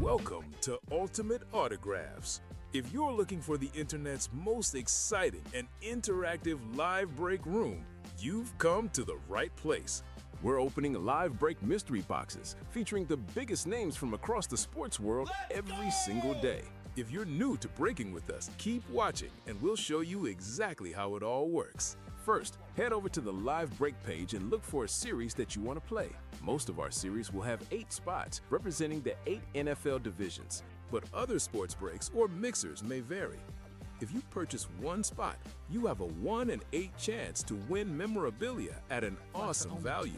Welcome to Ultimate Autographs. If you're looking for the internet's most exciting and interactive live break room, you've come to the right place. We're opening live break mystery boxes featuring the biggest names from across the sports world every single day. If you're new to breaking with us, keep watching and we'll show you exactly how it all works. First, head over to the live break page and look for a series that you want to play. Most of our series will have 8 spots representing the 8 NFL divisions, but other sports breaks or mixers may vary. If you purchase one spot, you have a 1 in 8 chance to win memorabilia at an awesome value.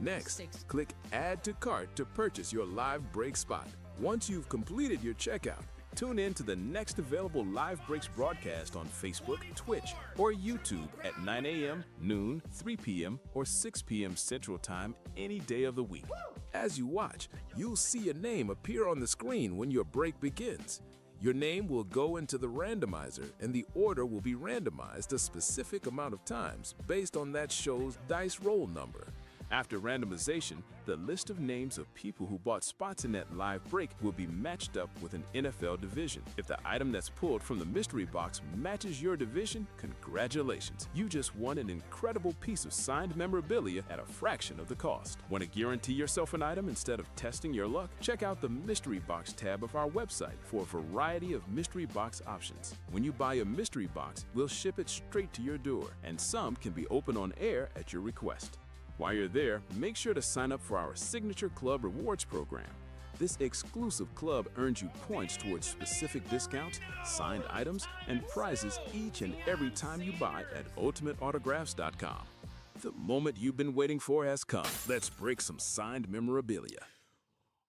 Next, click Add to Cart to purchase your live break spot. Once you've completed your checkout, tune in to the next available Live Breaks broadcast on Facebook, Twitch, or YouTube at 9 a.m., noon, 3 p.m., or 6 p.m. Central Time any day of the week. As you watch, you'll see a name appear on the screen when your break begins. Your name will go into the randomizer, and the order will be randomized a specific amount of times based on that show's dice roll number. After randomization, the list of names of people who bought spots in that live break will be matched up with an NFL division. If the item that's pulled from the mystery box matches your division, congratulations. You just won an incredible piece of signed memorabilia at a fraction of the cost. Want to guarantee yourself an item instead of testing your luck? Check out the mystery box tab of our website for a variety of mystery box options. When you buy a mystery box, we'll ship it straight to your door, and some can be opened on air at your request. While you're there, make sure to sign up for our Signature Club Rewards program. This exclusive club earns you points towards specific discounts, signed items, and prizes each and every time you buy at UltimateAutographs.com. The moment you've been waiting for has come. Let's break some signed memorabilia.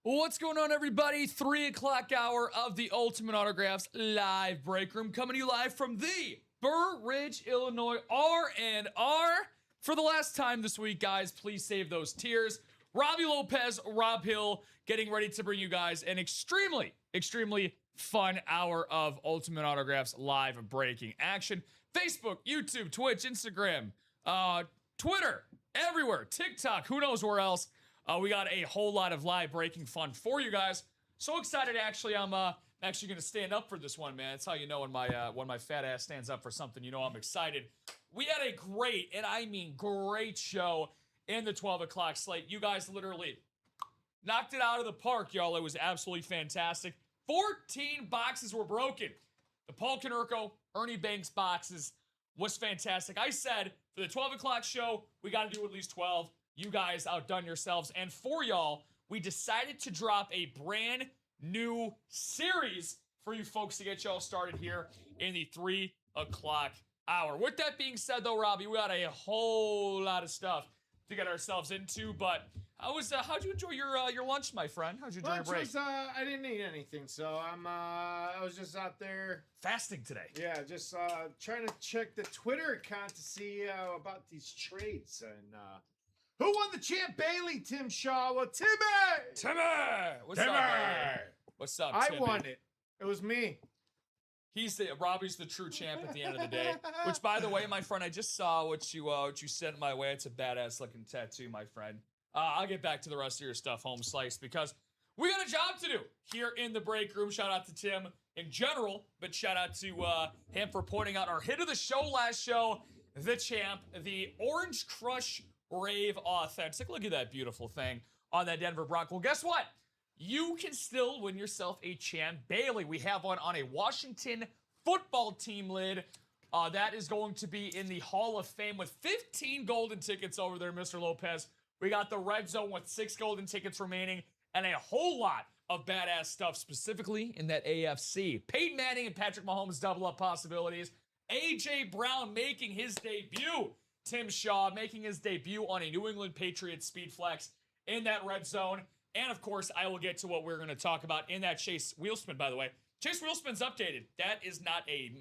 What's going on, everybody? 3 o'clock hour of the Ultimate Autographs live break room, coming to you live from the Burr Ridge, Illinois R&R. For the last time this week, guys, please save those tears. Robbie Lopez, Rob Hill, getting ready to bring you guys an extremely, extremely fun hour of Ultimate Autographs live breaking action. Facebook, YouTube, Twitch, Instagram, Twitter, everywhere, TikTok, who knows where else. We got a whole lot of live breaking fun for you guys. So excited, actually. I'm actually going to stand up for this one, man. That's how you know when my fat ass stands up for something, you know I'm excited. We had a great, and I mean great show in the 12 o'clock slate. You guys literally knocked it out of the park, y'all. It was absolutely fantastic. 14 boxes were broken. The Paul Konerko, Ernie Banks boxes was fantastic. I said for the 12 o'clock show, we got to do at least 12. You guys outdone yourselves. And for y'all, we decided to drop a brand new series for you folks to get y'all started here in the 3 o'clock hour. With that being said, though, Robbie, we got a whole lot of stuff to get ourselves into. But how'd you enjoy your lunch, my friend? How'd you enjoy your break? I didn't eat anything, so I was just out there fasting today. Yeah, just trying to check the Twitter account to see about these trades and who won the champ. Bailey, Tim Shaw. Well, Timmy. What's up, man? What's up, Timmy? I won it. It was me. Robbie's the true champ at the end of the day. Which, by the way, my friend, I just saw what you sent my way. It's a badass looking tattoo, my friend. I'll get back to the rest of your stuff, home slice, because we got a job to do here in the break room. Shout out to Tim in general, but shout out to him for pointing out our hit of the show last show, the champ, the Orange Crush Rave Authentic. Look at that beautiful thing on that Denver Bronco. Well, guess what? You can still win yourself a champ Bailey. We have one on a Washington football team lid. That is going to be in the Hall of Fame with 15 golden tickets over there, Mr. Lopez. We got the red zone with 6 golden tickets remaining and a whole lot of badass stuff, specifically in that AFC. Peyton Manning and Patrick Mahomes double-up possibilities. A.J. Brown making his debut. Tim Shaw making his debut on a New England Patriots speed flex in that red zone. And, of course, I will get to what we're going to talk about in that Chase Wheelspin, by the way. Chase Wheelspin's updated. That is not a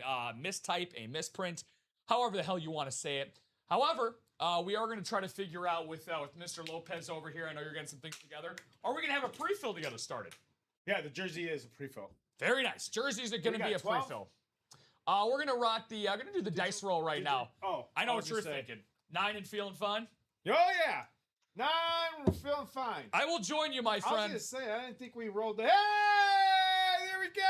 mistype, a misprint, however the hell you want to say it. However, we are going to try to figure out with Mr. Lopez over here. I know you're getting some things together. Are we going to have a pre-fill together started? Yeah, the jersey is a pre-fill. Very nice. Jerseys are going to be a pre-fill. We're going to rock the, I'm going to do the dice roll right now. Oh. I know what you're thinking. 9 and feeling fun? Oh, yeah. 9, we're feeling fine. I will join you, my I was friend. going to say, I didn't think we rolled the... Hey, there we go.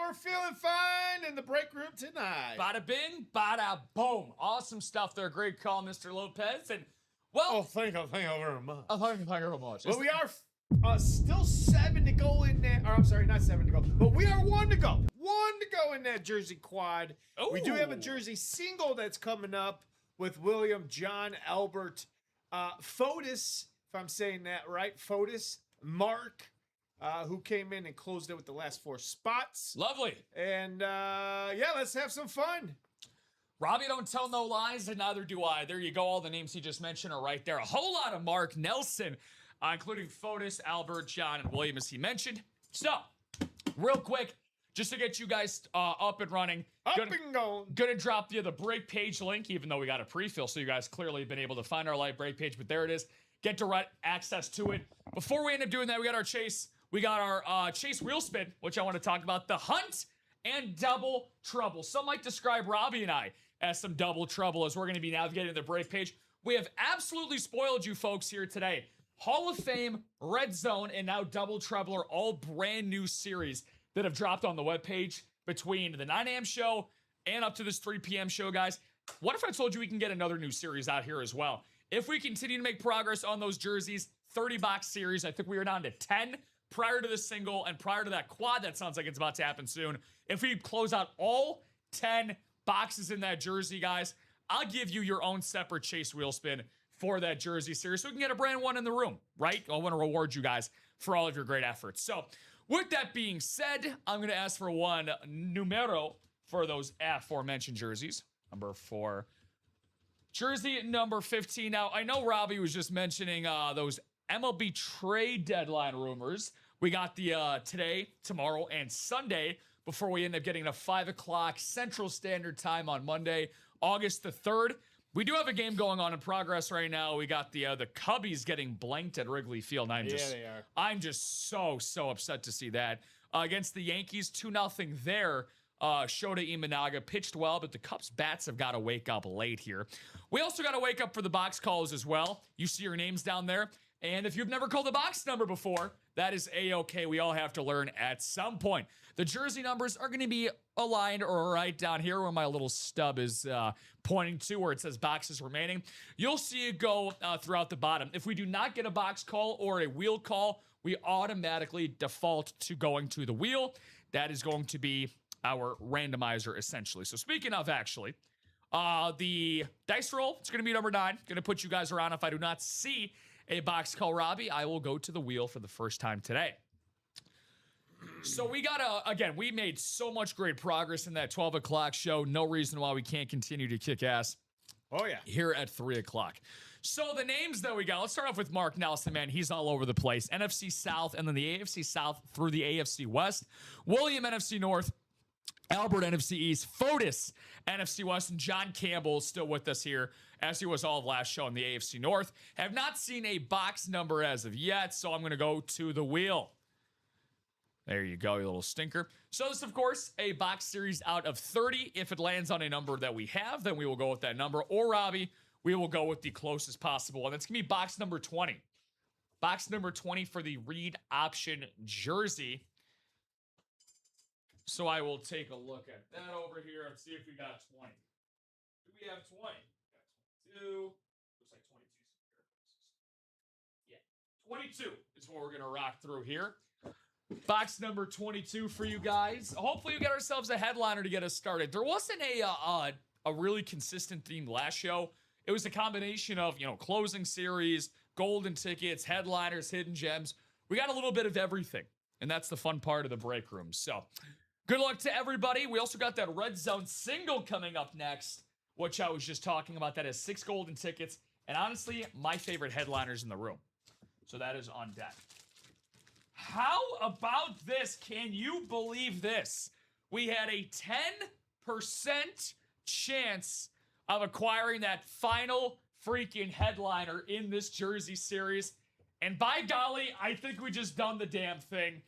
We're feeling fine in the break room tonight. Bada bing, bada boom. Awesome stuff there. Great call, Mr. Lopez. And, well... Oh, thank you very much. Thank you very much. Well, we are still 7 to go in there. Or, I'm sorry, not 7 to go. But we are 1 to go. 1 to go in that jersey quad. Ooh. We do have a jersey single that's coming up with William John Albert Fotis, if I'm saying that right. Fotis, Mark, who came in and closed it with the last 4 spots. Lovely. And, yeah, let's have some fun. Robbie don't tell no lies, and neither do I. There you go. All the names he just mentioned are right there. A whole lot of Mark Nelson, including Fotis, Albert, John, and William, as he mentioned. So, real quick, just to get you guys up and running. And going. Gonna drop you the break page link, even though we got a pre-fill, so you guys clearly have been able to find our live break page, but there it is. Get direct access to it. Before we end up doing that, we got our chase. We got our chase wheel spin, which I want to talk about. The hunt and double trouble. Some might describe Robbie and I as some double trouble as we're going to be navigating the break page. We have absolutely spoiled you folks here today. Hall of Fame, Red Zone, and now Double Trouble are all brand new series that have dropped on the webpage between the 9 a.m. show and up to this 3 p.m. show, guys. What if I told you we can get another new series out here as well? If we continue to make progress on those jerseys, 30-box series, I think we are down to 10 prior to the single and prior to that quad that sounds like it's about to happen soon. If we close out all 10 boxes in that jersey, guys, I'll give you your own separate chase wheel spin for that jersey series so we can get a brand one in the room, right? I want to reward you guys for all of your great efforts. So with that being said, I'm going to ask for one numero for those aforementioned jerseys. Number 4. Jersey number 15. Now, I know Robbie was just mentioning those MLB trade deadline rumors. We got the today, tomorrow, and Sunday before we end up getting a 5 o'clock Central Standard Time on Monday, August the 3rd. We do have a game going on in progress right now. We got the Cubbies getting blanked at Wrigley Field. And I'm just so upset to see that. Against the Yankees, 2-0 there. Shohei Imanaga pitched well, but the Cubs bats have got to wake up late here. We also got to wake up for the box calls as well. You see your names down there. And if you've never called the box number before, that is A-okay. We all have to learn at some point. The jersey numbers are going to be aligned or right down here where my little stub is pointing to, where it says boxes remaining. You'll see it go throughout the bottom. If we do not get a box call or a wheel call, we automatically default to going to the wheel. That is going to be our randomizer, essentially. So speaking of, actually, the dice roll, it's going to be number 9. Going to put you guys around. If I do not see a box call, Robbie, I will go to the wheel for the first time today. So we got again, we made so much great progress in that 12 o'clock show. No reason why we can't continue to kick ass. Oh, yeah. Here at 3 o'clock. So the names that we got, let's start off with Mark Nelson, man. He's all over the place. NFC South and then the AFC South through the AFC West. William, NFC North. Albert, NFC East. Fotis, NFC West. And John Campbell still with us here, as he was all of last show in the AFC North. Have not seen a box number as of yet, so I'm going to go to the wheel. There you go, you little stinker. So this, of course, a box series out of 30. If it lands on a number that we have, then we will go with that number. Or, Robbie, we will go with the closest possible one. That's going to be box number 20. Box number 20 for the read option jersey. So I will take a look at that over here and see if we got 20. Do we have 20? We got 22. Looks like 22. Yeah, 22 is what we're going to rock through here. Box number 22 for you guys. Hopefully we get ourselves a headliner to get us started. There wasn't a really consistent theme last show. It was a combination of, closing series, golden tickets, headliners, hidden gems. We got a little bit of everything, and that's the fun part of the break room. So good luck to everybody. We also got that Red Zone single coming up next, which I was just talking about. That is 6 golden tickets, and honestly, my favorite headliners in the room. So that is on deck. How about this? Can you believe this? We had a 10% chance of acquiring that final freaking headliner in this jersey series. And by golly, I think we just done the damn thing.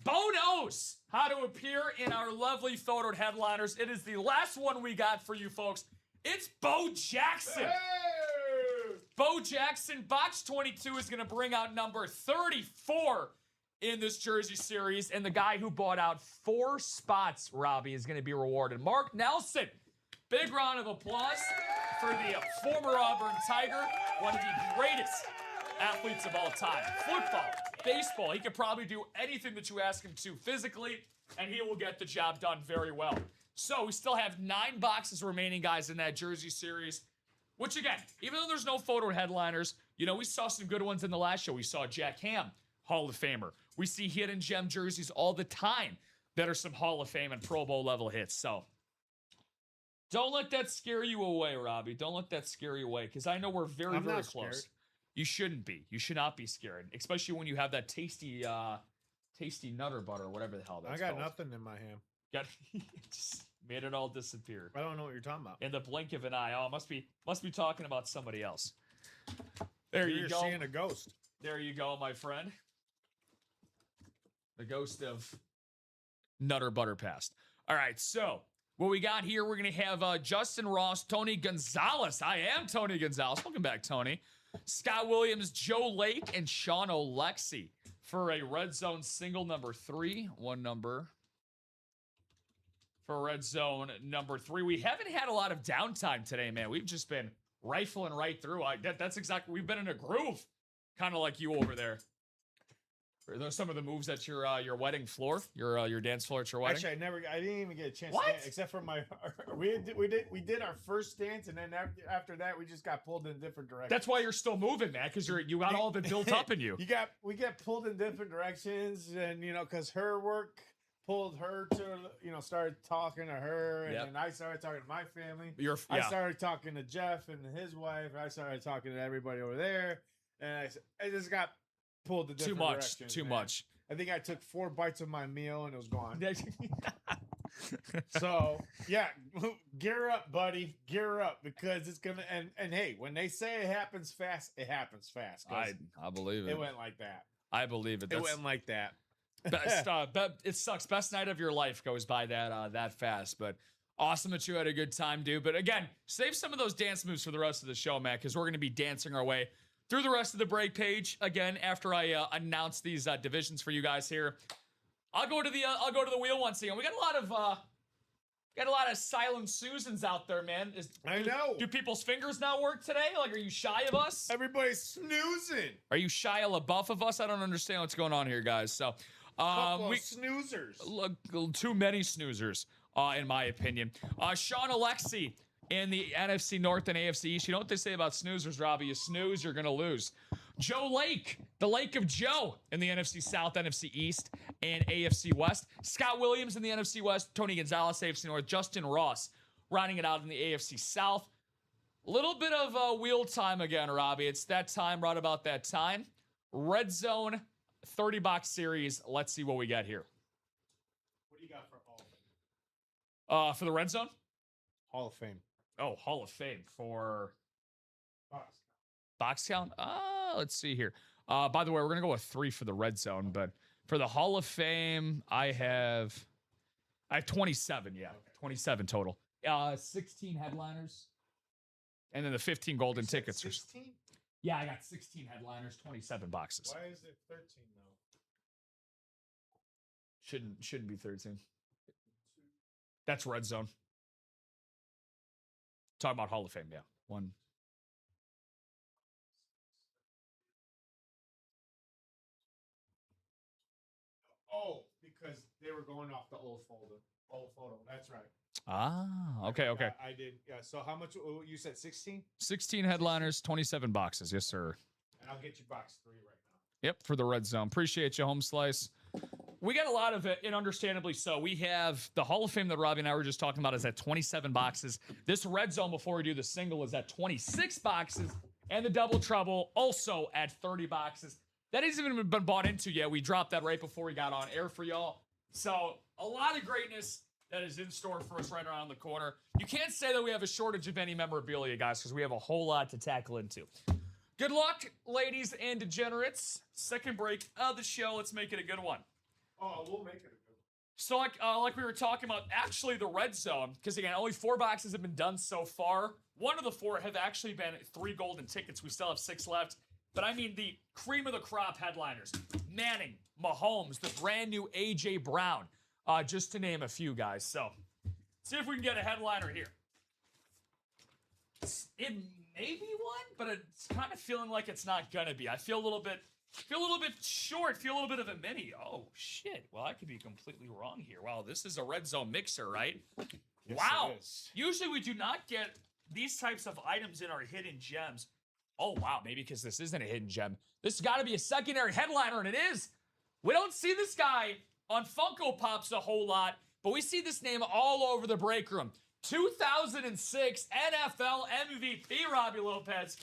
Bo knows how to appear in our lovely photoed headliners. It is the last one we got for you folks. It's Bo Jackson. Hey! Bo Jackson, box 22 is going to bring out number 34 in this jersey series. And the guy who bought out 4 spots, Robbie, is going to be rewarded. Mark Nelson, big round of applause for the former Auburn Tiger, one of the greatest athletes of all time. Football, baseball, he could probably do anything that you ask him to physically, and he will get the job done very well. So we still have 9 boxes remaining, guys, in that jersey series. Which, again, even though there's no photo headliners, you know, we saw some good ones in the last show. We saw Jack Ham, Hall of Famer. We see hidden gem jerseys all the time that are some Hall of Fame and Pro Bowl level hits. So don't let that scare you away, Robbie. Don't let that scare you away, because I know we're very, very close. Scared. You shouldn't be. You should not be scared, especially when you have that tasty Nutter Butter, whatever the hell that's called. I got nothing in my hand. Just made it all disappear. I don't know what you're talking about. In the blink of an eye. Oh, must be talking about somebody else. There you go. You're seeing a ghost. There you go, my friend. The ghost of Nutter Butter Past. All right, so what we got here, we're going to have Justin Ross, Tony Gonzalez. I am Tony Gonzalez. Welcome back, Tony. Scott Williams, Joe Lake, and Sean Alexi for a Red Zone single number 3. One number for Red Zone number 3. We haven't had a lot of downtime today, man. We've just been rifling right through. That's exactly, we've been in a groove, kind of like you over there. Are those some of the moves at your wedding floor, your dance floor at your wedding? Actually, I didn't even get a chance to dance, except for we did our first dance, and then after that we just got pulled in different directions. That's why you're still moving, man, because you got all of it built up in you. We got pulled in different directions, and because her work pulled her to started talking to her, and then I started talking to my family. I started talking to Jeff and his wife. I started talking to everybody over there, and I just got pulled the different directions. Too much. I think I took 4 bites of my meal and it was gone. So yeah, gear up, buddy. Gear up, because it's gonna and hey, when they say it happens fast, it happens fast. I believe it. It went like that. I believe it. It went like that. It sucks. Best night of your life goes by that fast, but awesome that you had a good time, dude. But again, save some of those dance moves for the rest of the show, man, because we're gonna be dancing our way through the rest of the break page again after I announce these divisions for you guys here. I'll go to the wheel once again. We got a lot of silent Susans out there, man. I know. Do people's fingers not work today? Like, are you shy of us? Everybody's snoozing. Are you Shia LaBeouf of us? I don't understand what's going on here, guys. So, couple of snoozers. Look, too many snoozers, in my opinion. Sean Alexi in the NFC North and AFC East. You know what they say about snoozers, Robbie? You snooze, you're going to lose. Joe Lake, the Lake of Joe in the NFC South, NFC East, and AFC West. Scott Williams in the NFC West. Tony Gonzalez, AFC North. Justin Ross rounding it out in the AFC South. A little bit of wheel time again, Robbie. It's that time, right about that time. Red Zone 30-box series. Let's see what we got here. What do you got for Hall of Fame? For the Red Zone? Hall of Fame. Oh, Hall of Fame for box count? Let's see here. By the way, we're going to go with 3 for the Red Zone, but for the Hall of Fame, I have 27, yeah. Okay. 27 total. 16 headliners. And then the 15 golden tickets. 16? Yeah, I got 16 headliners, 27 boxes. Why is it 13 though? Shouldn't be 13. That's Red Zone. Talking about Hall of Fame, yeah. 1. Oh, because they were going off the old photo. That's right. Okay. I did. Yeah. So how much? You said 16? 16 headliners, 27 boxes. Yes, sir. And I'll get you box 3 right now. Yep, for the Red Zone. Appreciate you, Home Slice. We got a lot of it, and understandably so. We have the Hall of Fame that Robbie and I were just talking about is at 27 boxes. This Red Zone, before we do the single, is at 26 boxes, and the Double Trouble also at 30 boxes. That hasn't even been bought into yet. We dropped that right before we got on air for y'all. So a lot of greatness that is in store for us right around the corner. You can't say that we have a shortage of any memorabilia, guys, because we have a whole lot to tackle into. Good luck, ladies and degenerates. Second break of the show. Let's make it a good one. Oh, we'll make it a good one. So like we were talking about, actually the red zone, because again, only 4 boxes have been done so far. One of the 4 have actually been 3 golden tickets. We still have 6 left. But I mean the cream of the crop headliners. Manning, Mahomes, the brand new A.J. Brown, just to name a few guys. So see if we can get a headliner here. It may be one, but it's kind of feeling like it's not gonna be. I feel a little bit short, feel a little bit of a mini. Oh, shit. Well, I could be completely wrong here. Wow, this is a red zone mixer, right? Yes, wow. it is. Usually we do not get these types of items in our hidden gems. Oh, wow, maybe because this isn't a hidden gem. This has got to be a secondary headliner, and it is. We don't see this guy on Funko Pops a whole lot, but we see this name all over the break room. 2006 NFL MVP Robbie Lopez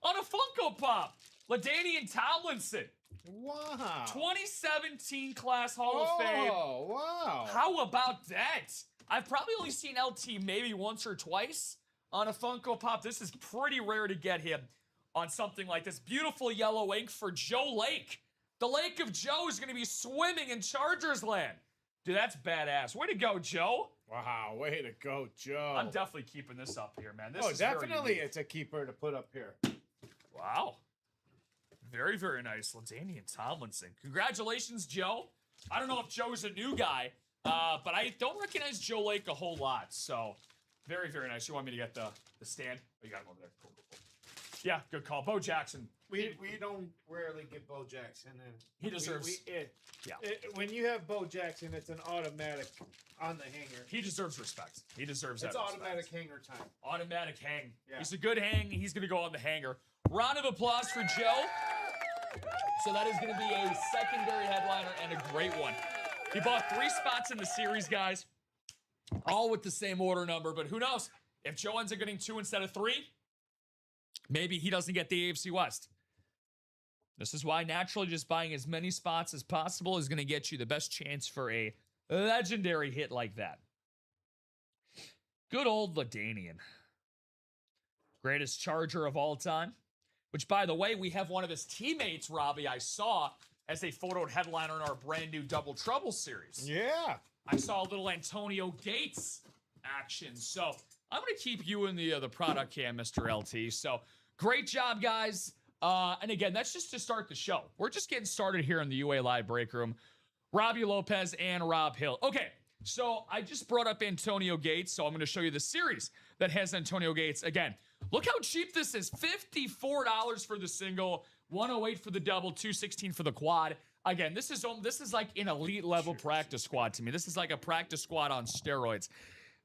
on a Funko Pop. LaDainian Tomlinson. Wow. 2017 class Hall of Fame. Oh, wow. How about that? I've probably only seen LT maybe once or twice on a Funko Pop. This is pretty rare to get him on something like this. Beautiful yellow ink for Joe Lake. The Lake of Joe is going to be swimming in Chargers land. Dude, that's badass. Way to go, Joe. Wow, way to go, Joe. I'm definitely keeping this up here, man. This is definitely very it's a keeper to put up here. wow. Very, very nice. LaDainian Tomlinson. Congratulations, Joe. I don't know if Joe's a new guy, but I don't recognize Joe Lake a whole lot. So, very, very nice. You want me to get the stand? Oh, you got him over there. Cool, cool, cool. Yeah, good call. Bo Jackson. We don't rarely get Bo Jackson in. He deserves. When you have Bo Jackson, it's an automatic on the hanger. He deserves respect. He deserves that. It's automatic hanger time. Automatic hang. Yeah. He's a good hang. He's going to go on the hanger. Round of applause for Joe. So that is going to be a secondary headliner and a great one. He bought 3 spots in the series, guys. All with the same order number, but who knows? If Joe ends up getting 2 instead of 3, maybe he doesn't get the AFC West. This is why naturally just buying as many spots as possible is going to get you the best chance for a legendary hit like that. Good old LaDainian. Greatest Charger of all time. Which, by the way, we have one of his teammates, Robbie, I saw as a photoed headliner in our brand new Double Trouble series. Yeah. I saw a little Antonio Gates action. So I'm going to keep you in the product cam, Mr. LT. So great job, guys. And again, that's just to start the show. We're just getting started here in the UA Live break room. Robbie Lopez and Rob Hill. Okay, so I just brought up Antonio Gates, so I'm going to show you the series that has Antonio Gates. Again, look how cheap this is. $54 for the single, $108 for the double, $216 for the quad. Again, this is like an elite level practice squad to me. This is like a practice squad on steroids.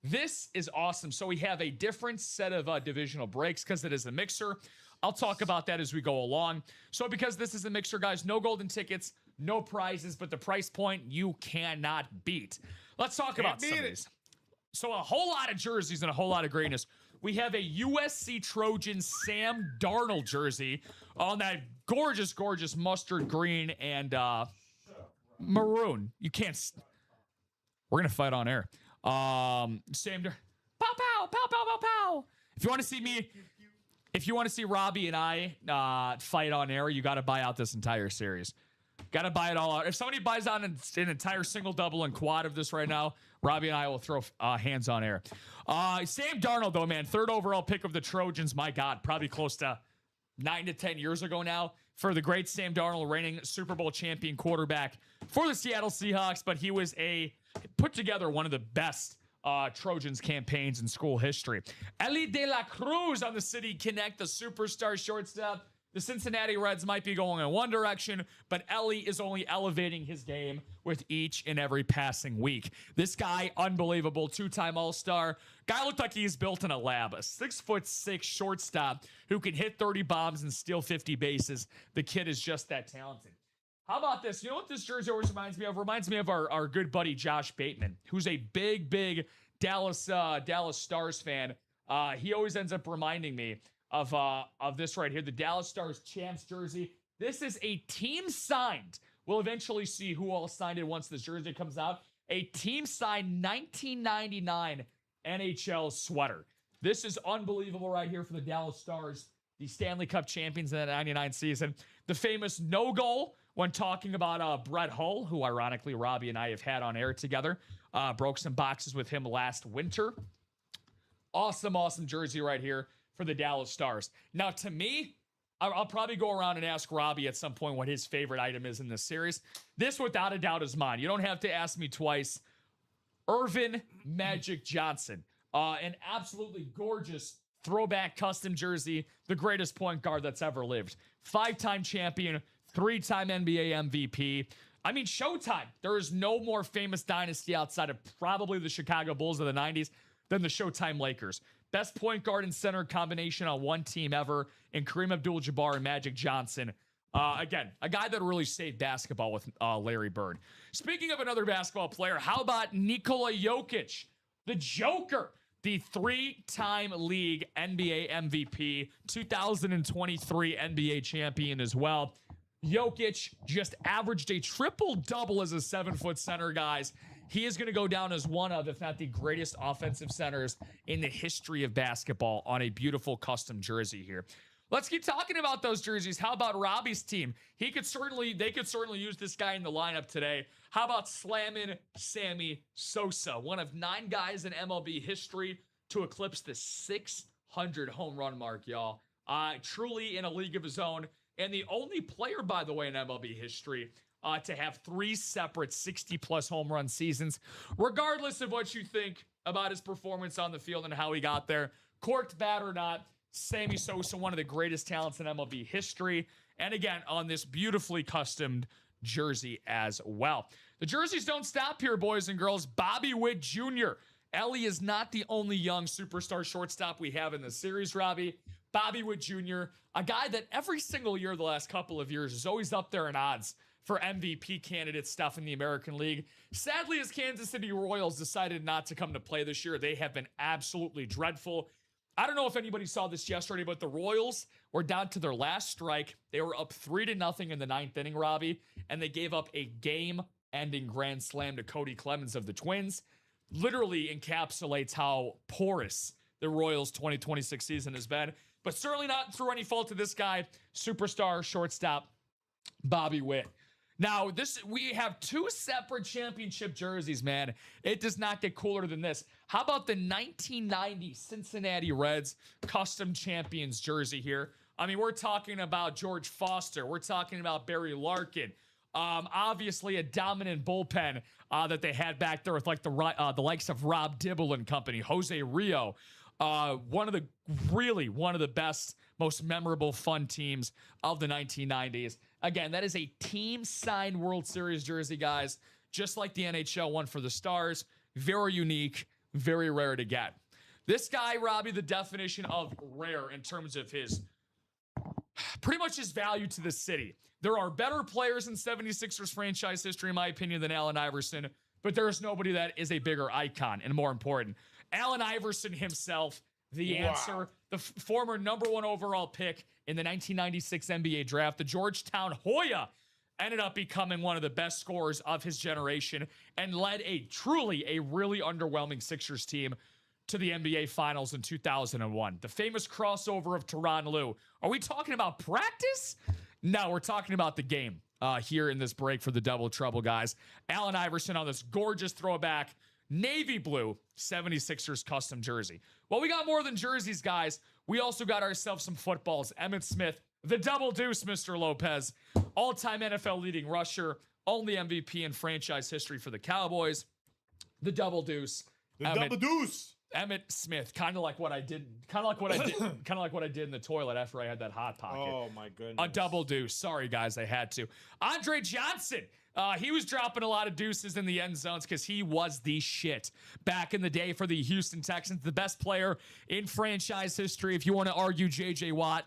This is awesome. So we have a different set of divisional breaks because it is a mixer. I'll talk about that as we go along. So because this is a mixer, guys, no golden tickets, no prizes, but the price point you cannot beat. Let's talk about some of these. So a whole lot of jerseys and a whole lot of greatness. We have a USC Trojan Sam Darnold jersey on that gorgeous, gorgeous mustard green and maroon. You can't. We're going to fight on air. Sam Pow, pow, pow, pow, pow, pow. If you want to see me, if you want to see Robbie and I fight on air, you got to buy out this entire series. Got to buy it all out. If somebody buys out an entire single, double, and quad of this right now, Robbie and I will throw hands on air. Sam Darnold, though, man, 3rd overall pick of the Trojans. My God, probably close to 9 to 10 years ago now for the great Sam Darnold, reigning Super Bowl champion quarterback for the Seattle Seahawks. But he was put together one of the best Trojans campaigns in school history. Eli De La Cruz on the City Connect, the superstar shortstop. The Cincinnati Reds might be going in one direction, but Ellie is only elevating his game with each and every passing week. This guy, unbelievable, 2-time All-Star. Guy looked like he's built in a lab. A 6'6" shortstop who can hit 30 bombs and steal 50 bases. The kid is just that talented. How about this? You know what this jersey always reminds me of? Reminds me of our good buddy Josh Bateman, who's a big, big Dallas Stars fan. He always ends up reminding me of this right here, the Dallas Stars champs jersey. This is a team signed. We'll eventually see who all signed it once this jersey comes out. A team signed 1999 NHL sweater. This is unbelievable right here for the Dallas Stars, the Stanley Cup champions in that 99 season. The famous no goal when talking about Brett Hull, who ironically Robbie and I have had on air together. Broke some boxes with him last winter. Awesome jersey right here for the Dallas Stars. Now, to me, I'll probably go around and ask Robbie at some point what his favorite item is in this series. This, without a doubt, is mine. You don't have to ask me twice. Irvin Magic Johnson. An absolutely gorgeous throwback custom jersey. The greatest point guard that's ever lived. 5-time champion, 3-time NBA MVP. I mean, Showtime. There is no more famous dynasty outside of probably the Chicago Bulls of the 90s than the Showtime Lakers. Best point guard and center combination on one team ever in Kareem Abdul-Jabbar and Magic Johnson. Again, a guy that really saved basketball with Larry Bird. Speaking of another basketball player, how about Nikola Jokic, the Joker, the 3-time league NBA MVP, 2023 NBA champion as well. Jokic just averaged a triple-double as a 7-foot center, guys. He is going to go down as one of, if not the greatest offensive centers in the history of basketball on a beautiful custom jersey here. Let's keep talking about those jerseys. How about Robbie's team? They could certainly use this guy in the lineup today. How about Slammin' Sammy Sosa, one of 9 guys in MLB history to eclipse the 600 home run mark, y'all. Truly in a league of his own, and the only player, by the way, in MLB history to have 3 separate 60-plus home run seasons. Regardless of what you think about his performance on the field and how he got there, corked bat or not, Sammy Sosa, one of the greatest talents in MLB history. And again, on this beautifully customed jersey as well. The jerseys don't stop here, boys and girls. Bobby Witt Jr. Ellie is not the only young superstar shortstop we have in the series, Robbie. Bobby Witt Jr., a guy that every single year the last couple of years is always up there in odds for MVP candidate stuff in the American League. Sadly, as Kansas City Royals decided not to come to play this year, they have been absolutely dreadful. I don't know if anybody saw this yesterday, but the Royals were down to their last strike. They were up 3-0 in the 9th inning, Robbie, and they gave up a game-ending grand slam to Cody Clemens of the Twins. Literally encapsulates how porous the Royals' 2026 season has been, but certainly not through any fault of this guy, superstar shortstop Bobby Witt. Now, we have 2 separate championship jerseys, man. It does not get cooler than this. How about the 1990 Cincinnati Reds custom champions jersey here? I mean, we're talking about George Foster. We're talking about Barry Larkin. Obviously, a dominant bullpen that they had back there with like the likes of Rob Dibble and company, Jose Rio. One of the best, most memorable, fun teams of the 1990s. Again, that is a team-signed World Series jersey, guys. Just like the NHL one for the Stars. Very unique, very rare to get. This guy, Robbie, the definition of rare in terms of pretty much his value to the city. There are better players in 76ers franchise history, in my opinion, than Allen Iverson, but there is nobody that is a bigger icon and more important. Allen Iverson himself, the answer, the former number 1 overall pick in the 1996 NBA draft. The Georgetown Hoya ended up becoming one of the best scorers of his generation and led a really underwhelming Sixers team to the NBA Finals in 2001. The famous crossover of Tyronn Lue. Are we talking about practice? No, we're talking about the game here in this break for the Double Trouble, guys. Allen Iverson on this gorgeous throwback navy blue 76ers custom jersey. Well, we got more than jerseys, guys. We also got ourselves some footballs. Emmitt Smith, the double deuce, Mr. Lopez, all-time NFL leading rusher, only MVP in franchise history for the Cowboys. The double deuce. Double deuce. Emmitt Smith, kind of like what I did in the toilet after I had that hot pocket. Oh my goodness. A double deuce. Sorry, guys, I had to. Andre Johnson. He was dropping a lot of deuces in the end zones because he was the shit back in the day for the Houston Texans. The best player in franchise history. If you want to argue J.J. Watt,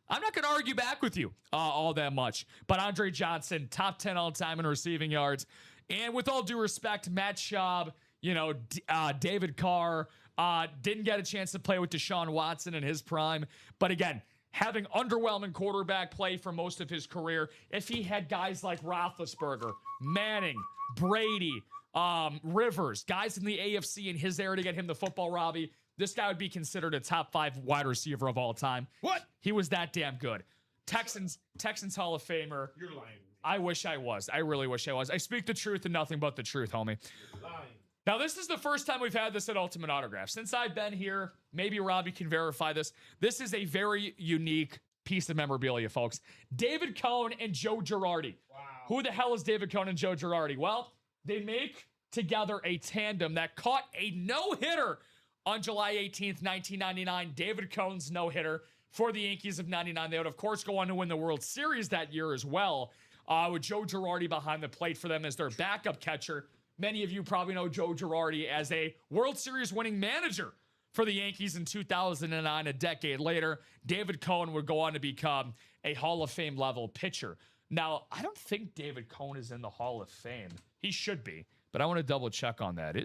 I'm not going to argue back with you all that much. But Andre Johnson, top 10 all-time in receiving yards. And with all due respect, Matt Schaub, David Carr, didn't get a chance to play with Deshaun Watson in his prime. But again, having underwhelming quarterback play for most of his career, if he had guys like Roethlisberger, Manning, Brady, Rivers, guys in the AFC in his era to get him the football, Robbie, this guy would be considered a top 5 wide receiver of all time. What? He was that damn good. Texans Hall of Famer. You're lying. I wish I was. I really wish I was. I speak the truth and nothing but the truth, homie. Now, this is the first time we've had this at Ultimate Autograph. Since I've been here, maybe Robbie can verify this. This is a very unique piece of memorabilia, folks. David Cone and Joe Girardi. Wow. Who the hell is David Cone and Joe Girardi? Well, they make together a tandem that caught a no-hitter on July 18th, 1999. David Cone's no-hitter for the Yankees of 99. They would, of course, go on to win the World Series that year as well, with Joe Girardi behind the plate for them as their backup catcher. Many of you probably know Joe Girardi as a World Series winning manager for the Yankees in 2009. A decade later, David Cone would go on to become a Hall of Fame level pitcher. Now, I don't think David Cone is in the Hall of Fame. He should be, but I want to double check on that.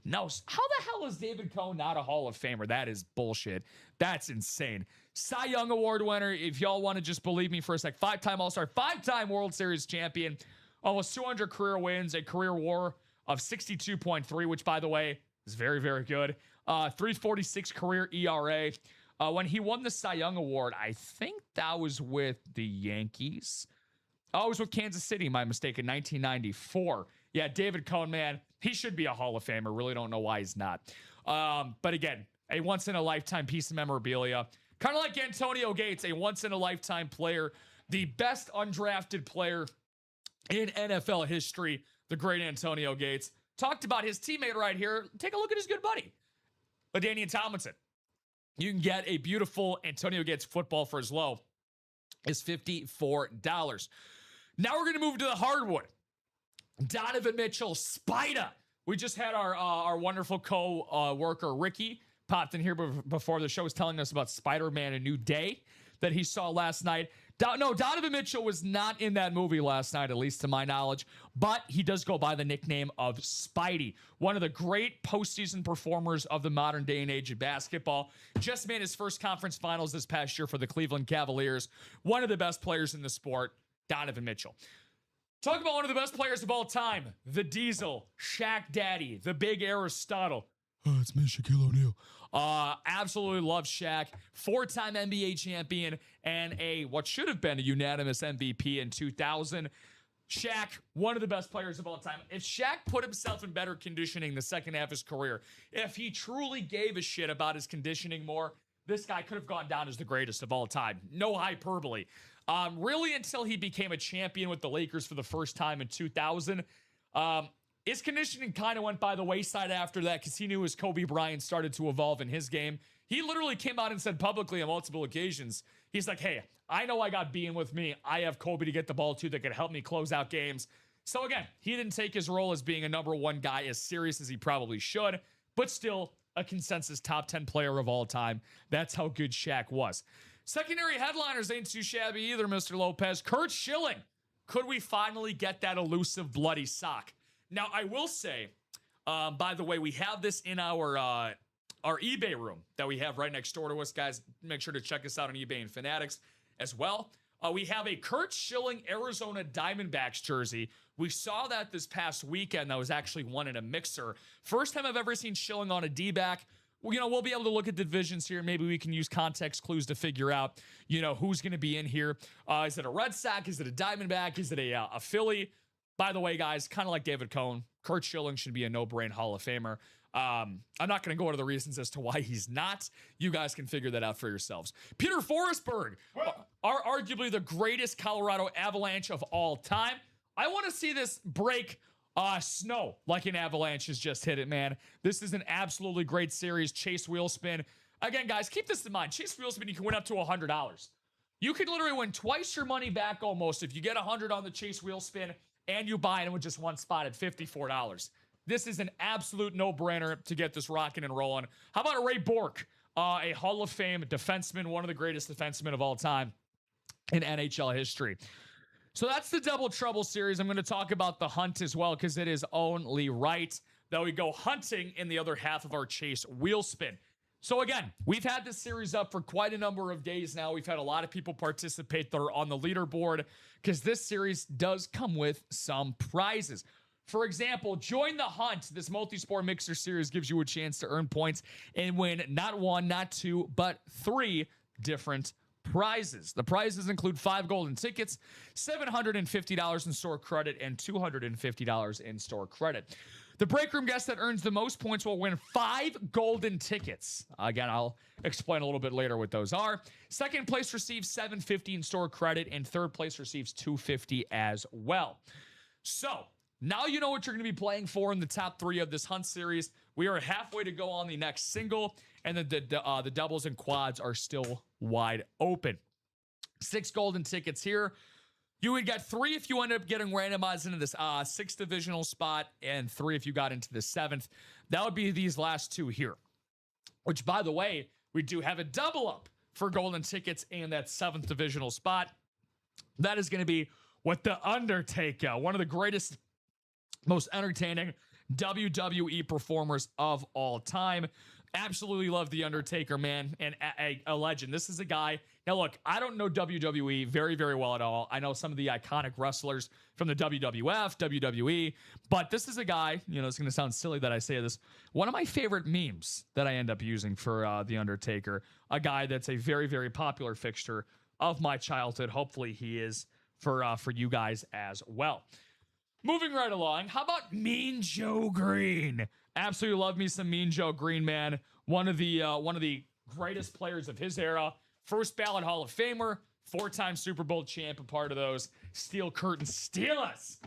No, how the hell is David Cone not a Hall of Famer? That is bullshit. That's insane. Cy Young Award winner, if y'all want to just believe me for a sec. 5-time All-Star, 5-time World Series champion, almost 200 career wins, a career WAR of 62.3, which, by the way, is very, very good. 346 career ERA. When he won the Cy Young Award, I think that was with the Yankees. Oh, it was with Kansas City, my mistake, in 1994. Yeah, David Cone, man, he should be a Hall of Famer. Really don't know why he's not. But again, a once-in-a-lifetime piece of memorabilia. Kind of like Antonio Gates, a once-in-a-lifetime player, the best undrafted player in NFL history, the great Antonio Gates. Talked about his teammate right here. Take a look at his good buddy, LaDainian Tomlinson. You can get a beautiful Antonio Gates football for as low as $54. Now we're going to move to the hardwood. Donovan Mitchell, Spider. We just had our wonderful co-worker, Ricky, popped in here before the show, was telling us about Spider-Man: A New Day that he saw last night. No, Donovan Mitchell was not in that movie last night, at least to my knowledge, but he does go by the nickname of Spidey, one of the great postseason performers of the modern day and age of basketball. Just made his first conference finals this past year for the Cleveland Cavaliers. One of the best players in the sport, Donovan Mitchell. Talk about one of the best players of all time, the Diesel, Shaq Daddy, the big Aristotle. Oh, it's me, Shaquille O'Neal. Absolutely love Shaq. 4-time NBA champion and what should have been a unanimous MVP in 2000. Shaq, one of the best players of all time. If Shaq put himself in better conditioning the second half of his career, if he truly gave a shit about his conditioning more, this guy could have gone down as the greatest of all time. No hyperbole. Really until he became a champion with the Lakers for the first time in 2000. His conditioning kind of went by the wayside after that because he knew as Kobe Bryant started to evolve in his game. He literally came out and said publicly on multiple occasions, he's like, hey, I know I got being with me. I have Kobe to get the ball to that could help me close out games. So again, he didn't take his role as being a number one guy as serious as he probably should, but still a consensus top 10 player of all time. That's how good Shaq was. Secondary headliners ain't too shabby either, Mr. Lopez. Curt Schilling. Could we finally get that elusive bloody sock? Now, I will say, by the way, we have this in our eBay room that we have right next door to us, guys. Make sure to check us out on eBay and Fanatics as well. We have a Curt Schilling Arizona Diamondbacks jersey. We saw that this past weekend. That was actually won in a mixer. First time I've ever seen Schilling on a D-back. Well, we'll be able to look at the divisions here. Maybe we can use context clues to figure out, who's going to be in here. Is it a Red Sox? Is it a Diamondback? Is it a Philly? By the way, guys, kind of like David Cone, Curt Schilling should be a no-brain Hall of Famer. I'm not going to go into the reasons as to why he's not. You guys can figure that out for yourselves. Peter Forsberg, are arguably the greatest Colorado Avalanche of all time. I want to see this break snow like an avalanche has just hit it, man. This is an absolutely great series. Chase Wheelspin. Again, guys, keep this in mind. Chase Wheelspin, you can win up to $100. You can literally win twice your money back almost if you get 100 on the Chase Wheelspin and you buy it with just one spot at $54. This is an absolute no-brainer to get this rocking and rolling. How about Ray Bourque, a Hall of Fame defenseman, one of the greatest defensemen of all time in NHL history. So that's the Double Trouble series. I'm going to talk about the hunt as well because it is only right that we go hunting in the other half of our Chase Wheelspin. So again, we've had this series up for quite a number of days now. We've had a lot of people participate that are on the leaderboard because this series does come with some prizes. For example, join the hunt. This multi-sport mixer series gives you a chance to earn points and win not one, not two, but 3 different prizes. The prizes include 5 golden tickets, $750 in store credit, and $250 in store credit. The break room guest that earns the most points will win 5 golden tickets. Again, I'll explain a little bit later what those are. Second place receives $750 in store credit, and third place receives $250 as well. So now you know what you're going to be playing for in the top 3 of this Hunt series. We are halfway to go on the next single, and the doubles and quads are still wide open. 6 golden tickets here. You would get 3 if you end up getting randomized into this 6th divisional spot, and 3 if you got into the 7th. That would be these last 2 here, which, by the way, we do have a double up for golden tickets and that 7th divisional spot. That is going to be with The Undertaker, one of the greatest, most entertaining WWE performers of all time. Absolutely love The Undertaker, man, and a legend. This is a guy. Now, look, I don't know WWE very, very well at all. I know some of the iconic wrestlers from the WWF, WWE, but this is a guy, it's going to sound silly that I say this, one of my favorite memes that I end up using for The Undertaker, a guy that's a very, very popular fixture of my childhood. Hopefully he is for you guys as well. Moving right along, how about Mean Joe Green? Absolutely love me some Mean Joe Green, man. One of the greatest players of his era. First ballot Hall of Famer, 4-time Super Bowl champ, a part of those Steel Curtain Steelers.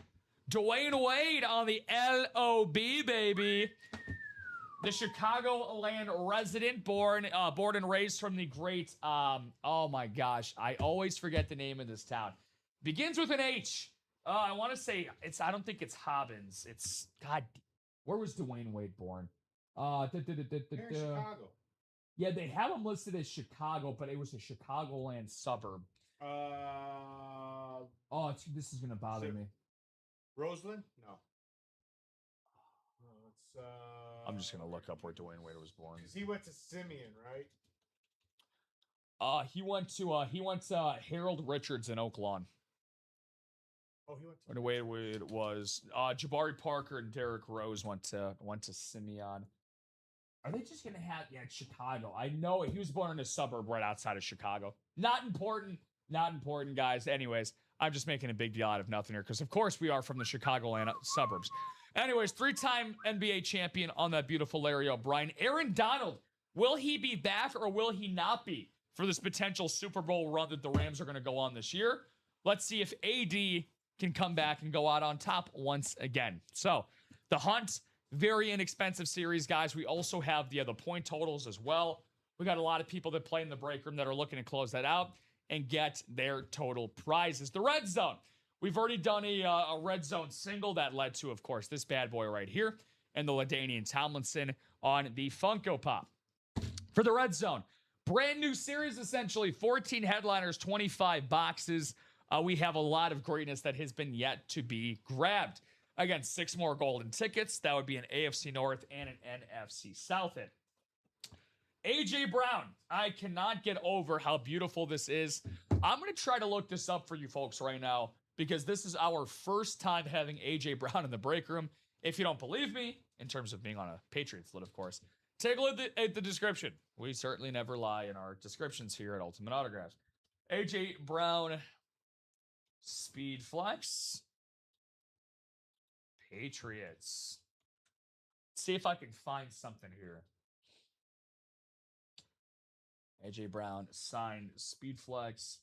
Dwayne Wade on the LOB, baby. The Chicagoland resident, born and raised from the great, oh my gosh, I always forget the name of this town. Begins with an H. I want to say I don't think it's Hobbins. It's, God, where was Dwayne Wade born? Chicago. Yeah, they have him listed as Chicago, but it was a Chicagoland suburb. This is going to bother me. Roseland? No. I'm just going to look up where Dwayne Wade was born. Because he went to Simeon, right? He went to Harold Richards in Oak Lawn. Oh, he went to... The way it was, Jabari Parker and Derrick Rose went to Simeon. Are they just gonna have Chicago? I know he was born in a suburb right outside of Chicago. Not important, guys. Anyways, I'm just making a big deal out of nothing here because of course we are from the Chicagoland suburbs. Anyways, 3-time NBA champion on that beautiful Larry O'Brien. Aaron Donald, will he be back or will he not be for this potential Super Bowl run that the Rams are going to go on this year? Let's see if AD can come back and go out on top once again. So, the Hunt, very inexpensive series, guys. We also have the point totals as well. We got a lot of people that play in the break room that are looking to close that out and get their total prizes. The Red Zone. We've already done a Red Zone single that led to, of course, this bad boy right here and the LaDainian Tomlinson on the Funko Pop. For the Red Zone, brand new series, essentially. 14 headliners, 25 boxes. We have a lot of greatness that has been yet to be grabbed. Again, 6 more golden tickets. That would be an AFC North and an NFC South hit. AJ Brown. I cannot get over how beautiful this is. I'm going to try to look this up for you folks right now because this is our first time having AJ Brown in the break room. If you don't believe me, in terms of being on a Patriots lid, of course, take a look at the description. We certainly never lie in our descriptions here at Ultimate Autographs. AJ Brown, Speed Flex, Patriots. Let's see if I can find something here. AJ Brown, signed, Speed Flex.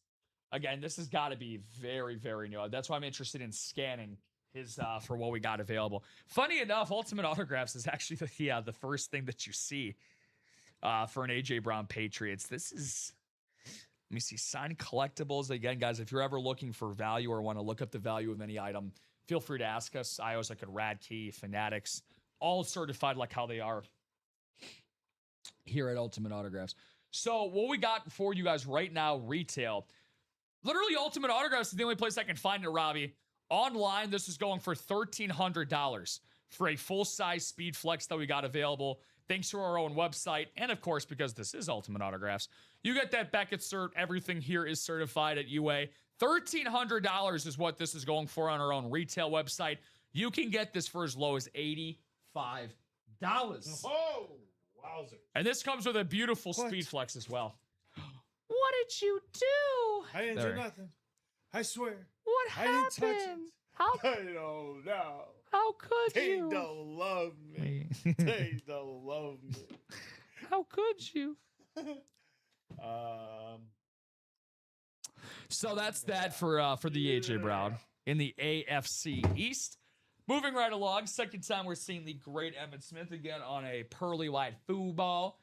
Again, this has got to be very, very new. That's why I'm interested in scanning his for what we got available. Funny enough, Ultimate Autographs is actually the first thing that you see for an AJ Brown Patriots. This is, let me see, signed collectibles. Again, guys, if you're ever looking for value or want to look up the value of any item, feel free to ask us. I always look at Radkey, Fanatics, all certified like how they are here at Ultimate Autographs. So what we got for you guys right now, retail. Literally, Ultimate Autographs is the only place I can find it, Robbie. Online, this is going for $1,300 for a full-size Speed Flex that we got available, thanks to our own website. And, of course, because this is Ultimate Autographs, you get that Beckett cert. Everything here is certified at UA. $1,300 is what this is going for on our own retail website. You can get this for as low as $85. Oh, wowzer. And this comes with a beautiful Speed Flex as well. What did you do? I didn't do nothing. I swear. What I didn't touch it. happened? How I don't know. how could They you? don't love me. They don't love me. How could you? So that's that for the AJ Brown in the AFC East. Moving right along, second time we're seeing the great Emmitt Smith again on a pearly white foosball.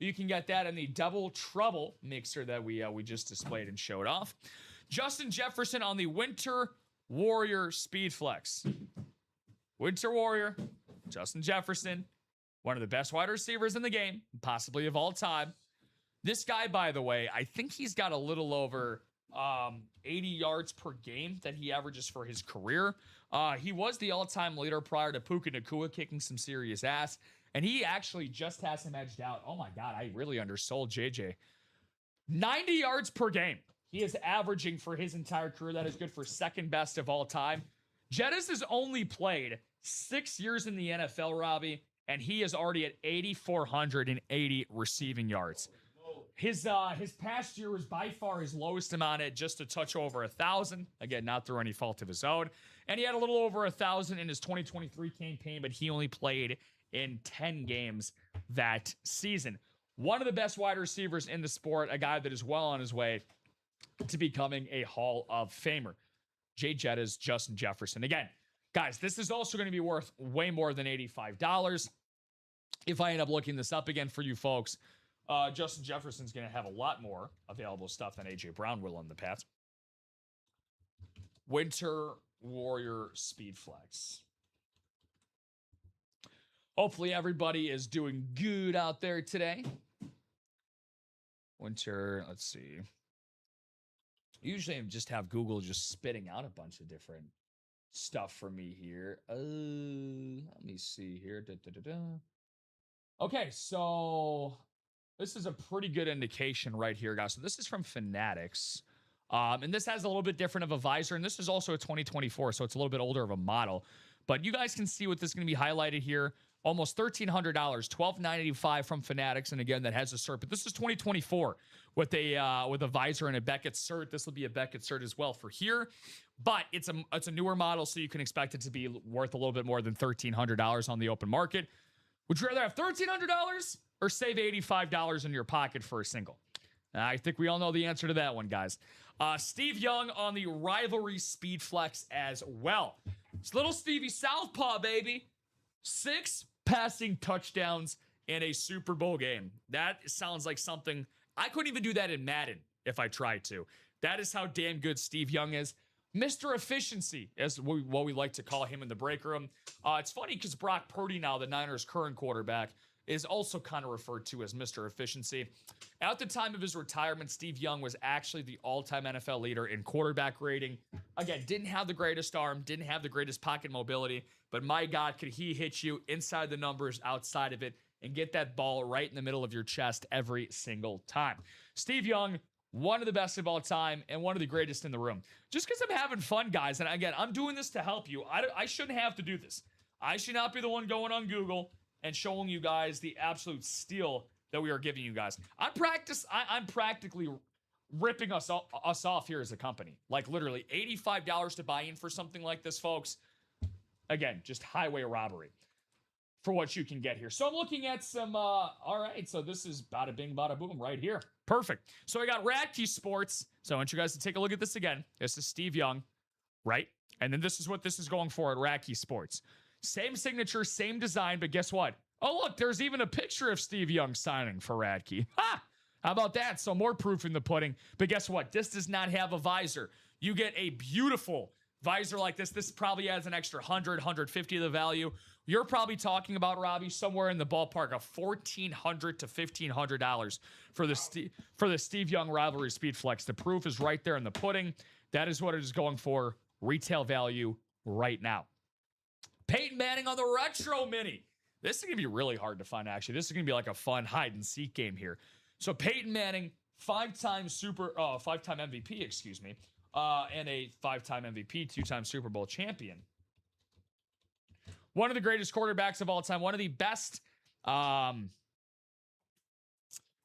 You can get that in the double trouble mixer that we just displayed and showed off. Justin Jefferson on the Winter Warrior Speed Flex. Winter Warrior, Justin Jefferson, one of the best wide receivers in the game, possibly of all time. This guy, by the way, I think he's got a little over 80 yards per game that he averages for his career. He was the all-time leader prior to Puka Nacua kicking some serious ass, and he actually just has him edged out. Oh my God, I really undersold JJ. 90 yards per game. He is averaging for his entire career. That is good for second best of all time. Jettis has only played 6 years in the NFL, Robbie, and he is already at 8,480 receiving yards. His past year was by far his lowest amount at just a touch over 1,000. Again, not through any fault of his own. And he had a little over 1,000 in his 2023 campaign, but he only played in 10 games that season. One of the best wide receivers in the sport, a guy that is well on his way to becoming a Hall of Famer. Jay Jettas, Justin Jefferson. Again, guys, this is also going to be worth way more than $85. If I end up looking this up again for you folks, Justin Jefferson's going to have a lot more available stuff than AJ Brown will in the past. Winter Warrior Speed Flex. Hopefully everybody is doing good out there today. Winter, let's see. Usually I just have Google just spitting out a bunch of different stuff for me here. Let me see here. Okay, so this is a pretty good indication right here, guys. So this is from Fanatics. And this has a little bit different of a visor. And this is also a 2024, so it's a little bit older of a model. But you guys can see what this is going to be highlighted here. Almost $1,300, $1,295 from Fanatics. And again, that has a cert. But this is 2024 with a visor and a Beckett cert. This will be a Beckett cert as well for here. But it's a newer model, so you can expect it to be worth a little bit more than $1,300 on the open market. Would you rather have $1,300 or save $85 in your pocket for a single? I think we all know the answer to that one, guys. Steve Young on the Rivalry Speed Flex as well. It's little Stevie Southpaw, baby. 6 passing touchdowns in a Super Bowl game. That sounds like something. I couldn't even do that in Madden if I tried to. That is how damn good Steve Young is. Mr. Efficiency, as what we like to call him in the break room. It's funny because Brock Purdy now, the Niners' current quarterback, is also kind of referred to as Mr. Efficiency. At the time of his retirement, Steve Young was actually the all-time NFL leader in quarterback rating. Again, didn't have the greatest arm, didn't have the greatest pocket mobility, but my God, could he hit you inside the numbers, outside of it, and get that ball right in the middle of your chest every single time. Steve Young, one of the best of all time and one of the greatest in the room. Just because I'm having fun, guys, and again, I'm doing this to help you. I shouldn't have to do this. I should not be the one going on Google and showing you guys the absolute steal that we are giving you guys. I'm practically ripping us off here as a company. Like literally $85 to buy in for something like this, folks. Again, just highway robbery for what you can get here. So I'm looking at some, all right, so this is bada bing, bada boom right here. Perfect. So I got Radke Sports. So I want you guys to take a look at this again. This is Steve Young, right? And then this is what this is going for at Radke Sports. Same signature, same design, but guess what? Oh, look, there's even a picture of Steve Young signing for Radke. Ha! How about that? So more proof in the pudding. But guess what? This does not have a visor. You get a beautiful visor like this. This probably adds an extra 100, 150 of the value. You're probably talking about, Robbie, somewhere in the ballpark of $1,400 to $1,500 for the Steve Young Rivalry Speed Flex. The proof is right there in the pudding. That is what it is going for. Retail value right now. Peyton Manning on the Retro Mini. This is going to be really hard to find, actually. This is going to be like a fun hide-and-seek game here. So Peyton Manning, five-time MVP, excuse me, and a 5-time MVP, 2-time Super Bowl champion. One of the greatest quarterbacks of all time. One of the best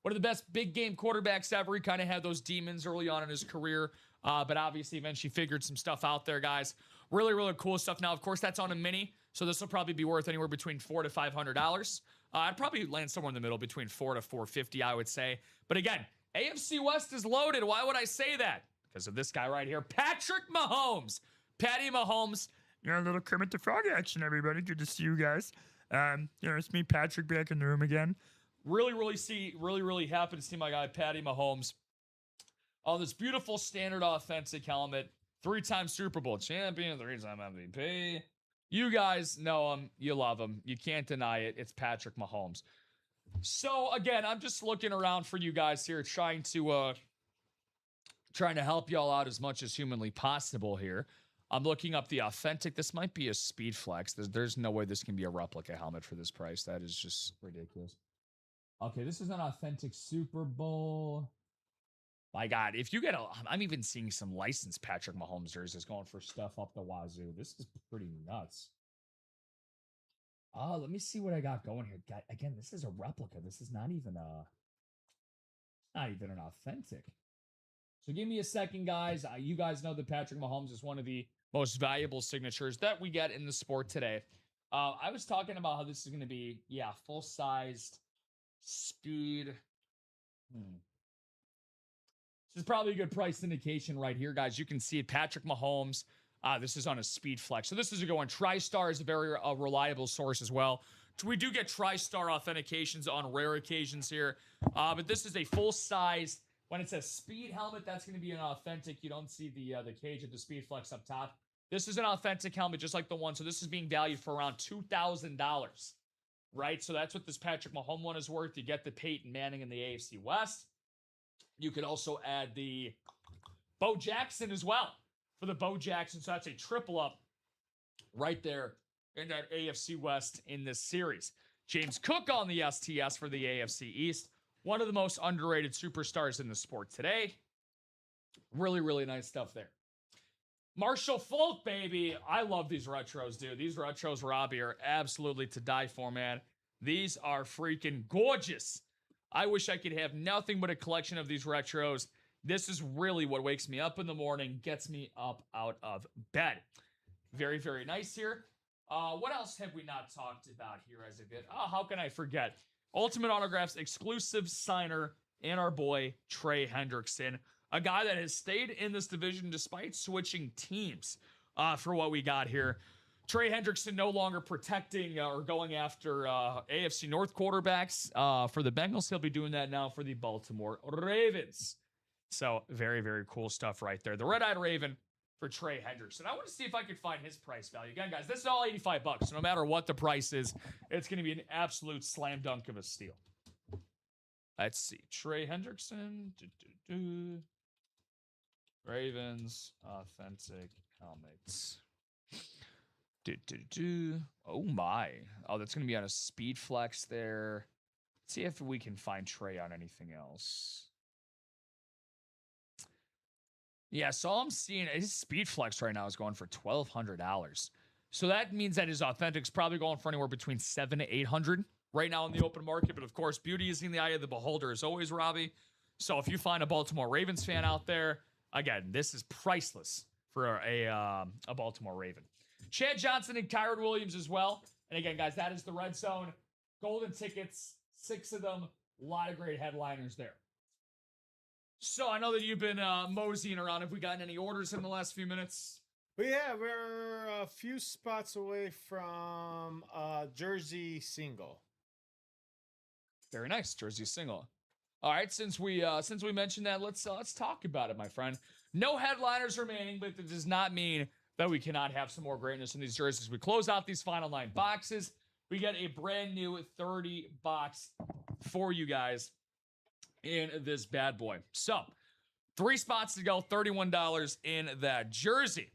one of the best big game quarterbacks ever. He kind of had those demons early on in his career, but obviously eventually figured some stuff out there, guys. Really, really cool stuff. Now, of course, that's on a mini, so this will probably be worth anywhere between $400 to $500. I'd probably land somewhere in the middle between $400 to $450, I would say. But again, AFC West is loaded. Why would I say that? Because of this guy right here, Patrick Mahomes. Patty Mahomes. A little Kermit the Frog action, everybody. Good to see you guys. It's me, Patrick, back in the room again. Really happy to see my guy Patty Mahomes on this beautiful standard authentic helmet. 3-time Super Bowl champion, 3-time MVP. You guys know him. You love him. You can't deny it. It's Patrick Mahomes. So again, I'm just looking around for you guys here, trying to help y'all out as much as humanly possible here. I'm looking up the authentic. This might be a Speed Flex. There's no way this can be a replica helmet for this price. That is just ridiculous. Okay, this is an authentic Super Bowl. My God, if you get I'm even seeing some licensed Patrick Mahomes jerseys going for stuff up the wazoo. This is pretty nuts. Let me see what I got going here. God, again, this is a replica. This is not even an authentic. So give me a second, guys. You guys know that Patrick Mahomes is one of the most valuable signatures that we get in the sport today. I was talking about how this is going to be, full-sized speed. This is probably a good price indication right here, guys. You can see it, Patrick Mahomes. This is on a Speed Flex. So this is a good one. TriStar is a very reliable source as well. We do get TriStar authentications on rare occasions here. But this is a full-size. When it says Speed helmet, that's going to be an authentic. You don't see the cage of the Speed Flex up top. This is an authentic helmet, just like the one. So this is being valued for around $2,000, right? So that's what this Patrick Mahomes one is worth. You get the Peyton Manning in the AFC West. You could also add the Bo Jackson as well for the Bo Jackson. So that's a triple up right there in that AFC West in this series. James Cook on the STS for the AFC East. One of the most underrated superstars in the sport today. Really nice stuff there. Marshall Faulk, baby. I love these retros, dude. These retros, Robbie, are absolutely to die for, man. These are freaking gorgeous. I wish I could have nothing but a collection of these retros. This is really what wakes me up in the morning, gets me up out of bed. Very nice here. What else have we not talked about here as of yet? Oh, how can I forget? Ultimate Autographs exclusive signer and our boy Trey Hendrickson, a guy that has stayed in this division despite switching teams for what we got here. Trey Hendrickson no longer protecting or going after AFC North quarterbacks for the Bengals. He'll be doing that now for the Baltimore Ravens. So very cool stuff right there. The Red-Eyed Raven for Trey Hendrickson. I want to see if I could find his price value. Again, guys, this is all $85. So no matter what the price is, it's going to be an absolute slam dunk of a steal. Let's see. Trey Hendrickson. Ravens. Authentic helmets. Oh, my. Oh, that's going to be on a Speed Flex there. Let's see if we can find Trey on anything else. Yeah, so all I'm seeing, his Speed Flex right now is going for $1,200. So that means that his Authentic's probably going for anywhere between $700 to $800 right now in the open market. But of course, beauty is in the eye of the beholder as always, Robbie. So if you find a Baltimore Ravens fan out there, again, this is priceless for a Baltimore Raven. Chad Johnson and Kyron Williams as well. And again, guys, that is the Red Zone. Golden tickets, 6 of them. A lot of great headliners there. So I know that you've been moseying around. Have we gotten any orders in the last few minutes? But yeah, we're a few spots away from jersey single. Very nice, jersey single. All right, since we mentioned that, let's talk about it, my friend. No headliners remaining, but that does not mean that we cannot have some more greatness in these jerseys. We close out these final 9 boxes. We get a brand new 30 box for you guys in this bad boy. So 3 spots to go, $31 in that jersey.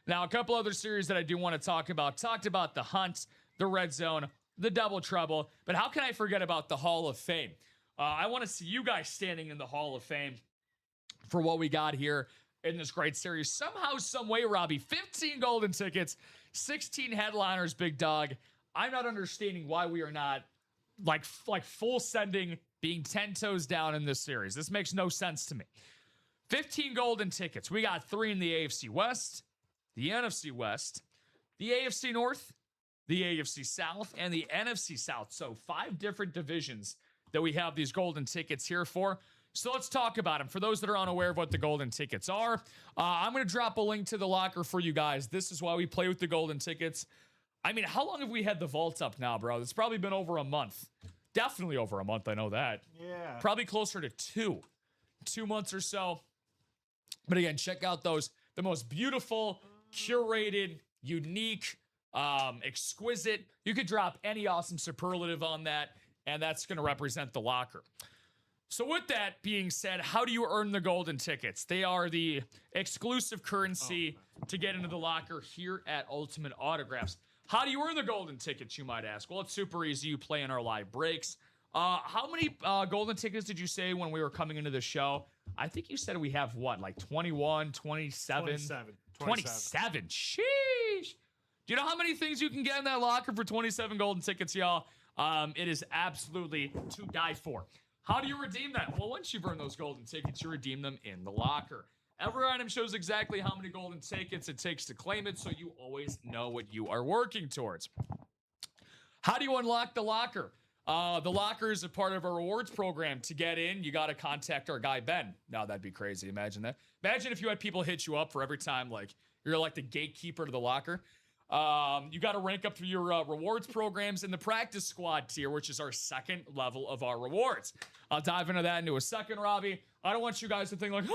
Now, a couple other series that I do want to talk about. Talked about the Hunt, the Red Zone, the Double Trouble, but how can I forget about the Hall of Fame? I want to see you guys standing in the Hall of Fame for what we got here in this great series. Somehow, some way, Robbie, 15 golden tickets, 16 headliners, big dog. I'm not understanding why we are not like full sending, being 10 toes down in this series. This makes no sense to me. 15 golden tickets. We got 3 in the AFC West, the NFC West, the AFC North, the AFC South, and the NFC South. So 5 different divisions that we have these golden tickets here for. So let's talk about them. For those that are unaware of what the golden tickets are, I'm going to drop a link to the locker for you guys. This is why we play with the golden tickets. I mean, how long have we had the vaults up now, bro? It's probably been over a month. Definitely over a month, I know that. Yeah. Probably closer to 2 months or so. But again, check out those, the most beautiful, curated, unique, exquisite. You could drop any awesome superlative on that, and that's going to represent the locker. So with that being said, how do you earn the golden tickets? They are the exclusive currency to get into the locker here at Ultimate Autographs. How do you earn the golden tickets, you might ask? Well, it's super easy. You play in our live breaks. How many golden tickets did you say when we were coming into the show? I think you said we have what, like 21, 27? 27. Sheesh. Do you know how many things you can get in that locker for 27 golden tickets, y'all? It is absolutely to die for. How do you redeem that? Well, once you've earned those golden tickets, you redeem them in the locker. Every item shows exactly how many golden tickets it takes to claim it, so you always know what you are working towards. How do you unlock the locker? The locker is a part of our rewards program. To get in, you got to contact our guy, Ben. Now, that'd be crazy. Imagine that. Imagine if you had people hit you up for every time, like, you're like the gatekeeper to the locker. You got to rank up through your rewards programs in the practice squad tier, which is our second level of our rewards. I'll dive into that into a second, Robbie. I don't want you guys to think like,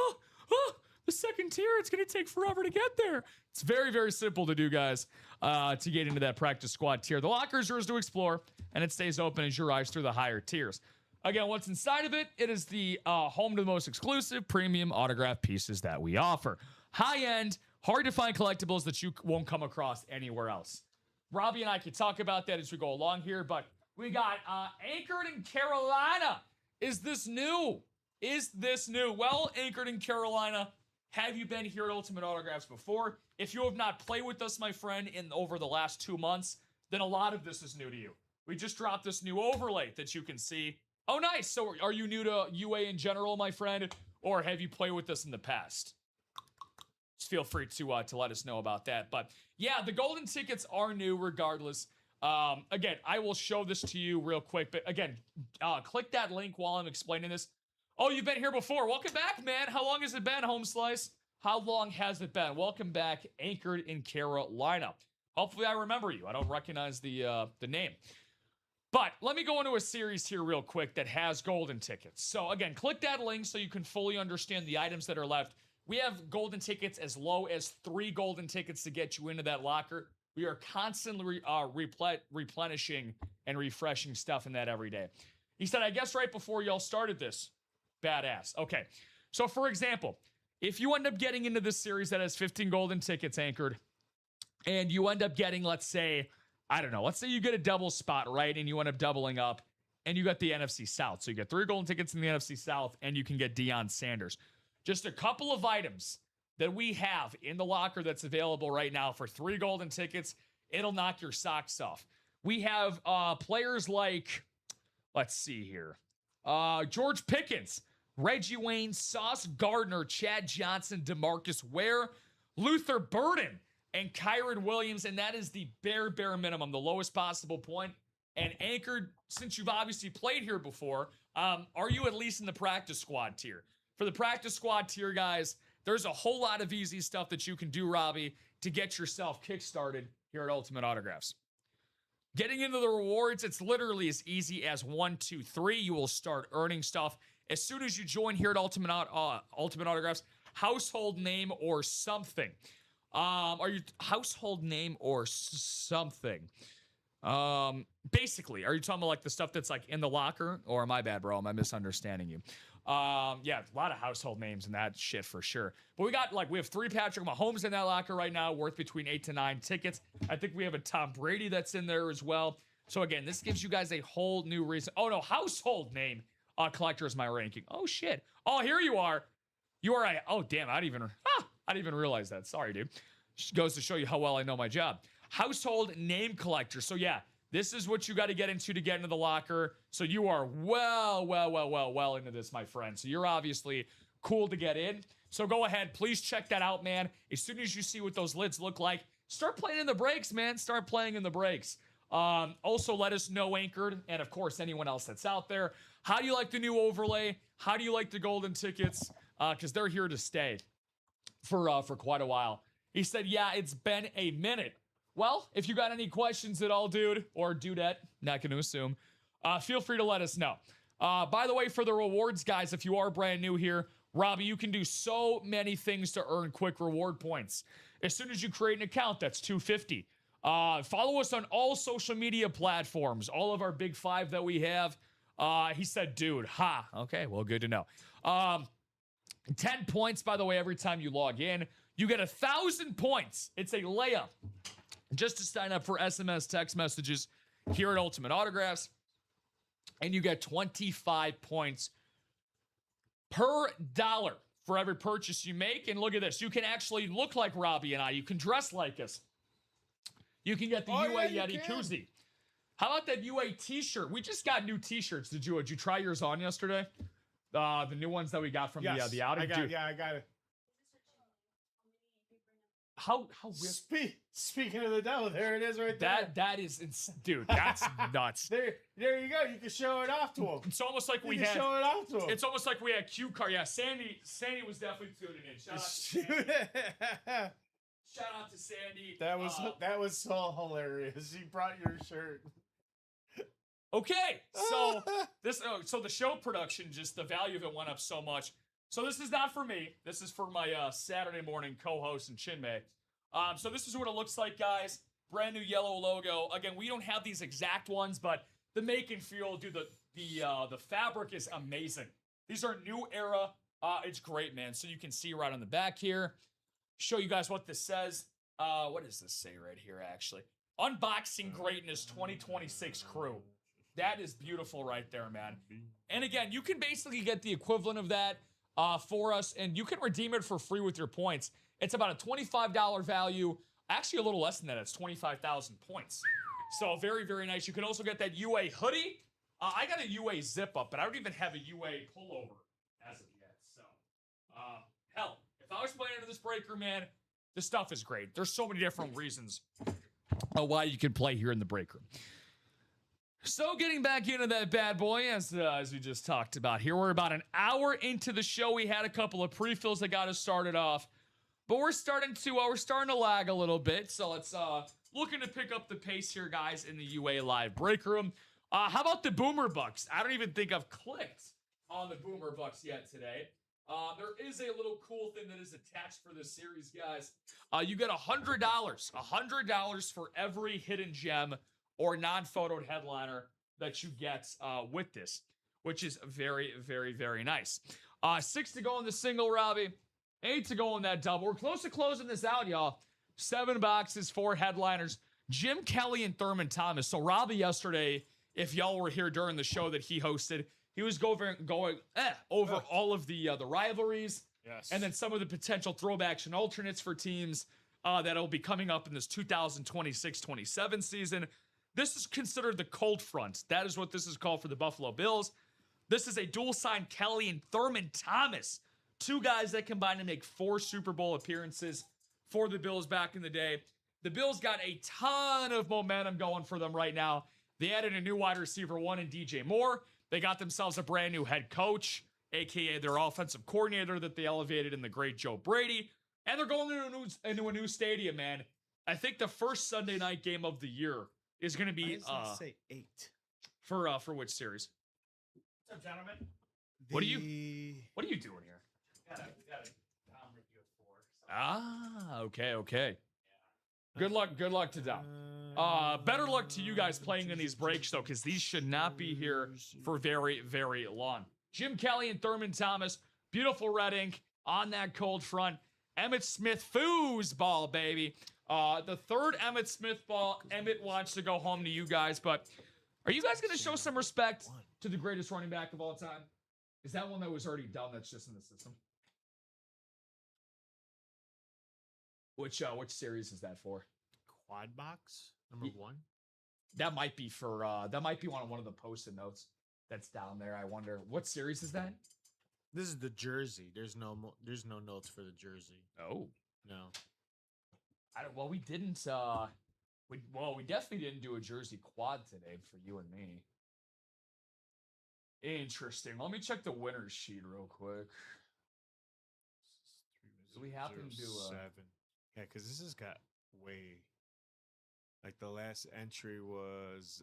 the second tier, it's going to take forever to get there. It's very, very simple to do, guys, to get into that practice squad tier. The locker is yours to explore, and it stays open as you rise through the higher tiers. Again, what's inside of it? It is the home to the most exclusive premium autograph pieces that we offer. High-end, hard-to-find collectibles that you won't come across anywhere else. Robbie and I can talk about that as we go along here, but we got anchored in Carolina. Is this new? Well, anchored in Carolina. Have you been here at Ultimate Autographs before? If you have not played with us, my friend, over the last 2 months, then a lot of this is new to you. We just dropped this new overlay that you can see. Oh, nice. So are you new to UA in general, my friend, or have you played with us in the past? Just feel free to let us know about that. But yeah, the golden tickets are new regardless. Again, I will show this to you real quick. But again, click that link while I'm explaining this. Oh, you've been here before. Welcome back, man. How long has it been, Home Slice? How long has it been? Welcome back, anchored in Carolina. Hopefully I remember you. I don't recognize the name. But let me go into a series here real quick that has golden tickets. So again, click that link so you can fully understand the items that are left. We have golden tickets as low as 3 golden tickets to get you into that locker. We are constantly replenishing and refreshing stuff in that every day. He said, I guess right before y'all started this. Badass. Okay. So for example, if you end up getting into this series that has 15 golden tickets anchored, and you end up getting, let's say, I don't know, let's say you get a double spot, right? And you end up doubling up, and you got the NFC South. So you get 3 golden tickets in the NFC South, and you can get Deion Sanders. Just a couple of items that we have in the locker that's available right now for 3 golden tickets. It'll knock your socks off. We have players like, let's see here, George Pickens, Reggie Wayne, Sauce Gardner, Chad Johnson, DeMarcus Ware, Luther Burden, and Kyron Williams. And that is the bare minimum, the lowest possible point. And anchored, since you've obviously played here before, are you at least in the practice squad tier? For the practice squad tier, guys, there's a whole lot of easy stuff that you can do, Robbie, to get yourself kickstarted here at Ultimate Autographs. Getting into the rewards, it's literally as easy as 1, 2, 3. You will start earning stuff as soon as you join here at Ultimate Autographs. Household name or something. Are you household name or something? Basically, are you talking about like the stuff that's like in the locker? Or my bad, bro? Am I misunderstanding you? Yeah, a lot of household names and that shit for sure. But we have 3 Patrick Mahomes in that locker right now, worth between 8 to 9 tickets. I think we have a Tom Brady that's in there as well. So again, this gives you guys a whole new reason. Oh no, household name collector is my ranking. Oh shit. Oh, here you are. You are oh damn, I didn't even realize that. Sorry, dude. Just goes to show you how well I know my job. Household name collector. So yeah, This is what you got to get into the locker. So you are well into this, my friend. So you're obviously cool to get in. So go ahead. Please check that out, man. As soon as you see what those lids look like, start playing in the breaks, man. Start playing in the breaks. Also, let us know, Anchored, and of course, anyone else that's out there. How do you like the new overlay? How do you like the golden tickets? Because they're here to stay for quite a while. He said, yeah, it's been a minute. Well, if you got any questions at all, dude, or dudette, not going to assume, feel free to let us know. By the way, for the rewards, guys, if you are brand new here, Robbie, you can do so many things to earn quick reward points. As soon as you create an account, that's $250. Follow us on all social media platforms, all of our big 5 that we have. He said, dude, ha. Okay, well, good to know. 10 points, by the way, every time you log in. You get 1,000 points. It's a layup just to sign up for SMS text messages here at Ultimate Autographs. And you get 25 points per dollar for every purchase you make. And look at this. You can actually look like Robbie and I. You can dress like us. You can get the UA Yeti koozie. How about that UA t-shirt? We just got new t-shirts. Did you try yours on yesterday? The new ones that we got from the outing. I got it. How Speaking of the devil, there it is right there. That is dude, that's nuts. There you go. You can show it off to him. It's almost like we had show it off to him. It's almost like we had cue card. Yeah, Sandy was definitely tuning in. Shout out to Sandy. Shout out to Sandy. That was so hilarious. He brought your shirt. Okay, so so the show production, just the value of it went up so much. So this is not for me. This is for my Saturday morning co-host and Chinmay. So this is what it looks like, guys. Brand new yellow logo. Again, we don't have these exact ones, but the make and feel, dude, the fabric is amazing. These are new era. It's great, man. So you can see right on the back here. Show you guys what this says. What does this say right here, actually? Unboxing Greatness 2026 Crew. That is beautiful right there, man. And again, you can basically get the equivalent of that for us, and you can redeem it for free with your points. It's about a $25 value. Actually, a little less than that. It's 25,000 points. So very, very nice. You can also get that UA hoodie. I got a UA zip up, but I don't even have a UA pullover as of yet. So, hell, if I was playing into this breaker, man, this stuff is great. There's so many different reasons why you can play here in the break room. So getting back into that bad boy, as we just talked about here, we're about an hour into the show. We had a couple of pre-fills that got us started off, but we're starting to lag a little bit. So let's looking to pick up the pace here, guys, in the UA Live break room. How about the Boomer Bucks? I don't even think I've clicked on the Boomer Bucks yet today. There is a little cool thing that is attached for this series, guys. You get $100 for every hidden gem or non-photoed headliner that you get with this, which is very, very, very nice. 6 to go in the single, Robbie. 8 to go in that double. We're close to closing this out, y'all. 7 boxes, 4 headliners. Jim Kelly and Thurman Thomas. So Robbie yesterday, if y'all were here during the show that he hosted, he was going over all of the rivalries, yes, and then some of the potential throwbacks and alternates for teams that'll be coming up in this 2026-27 season. This is considered the cold front. That is what this is called for the Buffalo Bills. This is a dual-sign Kelly and Thurman Thomas. 2 guys that combined to make 4 Super Bowl appearances for the Bills back in the day. The Bills got a ton of momentum going for them right now. They added a new wide receiver 1 in DJ Moore. They got themselves a brand new head coach, a.k.a. their offensive coordinator that they elevated in the great Joe Brady. And they're going into a new stadium, man. I think the first Sunday night game of the year is going to be say 8 for which series? What's up, gentlemen? What are you doing here? Got a Dom review at 4. So. Okay. Yeah. Good luck to Dom. Better luck to you guys playing in these breaks, though, because these should not be here for very, very long. Jim Kelly and Thurman Thomas, beautiful red ink on that cold front. Emmitt Smith foosball, baby. The third Emmitt Smith ball. Emmitt wants to go home to you guys, but are you guys going to show some respect to the greatest running back of all time? Is that one that was already done that's just in the system? Which series is that for? Quad box number 1. That might be for that might be one of the post-it notes that's down there. I wonder what series is that? This is the jersey. There's no notes for the jersey. Oh. No. Well, we didn't we definitely didn't do a jersey quad today for you and me. Interesting. Let me check the winner's sheet real quick. Do we happen to do 7? Yeah, because this has got way. Like the last entry was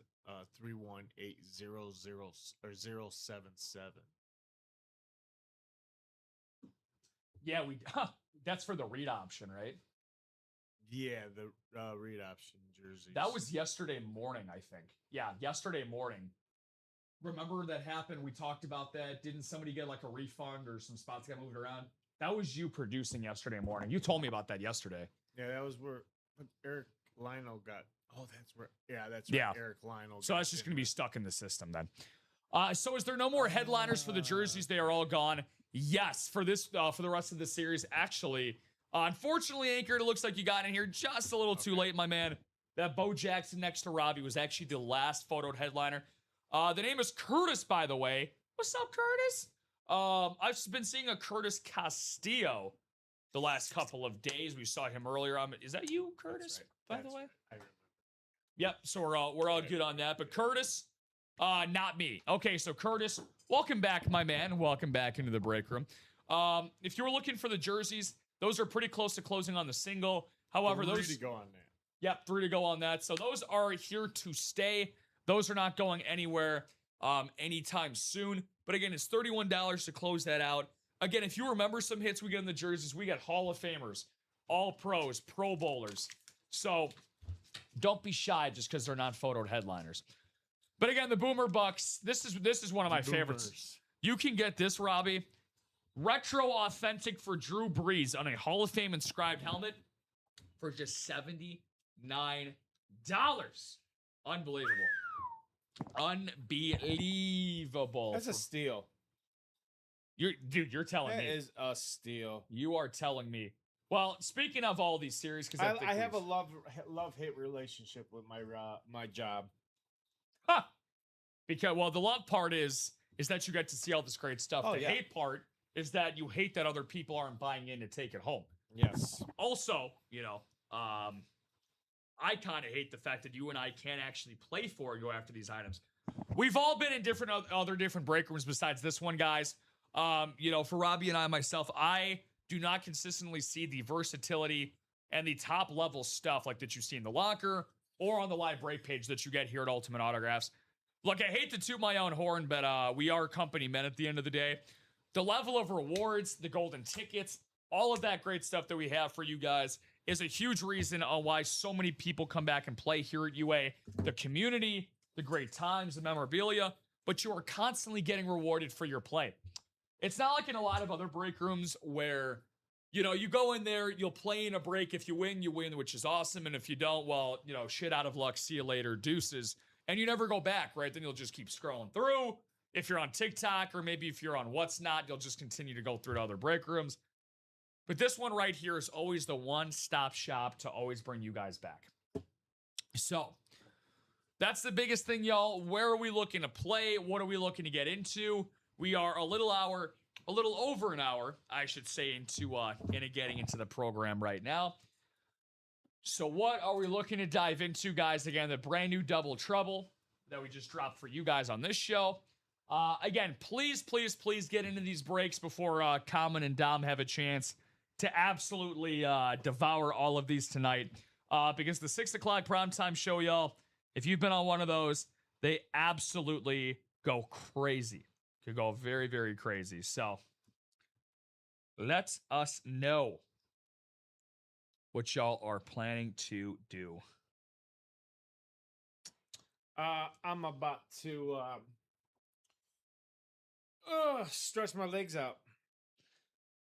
31800 or 077. Yeah, that's for the read option, right? Yeah, the read option jerseys. That was yesterday morning, I think. Yeah, yesterday morning. Remember that happened? We talked about that. Didn't somebody get like a refund or some spots got moved around? That was you producing yesterday morning. You told me about that yesterday. Yeah, that was where Eric Lionel got. Oh, that's where. Yeah, that's where Eric Lionel. So that's just going to be stuck in the system then. So is there no more headliners for the jerseys? They are all gone. Yes, for this for the rest of the series. Actually, unfortunately, Anchor, it looks like you got in here just a little too late, my man. That Bo Jackson next to Robbie was actually the last photoed headliner. The name is Curtis, by the way. What's up, Curtis? I've been seeing a Curtis Castillo the last couple of days. We saw him earlier. Is that you, Curtis? Right. By the way. Right. I remember. Yep. So we're all good on that. But Curtis, not me. Okay. So Curtis, welcome back, my man. Welcome back into the break room. If you were looking for the jerseys, those are pretty close to closing on the single. However, 3 those to go on that. Yep, 3 to go on that. So those are here to stay. Those are not going anywhere anytime soon. But again, it's $31 to close that out. Again, if you remember some hits we get in the jerseys, we got Hall of Famers, All Pros, Pro Bowlers. So don't be shy just because they're not photoed headliners. But again, the Boomer Bucks, this is one of my favorites. You can get this, Robbie. Retro authentic for Drew Brees on a Hall of Fame inscribed helmet for just $79. Unbelievable. Unbelievable. That's a steal. You're telling me. That is a steal. You are telling me. Well, speaking of all these series, because I have a love-hate relationship with my job. Huh. Because the love part is that you get to see all this great stuff. The hate part is that you hate that other people aren't buying in to take it home. Yes. Also, I kind of hate the fact that you and I can't actually play for or go after these items. We've all been in other different break rooms besides this one, guys. For Robbie and myself, I do not consistently see the versatility and the top level stuff like that you see in the locker or on the live break page that you get here at Ultimate Autographs. Look, I hate to toot my own horn, but we are company men at the end of the day. The level of rewards, the golden tickets, all of that great stuff that we have for you guys is a huge reason on why so many people come back and play here at UA. The community, the great times, the memorabilia, but you are constantly getting rewarded for your play. It's not like in a lot of other break rooms where, you go in there, you'll play in a break. If you win, which is awesome. And if you don't, well, shit out of luck. See you later. Deuces. And you never go back, right? Then you'll just keep scrolling through. If you're on TikTok or maybe if you're on What's Not, you'll just continue to go through to other break rooms. But this one right here is always the one-stop shop to always bring you guys back. So that's the biggest thing, y'all. Where are we looking to play? What are we looking to get into? We are a little over an hour, I should say, into getting into the program right now. So what are we looking to dive into, guys? Again, the brand new Double Trouble that we just dropped for you guys on this show. Again, please get into these breaks before Common and Dom have a chance to absolutely devour all of these tonight. Because the 6 o'clock primetime show, y'all, if you've been on one of those, they absolutely go crazy. Could go very, very crazy. So let us know what y'all are planning to do. I'm about to stretch my legs out.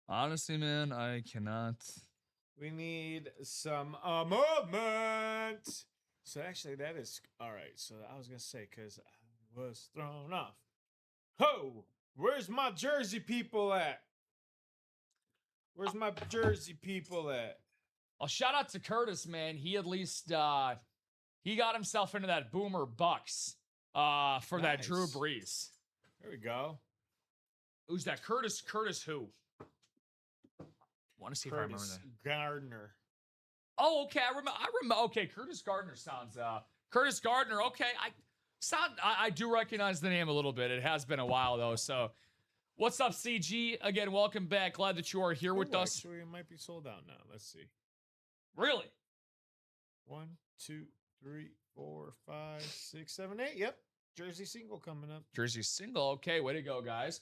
Honestly, man, I cannot. We need some movement. So actually, that is all right. So I was gonna say because I was thrown off. Ho! Where's my Jersey people at? Where's my Jersey people at? Well, shout out to Curtis, man. He at least He got himself into that Boomer Bucks for that Drew Nice. Brees. There we go. Who's that? Curtis who? Want to see if I remember Curtis that. Gardner. Oh, okay. I remember. Okay, Curtis Gardner sounds. Curtis Gardner. Okay, I do recognize the name a little bit. It has been a while though. So, what's up, CG? Again, welcome back. Glad that you are here with us. Actually, it might be sold out now. Let's see. Really? 1, 2, 3, 4, 5, 6, 7, 8. Yep. Jersey single coming up. Jersey single. Okay, way to go, guys.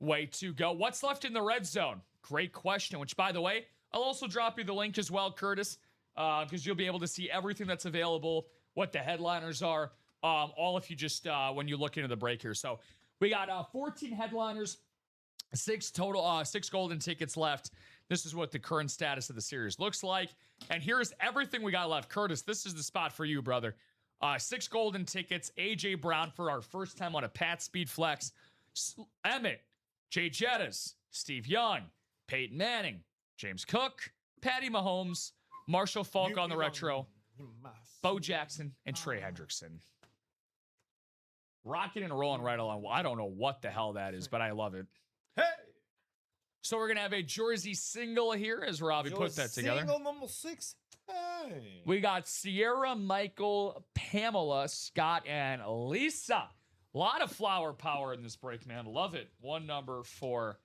Way to go. What's left in the red zone? Great question, which, by the way, I'll also drop you the link as well, Curtis, because you'll be able to see everything that's available, what the headliners are, all if you just, when you look into the break here. So we got 14 headliners, 6 total, 6 golden tickets left. This is what the current status of the series looks like. And here's everything we got left. Curtis, this is the spot for you, brother. 6 golden tickets, A.J. Brown for our first time on a Pat Speed Flex, Emmett, Jay Jettas, Steve Young, Peyton Manning, James Cook, Patty Mahomes, Marshall Falk on the retro, Bo Jackson, and Trey Hendrickson. Rocking and rolling right along. Well, I don't know what the hell that is, but I love it. Hey! So we're going to have a jersey single here as Robbie put that together. Single number 6. Hey! We got Sierra, Michael, Pamela, Scott, and Lisa. A lot of flower power in this break, man. Love it. One number for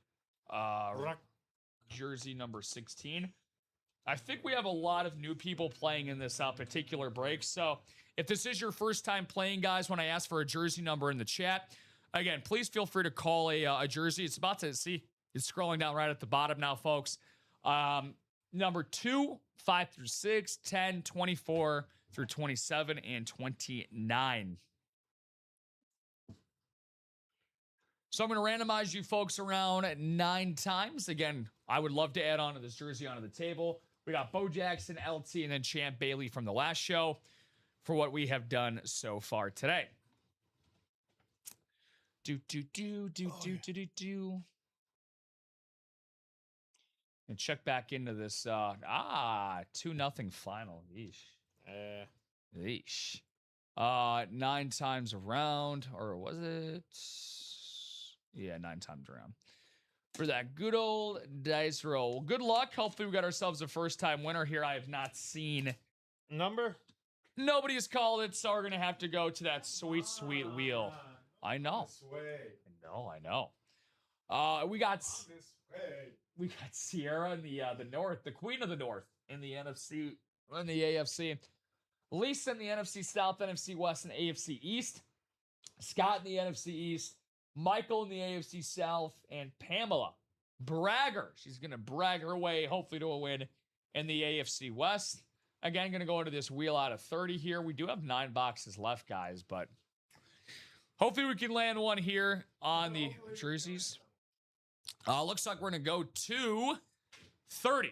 jersey number 16. I think we have a lot of new people playing in this particular break. So if this is your first time playing, guys, when I ask for a jersey number in the chat, again, please feel free to call a jersey. It's about to see. It's scrolling down right at the bottom now, folks. Number 2, 5 through 6, 10, 24 through 27, and 29. So I'm going to randomize you folks around 9 times. Again, I would love to add on to this jersey onto the table. We got Bo Jackson, LT, and then Champ Bailey from the last show for what we have done so far today. And check back into this. 2-0 final. Yeesh. Yeesh. 9 times around, or was it? Yeah, 9 times around. For that good old dice roll. Good luck. Hopefully we got ourselves a first-time winner here. I have not seen. Number? Nobody has called it, so we're going to have to go to that sweet, sweet wheel. I know. This way. I know. We got This way. Sierra in the North, the Queen of the North in the NFC, in the AFC. Lisa in the NFC South, NFC West, and AFC East. Scott in the NFC East. Michael in the AFC South, and Pamela Bragger. She's going to brag her way, hopefully, to a win in the AFC West. Again, going to go into this wheel out of 30 here. We do have 9 boxes left, guys, but hopefully we can land one here on the jerseys. Looks like we're going to go to 30.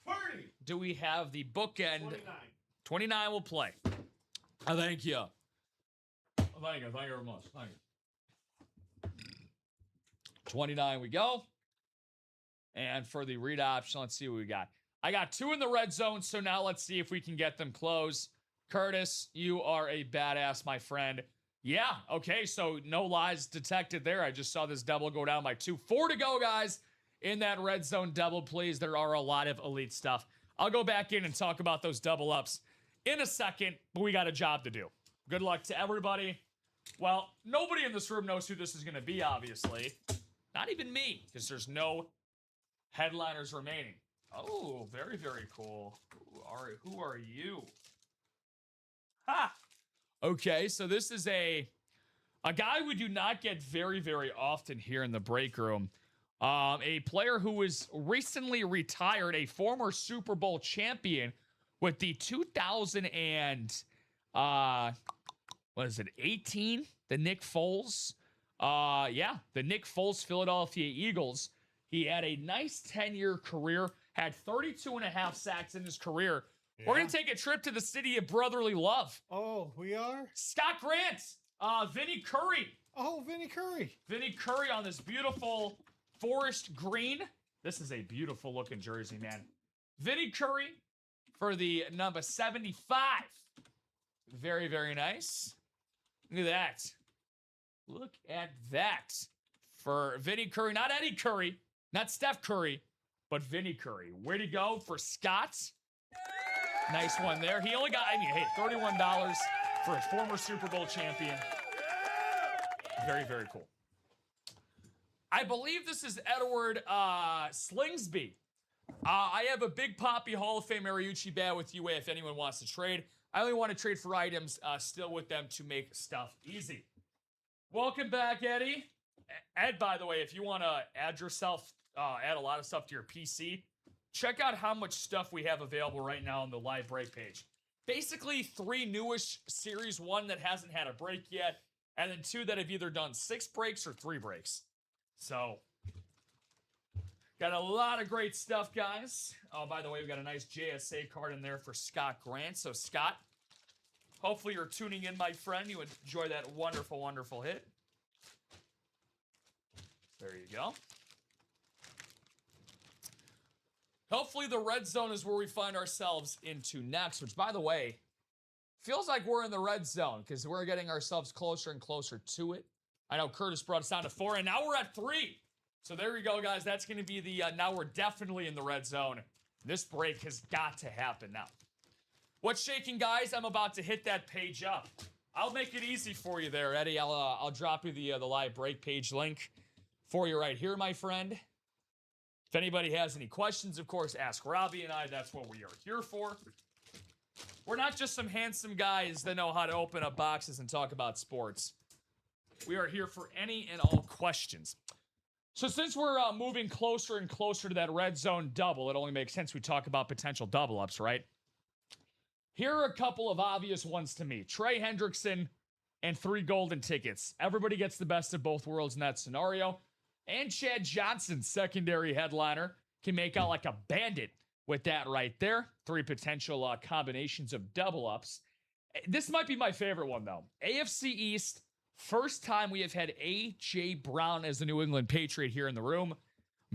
30. Do we have the bookend? 29. 29 will play. Thank you. Thank you very much. Thank you. 29 we go. And for the read option, let's see what we got. I got 2 in the red zone, so now let's see if we can get them close. Curtis, you are a badass, my friend. Yeah, okay, so no lies detected there. I just saw this double go down by 2. 4 to go, guys, in that red zone double, please. There are a lot of elite stuff. I'll go back in and talk about those double ups in a second, but we got a job to do. Good luck to everybody. Well, nobody in this room knows who this is going to be, obviously. Not even me, because there's no headliners remaining. Oh, very, very cool. Who are you? Ha! Okay, so this is a guy we do not get very, very often here in the break room. A player who was recently retired, a former Super Bowl champion with the 18? The Nick Foles. The Nick Foles Philadelphia Eagles. He had a nice 10-year career, had 32.5 sacks in his career. Yeah. We're going to take a trip to the city of brotherly love. Oh, we are? Scott Grant, Vinny Curry. Oh, Vinny Curry. Vinny Curry on this beautiful forest green. This is a beautiful looking jersey, man. Vinny Curry for the number 75. Very, very nice. Look at that. Look at that. For Vinny Curry, not Eddie Curry, not Steph Curry, but Vinny Curry. Way to go for Scott. Nice one there. He only got, hey, $31 for a former Super Bowl champion. Very, very cool. I believe this is Edward Slingsby. I have a Big Poppy Hall of Fame Mariucci bat with UA if anyone wants to trade. I only want to trade for items still with them to make stuff easy. Welcome back, Eddie. Ed, by the way, if you want to add yourself, add a lot of stuff to your PC, check out how much stuff we have available right now on the live break page. Basically, 3 newish Series 1 that hasn't had a break yet, and then 2 that have either done 6 breaks or 3 breaks. So, got a lot of great stuff, guys. Oh, by the way, we got a nice JSA card in there for Scott Grant. So, Scott, hopefully you're tuning in, my friend. You enjoy that wonderful, wonderful hit. There you go. Hopefully the red zone is where we find ourselves into next, which, by the way, feels like we're in the red zone because we're getting ourselves closer and closer to it. I know Curtis brought us down to 4, and now we're at 3. So there you go, guys. That's going to be the, now we're definitely in the red zone. This break has got to happen now. What's shaking, guys? I'm about to hit that page up. I'll make it easy for you there, Eddie. I'll drop you the live break page link for you right here, my friend. If anybody has any questions, of course, ask Robbie and I. That's what we are here for. We're not just some handsome guys that know how to open up boxes and talk about sports. We are here for any and all questions. So since we're moving closer and closer to that red zone double, it only makes sense we talk about potential double ups, right? Here are a couple of obvious ones to me. Trey Hendrickson and 3 golden tickets. Everybody gets the best of both worlds in that scenario. And Chad Johnson, secondary headliner, can make out like a bandit with that right there. 3 potential combinations of double ups. This might be my favorite one, though. AFC East, first time we have had A.J. Brown as the New England Patriot here in the room.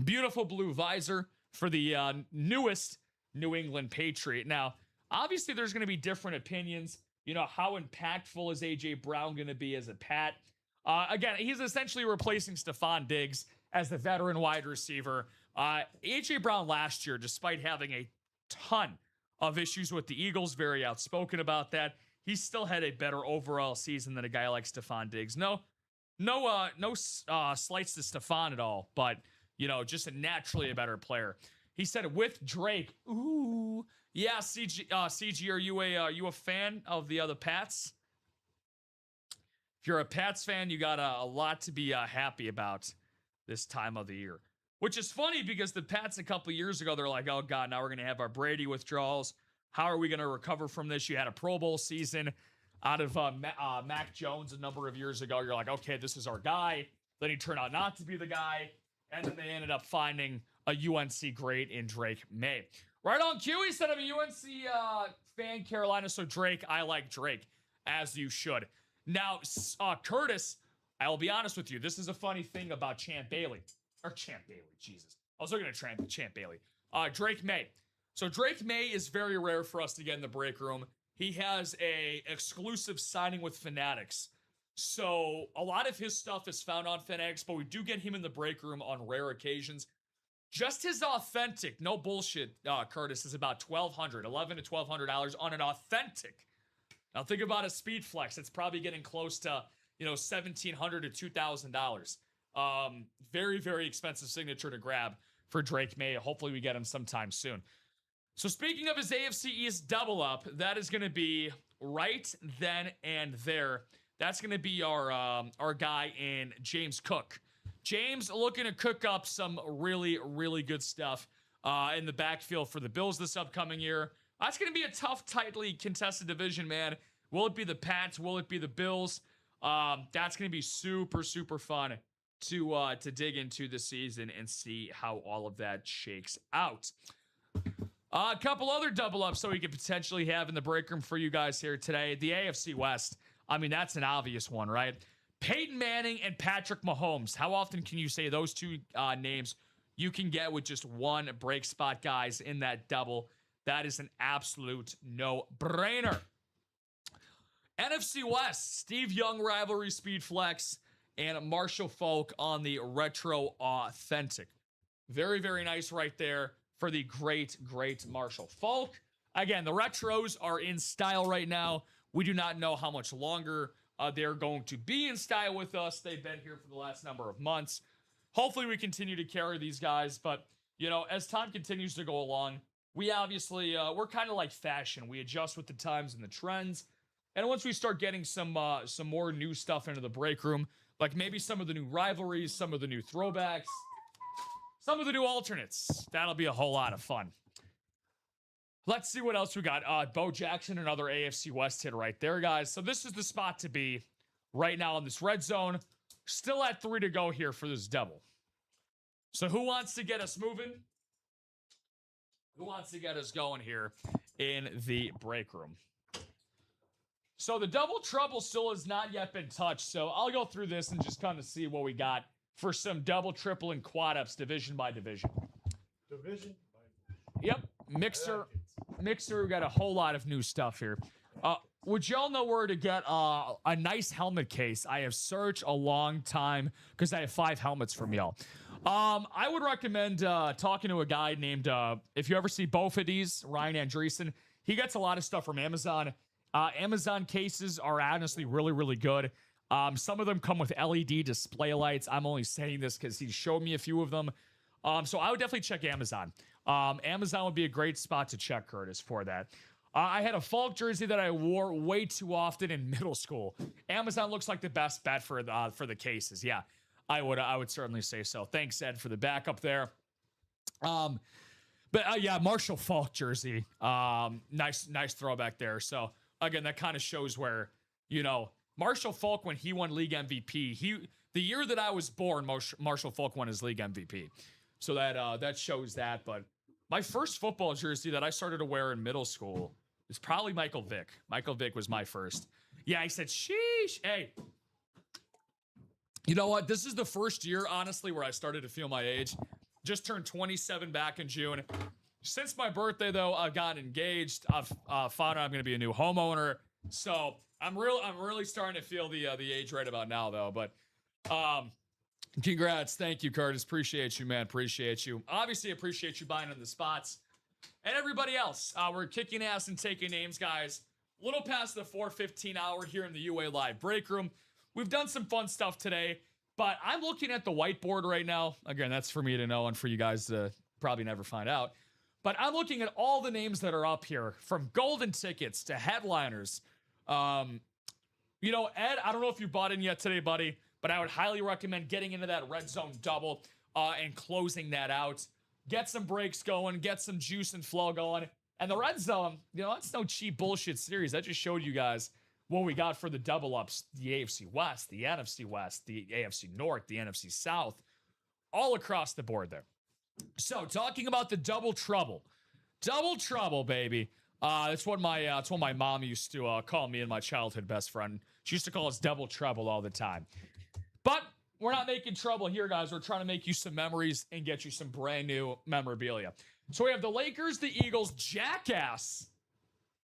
Beautiful blue visor for the newest New England Patriot. Now, obviously, there's going to be different opinions. You know, how impactful is A.J. Brown going to be as a Pat? Again, he's essentially replacing Stephon Diggs as the veteran wide receiver. A.J. Brown last year, despite having a ton of issues with the Eagles, very outspoken about that, he still had a better overall season than a guy like Stephon Diggs. No slights to Stephon at all, but, you know, just naturally a better player. He said with Drake, ooh, yeah, CG, are you a fan of the other Pats? If you're a Pats fan, you got a lot to be happy about this time of the year. Which is funny because the Pats a couple years ago, they're like, oh, God, now we're going to have our Brady withdrawals. How are we going to recover from this? You had a Pro Bowl season out of Mac Jones a number of years ago. You're like, okay, this is our guy. Then he turned out not to be the guy. And then they ended up finding a UNC great in Drake May. Right on cue, he said I'm a UNC fan, Carolina. So Drake, I like Drake, as you should. Now, Curtis, I will be honest with you. This is a funny thing about Champ Bailey. Jesus. I was looking at Champ Bailey. Drake May. So Drake May is very rare for us to get in the break room. He has a exclusive signing with Fanatics. So a lot of his stuff is found on Fanatics, but we do get him in the break room on rare occasions. Just his authentic, no bullshit, Curtis, is about $1,200, $1,100 to $1,200 on an authentic. Now think about a Speed Flex. It's probably getting close to, $1,700 to $2,000. Very, very expensive signature to grab for Drake May. Hopefully we get him sometime soon. So speaking of his AFC East double up, that is going to be right then and there. That's going to be our guy in James Cook. James looking to cook up some really, really good stuff in the backfield for the Bills this upcoming year. That's going to be a tough, tightly contested division, man. Will it be the Pats? Will it be the Bills? That's going to be super, super fun to dig into this season and see how all of that shakes out. A couple other double ups that we could potentially have in the break room for you guys here today. The AFC West. I mean, that's an obvious one, right? Peyton Manning and Patrick Mahomes. How often can you say those two names you can get with just one break spot, guys, in that double? That is an absolute no-brainer. NFC West, Steve Young rivalry speed flex and Marshall Faulk on the retro authentic. Very, very nice right there for the great Marshall Faulk. Again, the retros are in style right now. We do not know how much longer they're going to be in style with us. They've been here for the last number of months. Hopefully we continue to carry these guys, but as time continues to go along, we obviously, we're kind of like fashion. We adjust with the times and the trends. And once we start getting some more new stuff into the break room, like maybe some of the new rivalries, some of the new throwbacks, some of the new alternates, that'll be a whole lot of fun. Let's see what else we got. Bo Jackson, another AFC West hit right there, guys. So this is the spot to be right now in this red zone. Still at 3 to go here for this double. So who wants to get us moving? Who wants to get us going here in the break room? So the double trouble still has not yet been touched. So I'll go through this and just kind of see what we got for some double, triple, and quad ups division by division. Division? Yep. Mixer, we got a whole lot of new stuff here. Would y'all know where to get a nice helmet case? I have searched a long time because I have 5 helmets from y'all. I would recommend talking to a guy named, if you ever see both of these, Ryan Andreessen. He gets a lot of stuff from Amazon. Amazon cases are honestly really, really good. Some of them come with LED display lights. I'm only saying this because he showed me a few of them. So I would definitely check Amazon. Amazon would be a great spot to check, Curtis, for that. I had a Falk jersey that I wore way too often in middle school. Amazon looks like the best bet for the cases. Yeah, I would certainly say so. Thanks, Ed, for the backup there. Yeah, Marshall Faulk jersey. Nice throwback there. So again, that kind of shows where, Marshall Faulk, when he won league MVP, the year that I was born, Marshall Faulk won his league MVP. So that shows that. But my first football jersey that I started to wear in middle school is probably Michael Vick. Michael Vick was my first. Yeah, I said, sheesh. Hey, you know what? This is the first year, honestly, where I started to feel my age. Just turned 27 back in June. Since my birthday, though, I've gotten engaged. I've found out I'm going to be a new homeowner. So I'm really starting to feel the age right about now, though. But congrats. Thank you, Curtis. Appreciate you, man. Appreciate you. Obviously, appreciate you buying in the spots. And everybody else, we're kicking ass and taking names, guys. A little past the 4:15 hour here in the UA Live break room. We've done some fun stuff today, but I'm looking at the whiteboard right now. Again, that's for me to know and for you guys to probably never find out. But I'm looking at all the names that are up here, from golden tickets to headliners. Ed, I don't know if you bought in yet today, buddy, but I would highly recommend getting into that red zone double and closing that out. Get some breaks going, get some juice and flow going. And the red zone, that's no cheap bullshit series. That just showed you guys what we got for the double ups, the AFC West, the NFC West, the AFC North, the NFC South, all across the board there. So talking about the double trouble, baby. That's what my mom used to call me and my childhood best friend. She used to call us double trouble all the time. But we're not making trouble here, guys. We're trying to make you some memories and get you some brand new memorabilia. So we have the Lakers, the Eagles, Jackass.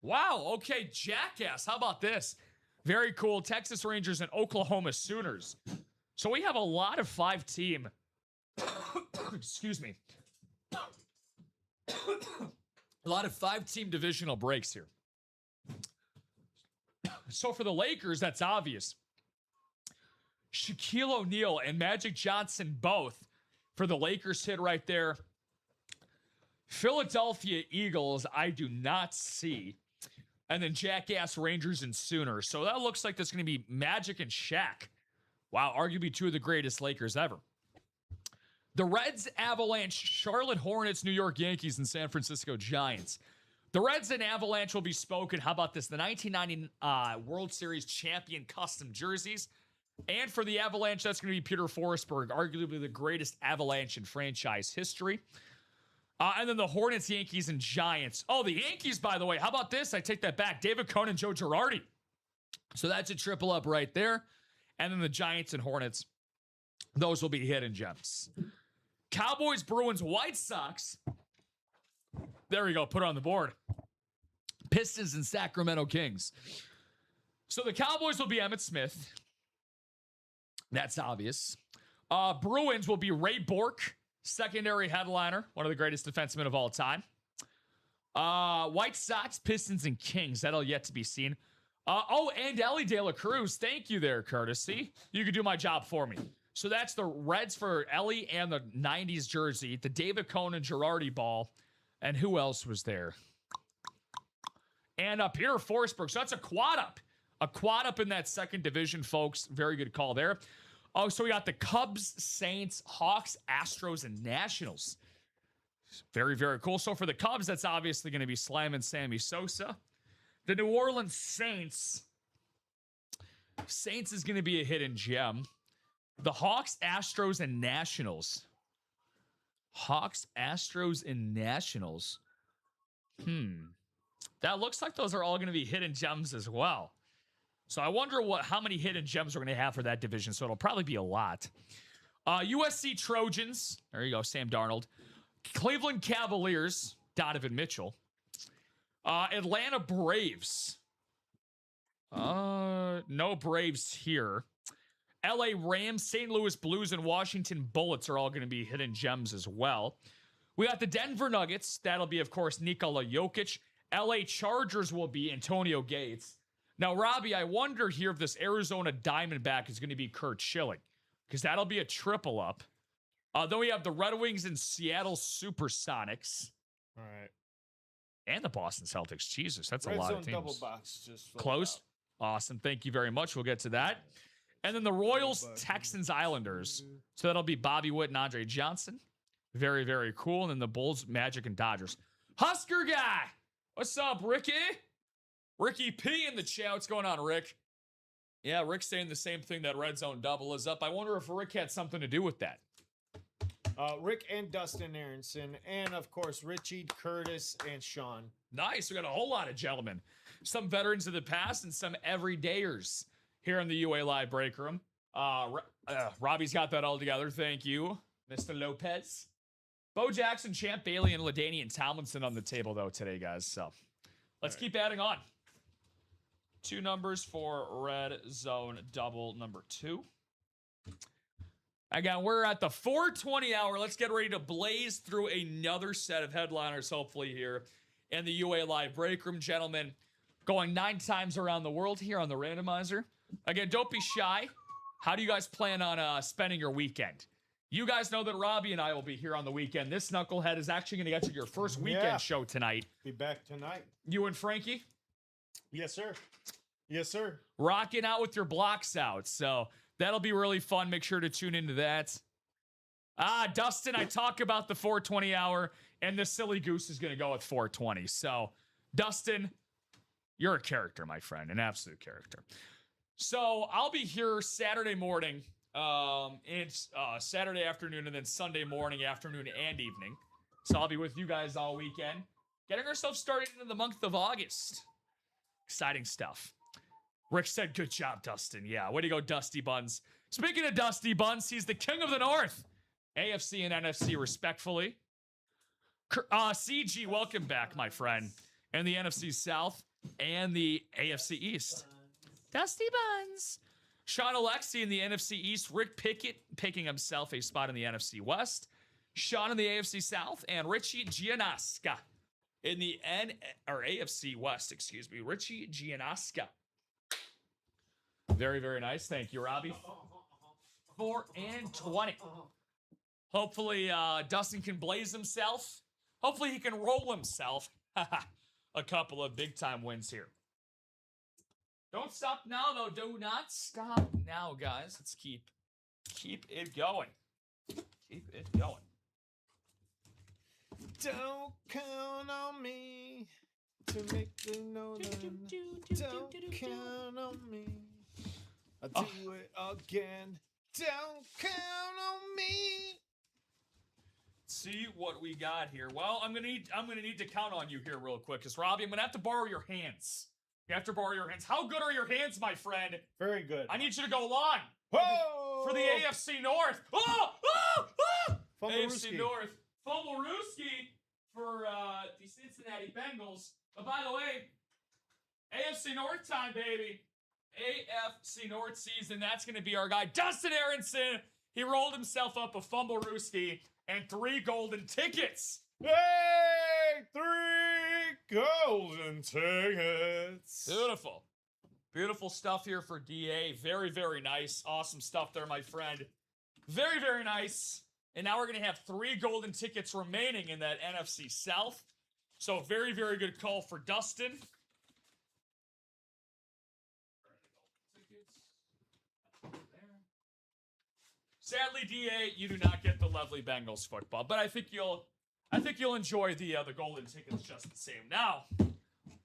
Wow, okay, Jackass. How about this? Very cool. Texas Rangers and Oklahoma Sooners. So we have a lot of 5-team. Excuse me. A lot of 5-team divisional breaks here. So for the Lakers, that's obvious. Shaquille O'Neal and Magic Johnson both for the Lakers hit right there. Philadelphia Eagles, I do not see. And then Jackass, Rangers, and Sooners. So that looks like that's going to be Magic and Shaq. Wow, arguably 2 of the greatest Lakers ever. The Reds, Avalanche, Charlotte Hornets, New York Yankees, and San Francisco Giants. The Reds and Avalanche will be spoken. How about this? The 1990 World Series champion custom jerseys. And for the Avalanche, that's going to be Peter Forsberg, arguably the greatest Avalanche in franchise history. And then the Hornets, Yankees, and Giants. Oh, the Yankees, by the way. How about this? I take that back. David Cohn and Joe Girardi. So that's a triple up right there. And then the Giants and Hornets. Those will be hidden gems. Cowboys, Bruins, White Sox. There we go. Put it on the board. Pistons and Sacramento Kings. So the Cowboys will be Emmitt Smith. That's obvious. Bruins will be Ray Bourque, secondary headliner, one of the greatest defensemen of all time. White Sox, Pistons, and Kings. That'll yet to be seen. And Ellie De La Cruz. Thank you there, Courtesy. You could do my job for me. So that's the Reds for Ellie and the 90s jersey, the David Cohn and Girardi ball. And who else was there? And Peter Forsberg. So that's a quad up. A quad up in that second division, folks. Very good call there. Oh, so we got the Cubs, Saints, Hawks, Astros, and Nationals. Very, very cool. So for the Cubs, that's obviously going to be Slam and Sammy Sosa. The New Orleans Saints. Saints is going to be a hidden gem. The Hawks, Astros, and Nationals. Hawks, Astros, and Nationals. That looks like those are all going to be hidden gems as well. So I wonder how many hidden gems we're going to have for that division. So it'll probably be a lot. USC Trojans. There you go, Sam Darnold. Cleveland Cavaliers. Donovan Mitchell. Atlanta Braves. No Braves here. LA Rams, St. Louis Blues, and Washington Bullets are all going to be hidden gems as well. We got the Denver Nuggets. That'll be, of course, Nikola Jokic. LA Chargers will be Antonio Gates. Now, Robbie, I wonder here if this Arizona Diamondback is going to be Kurt Schilling, because that'll be a triple up. Then we have the Red Wings and Seattle Supersonics. All right. And the Boston Celtics. Jesus, that's Red a lot Zone of teams. double box just Closed. Awesome. Thank you very much. We'll get to that. And then the Royals, Texans, Islanders. So that'll be Bobby Witt and Andre Johnson. Very, very cool. And then the Bulls, Magic, and Dodgers. Husker guy. What's up, Ricky? Ricky P in the chat. What's going on, Rick? Yeah, Rick's saying the same thing, that Red Zone double is up. I wonder if Rick had something to do with that. Rick and Dustin Aronson. And, of course, Richie, Curtis, and Sean. Nice. We got a whole lot of gentlemen. Some veterans of the past and some everydayers here in the UA Live Break Room. Robbie's got that all together. Thank you, Mr. Lopez. Bo Jackson, Champ Bailey, and LaDainian Tomlinson on the table, though, today, guys. So let's keep adding on. 2 numbers for Red Zone double number 2. Again, we're at the 4:20 hour. Let's get ready to blaze through another set of headliners, hopefully, here in the UA Live Break Room, gentlemen. Going 9 times around the world here on the randomizer. Again, don't be shy. How do you guys plan on spending your weekend? You guys know that Robbie and I will be here on the weekend. This knucklehead is actually going to get you your first weekend show tonight. Be back tonight. You and Frankie? Yes, sir. Yes, sir. Rocking out with your blocks out. So that'll be really fun. Make sure to tune into that. Dustin, I talk about the 4:20 hour, and the silly goose is going to go at 4:20. So, Dustin, you're a character, my friend, an absolute character. So I'll be here Saturday morning. It's Saturday afternoon, and then Sunday morning, afternoon, and evening. So I'll be with you guys all weekend. Getting ourselves started into the month of August. Exciting stuff. Rick said, good job, Dustin. Yeah, way to go, Dusty Buns. Speaking of Dusty Buns, he's the king of the North. AFC and NFC, respectfully. CG, welcome back, my friend. And the NFC South and the AFC East. Dusty Buns. Sean Alexi in the NFC East. Rick Pickett picking himself a spot in the NFC West. Sean in the AFC South. And Richie Gianasca in the AFC West, excuse me. Richie Gianasca. Very, very nice. Thank you, Robbie. 4-20. Hopefully, Dustin can blaze himself. Hopefully, he can roll himself. A couple of big-time wins here. Don't stop now, though. Do not stop now, guys. Let's keep it going. Keep it going. Don't count on me to make you know that. Don't count on me. I'll do it again. Don't count on me. See what we got here. Well, I'm gonna need to count on you here real quick, because Robbie, I'm gonna have to borrow your hands. You have to borrow your hands. How good are your hands, my friend? Very good. I need you to go long. Whoa! For the AFC North. AFC North. Fumblerooski for the Cincinnati Bengals. But by the way, AFC North time, baby. AFC North season. That's going to be our guy, Dustin Aronson. He rolled himself up a fumble rooski and 3 golden tickets. Hey, 3 golden tickets. Beautiful. Beautiful stuff here for DA. Very, very nice. Awesome stuff there, my friend. Very, very nice. And now we're going to have 3 golden tickets remaining in that NFC South. So very, very good call for Dustin. Sadly, DA, you do not get the lovely Bengals football, but I think you'll enjoy the golden tickets just the same. Now,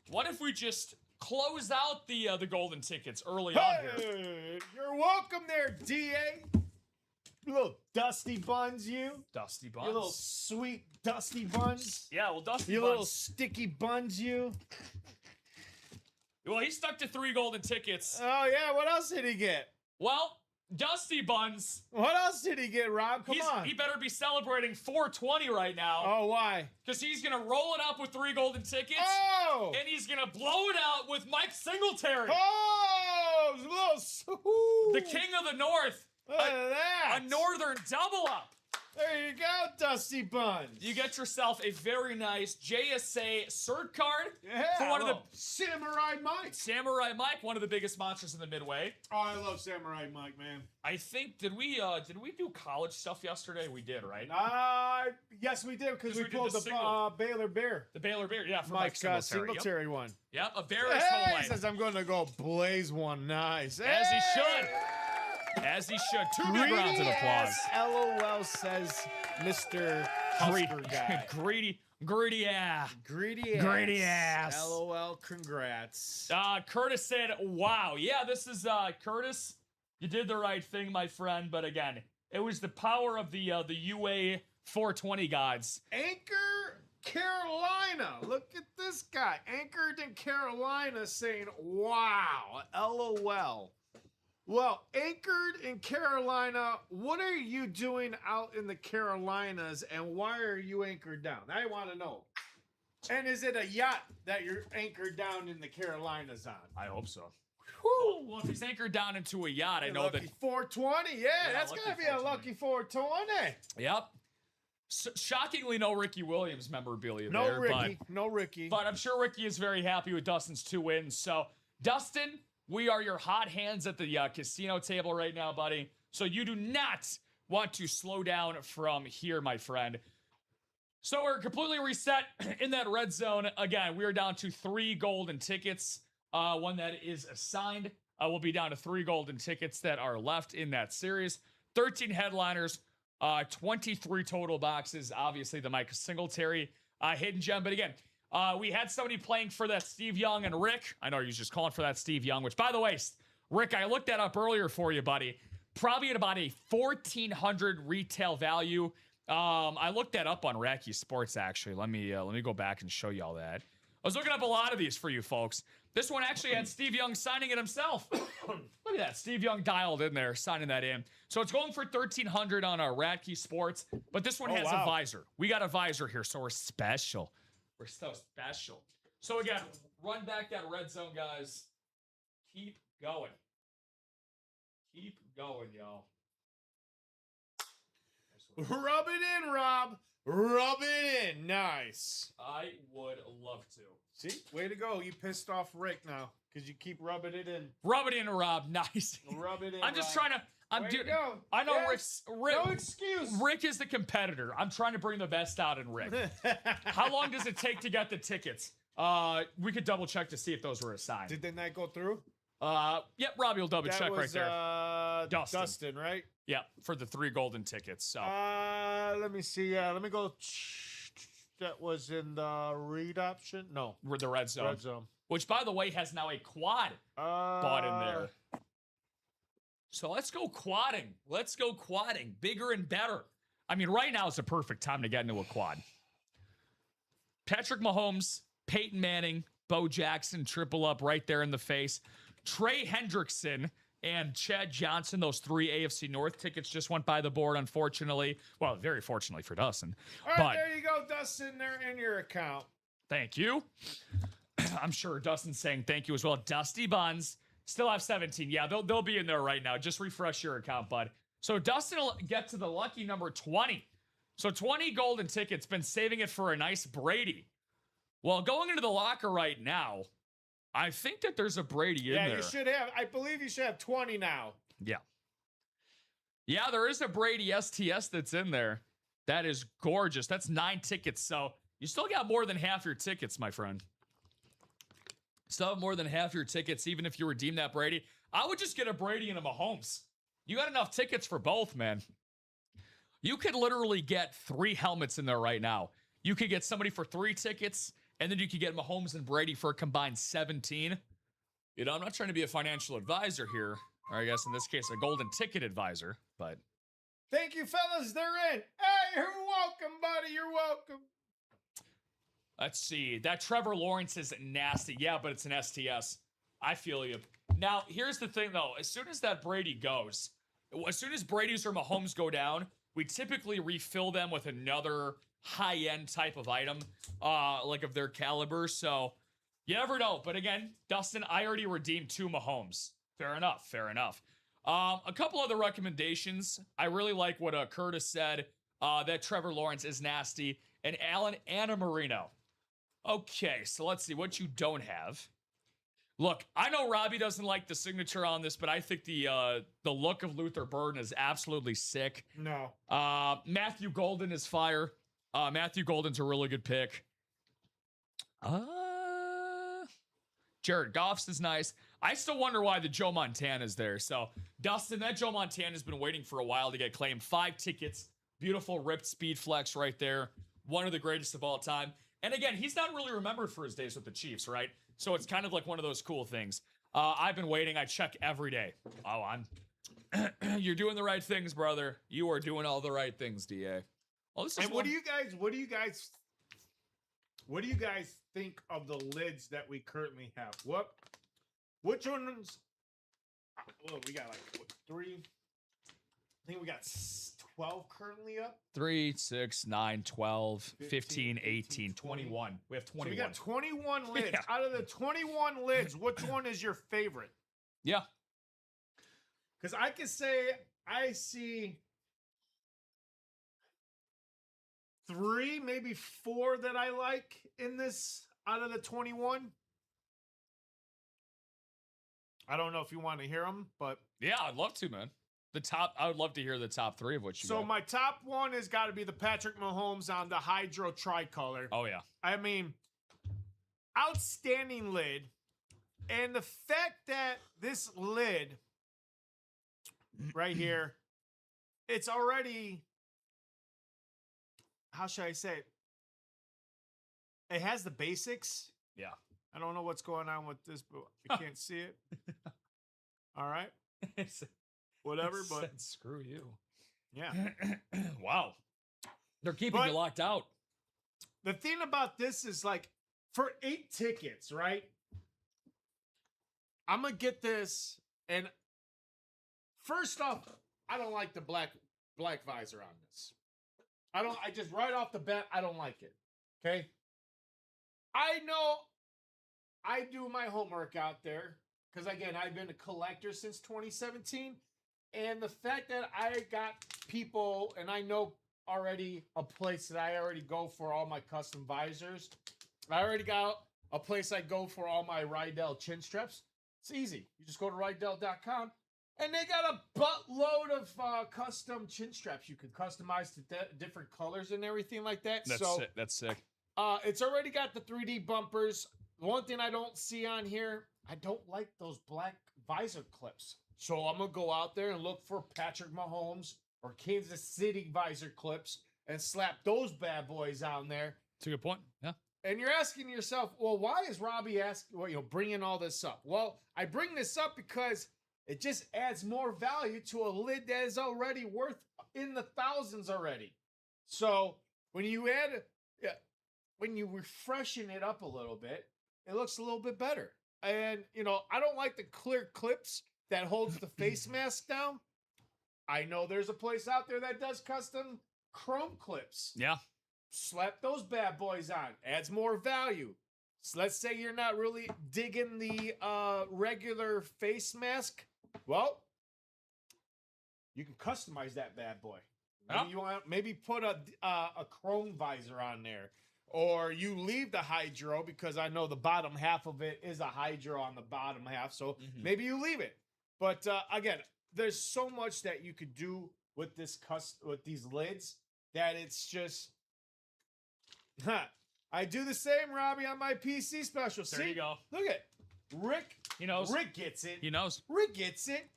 what if we just close out the golden tickets early on here? You're welcome there, DA. You little dusty buns, you. Dusty buns. You little sweet dusty buns. Yeah, well, Dusty You buns. little sticky buns, you. Well, he stuck to 3 golden tickets. Oh yeah, what else did he get? Well, Dusty Buns. What else did he get, Rob? Come on. He better be celebrating 420 right now. Oh, why? Because he's going to roll it up with 3 golden tickets. Oh! And he's going to blow it out with Mike Singletary. Oh! Little, The king of the North. Look at that. A northern double up. There you go, Dusty Buns. You get yourself a very nice JSA cert card. Yeah, for one of the Samurai Mike. Samurai Mike, one of the biggest monsters in the Midway. Oh, I love Samurai Mike, man. I think did we do college stuff yesterday? We did, right? Yes, we did because we did pulled the the single. Baylor Bear. The Baylor Bear, yeah, for Mike Mike Singletary one. Yep, a bear is Hey, whole he says I'm going to go blaze one. Nice. As he Hey! should. As he should. 2 big rounds of applause. LOL says Mr. Husker guy. Greedy ass. Greedy ass. LOL, congrats. Curtis said, wow. Yeah, this is Curtis. You did the right thing, my friend. But again, it was the power of the UA 420 gods. Anchor Carolina. Look at this guy. Anchored in Carolina saying, wow. LOL. Well, anchored in Carolina, what are you doing out in the Carolinas and why are you anchored down? I want to know. And is it a yacht that you're anchored down in the Carolinas on? I hope so. Well, if he's anchored down into a yacht, I know lucky that. 420, that's going to be a lucky 420. Yep. Shockingly, no Ricky Williams memorabilia No there. Ricky. No Ricky. But I'm sure Ricky is very happy with Dustin's 2 wins. So, Dustin, we are your hot hands at the casino table right now, buddy. So you do not want to slow down from here, my friend. So we're completely reset in that red zone. Again, we are down to 3 golden tickets. One that is assigned. We'll be down to 3 golden tickets that are left in that series. 13 headliners, 23 total boxes. Obviously, the Mike Singletary hidden gem. But again, we had somebody playing for that Steve Young and Rick. I know you're just calling for that Steve Young, which, by the way, Rick, I looked that up earlier for you, buddy. Probably at about a $1,400 retail value. I looked that up on Racky Sports, actually. Let me go back and show you all that. I was looking up a lot of these for you folks. This one actually had Steve Young signing it himself. Look at that. Steve Young dialed in there, signing that in. So it's going for $1,300 on our Racky Sports, but this one has a visor. We got a visor here, so we're special. We're so special. So again, run back that red zone, guys. Keep going. Keep going, y'all. Rub it in, Rob. Rub it in. Nice. I would love to. See? Way to go. You pissed off Rick now because you keep rubbing it in. Rub it in, Rob. Nice. Rub it in, I'm just Rob. trying to... Way to go. I know Yes. Rick. No excuse. Rick is the competitor. I'm trying to bring the best out in Rick. How long does it take to get the tickets? We could double check to see if those were assigned. Did that go through? Yep, Robbie will double check right there. Dustin, right? Yeah, for the 3 golden tickets. So let me see. Let me go. That was in the read option. No, we're the red zone. red zone. Which, by the way, has now a quad bought in there. So let's go quadding. Let's go quadding. Bigger and better. I mean, right now is the perfect time to get into a quad. Patrick Mahomes, Peyton Manning, Bo Jackson, triple up right there in the face. Trey Hendrickson and Chad Johnson, those 3 AFC North tickets just went by the board, unfortunately. Well, very fortunately for Dustin. All right, there you go, Dustin. They're in your account. Thank you. I'm sure Dustin's saying thank you as well. Dusty Buns Still have 17. Yeah, they'll be in there right now. Just refresh your account, bud. So Dustin will get to the lucky number 20. So 20 golden tickets, been saving it for a nice Brady. Well, going into the locker right now, I think that there's a Brady in there. Yeah, you should have. I believe you should have 20 now. Yeah. Yeah, there is a Brady STS that's in there. That is gorgeous. That's 9 tickets. So you still got more than half your tickets, my friend. Still have more than half your tickets, even if you redeem that Brady. I would just get a Brady and a Mahomes. You got enough tickets for both, man. You could literally get 3 helmets in there right now. You could get somebody for 3 tickets, and then you could get Mahomes and Brady for a combined 17. You know, I'm not trying to be a financial advisor here, or I guess in this case, a golden ticket advisor, but. Thank you, fellas. They're in. Hey, you're welcome, buddy. You're welcome. Let's see. That Trevor Lawrence is nasty. Yeah, but it's an STS. I feel you. Now, here's the thing, though. As soon as that Brady goes, as soon as Brady's or Mahomes go down, we typically refill them with another high-end type of item, like of their caliber. So you never know. But again, Dustin, I already redeemed 2 Mahomes. Fair enough. Fair enough. A couple other recommendations. I really like what Curtis said, that Trevor Lawrence is nasty, and Alan Anamarino. Okay, so let's see what you don't have. Look, I know Robbie doesn't like the signature on this, but I think the look of Luther Burden is absolutely sick. No. Matthew Golden is fire. Matthew Golden's a really good pick. Jared Goff's is nice. I still wonder why the Joe Montana is there. So, Dustin, that Joe Montana's been waiting for a while to get claimed. 5 tickets. Beautiful ripped speed flex right there. One of the greatest of all time. And again, he's not really remembered for his days with the Chiefs, right? So it's kind of like one of those cool things. I've been waiting. I check every day. Oh, you're doing the right things, brother. You are doing all the right things, DA. Oh, this is and what do you guys think of the lids that we currently have? Which ones? Well, we got like 3. I think we got 12 currently up. 3, 6, 9, 12, 15, 18, 21. We have 21. So we got 21 lids. Yeah. Out of the 21 lids, which one is your favorite? Yeah. Because I can say I see 3, maybe 4 that I like in this out of the 21. I don't know if you want to hear them, but yeah, I'd love to, man. I would love to hear the top 3 of what you got. So my top one has got to be the Patrick Mahomes on the Hydro Tricolor. Oh, yeah. I mean, outstanding lid. And the fact that this lid right here, it's already, how should I say it? It has the basics. Yeah. I don't know what's going on with this, but I can't see it. All right. Whatever, but screw you. Yeah. Wow. They're keeping you locked out. The thing about this is like for 8 tickets, right? I'm gonna get this, and first off, I don't like the black visor on this. I just right off the bat, I don't like it. Okay. I know I do my homework out there because again, I've been a collector since 2017. And the fact that I got people, and I know already a place that I already go for all my custom visors. I already got a place I go for all my Rydell chin straps. It's easy. You just go to Rydell.com, and they got a buttload of custom chin straps. You can customize to different colors and everything like that. That's sick. It's already got the 3D bumpers. The one thing I don't see on here, I don't like those black visor clips. So I'm going to go out there and look for Patrick Mahomes or Kansas City visor clips and slap those bad boys on there. That's a good point. Yeah. And you're asking yourself, well, why is Robbie bringing all this up? Well, I bring this up because it just adds more value to a lid that is already worth in the thousands already. So when you refreshen it up a little bit, it looks a little bit better. And, I don't like the clear clips that holds the face mask down. I know there's a place out there that does custom chrome clips. Yeah. Slap those bad boys on. Adds more value. So let's say you're not really digging the regular face mask. Well, you can customize that bad boy. Maybe you want maybe put a chrome visor on there, or you leave the hydro because I know the bottom half of it is a hydro on the bottom half. So maybe you leave it. But again, there's so much that you could do with with these lids that it's just. I do the same, Robbie, on my PC special. There you go. Look at Rick. He knows. Rick gets it. He knows. Rick gets it.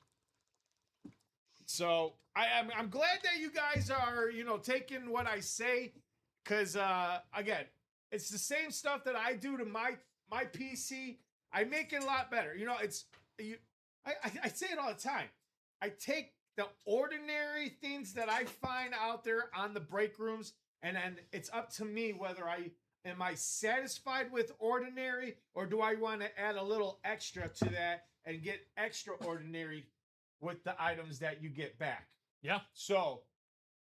So I'm glad that you guys are, taking what I say, because again, it's the same stuff that I do to my PC. I make it a lot better. I say it all the time. I take the ordinary things that I find out there on the break rooms, and then it's up to me whether am I satisfied with ordinary, or do I want to add a little extra to that and get extraordinary with the items that you get back. Yeah. So,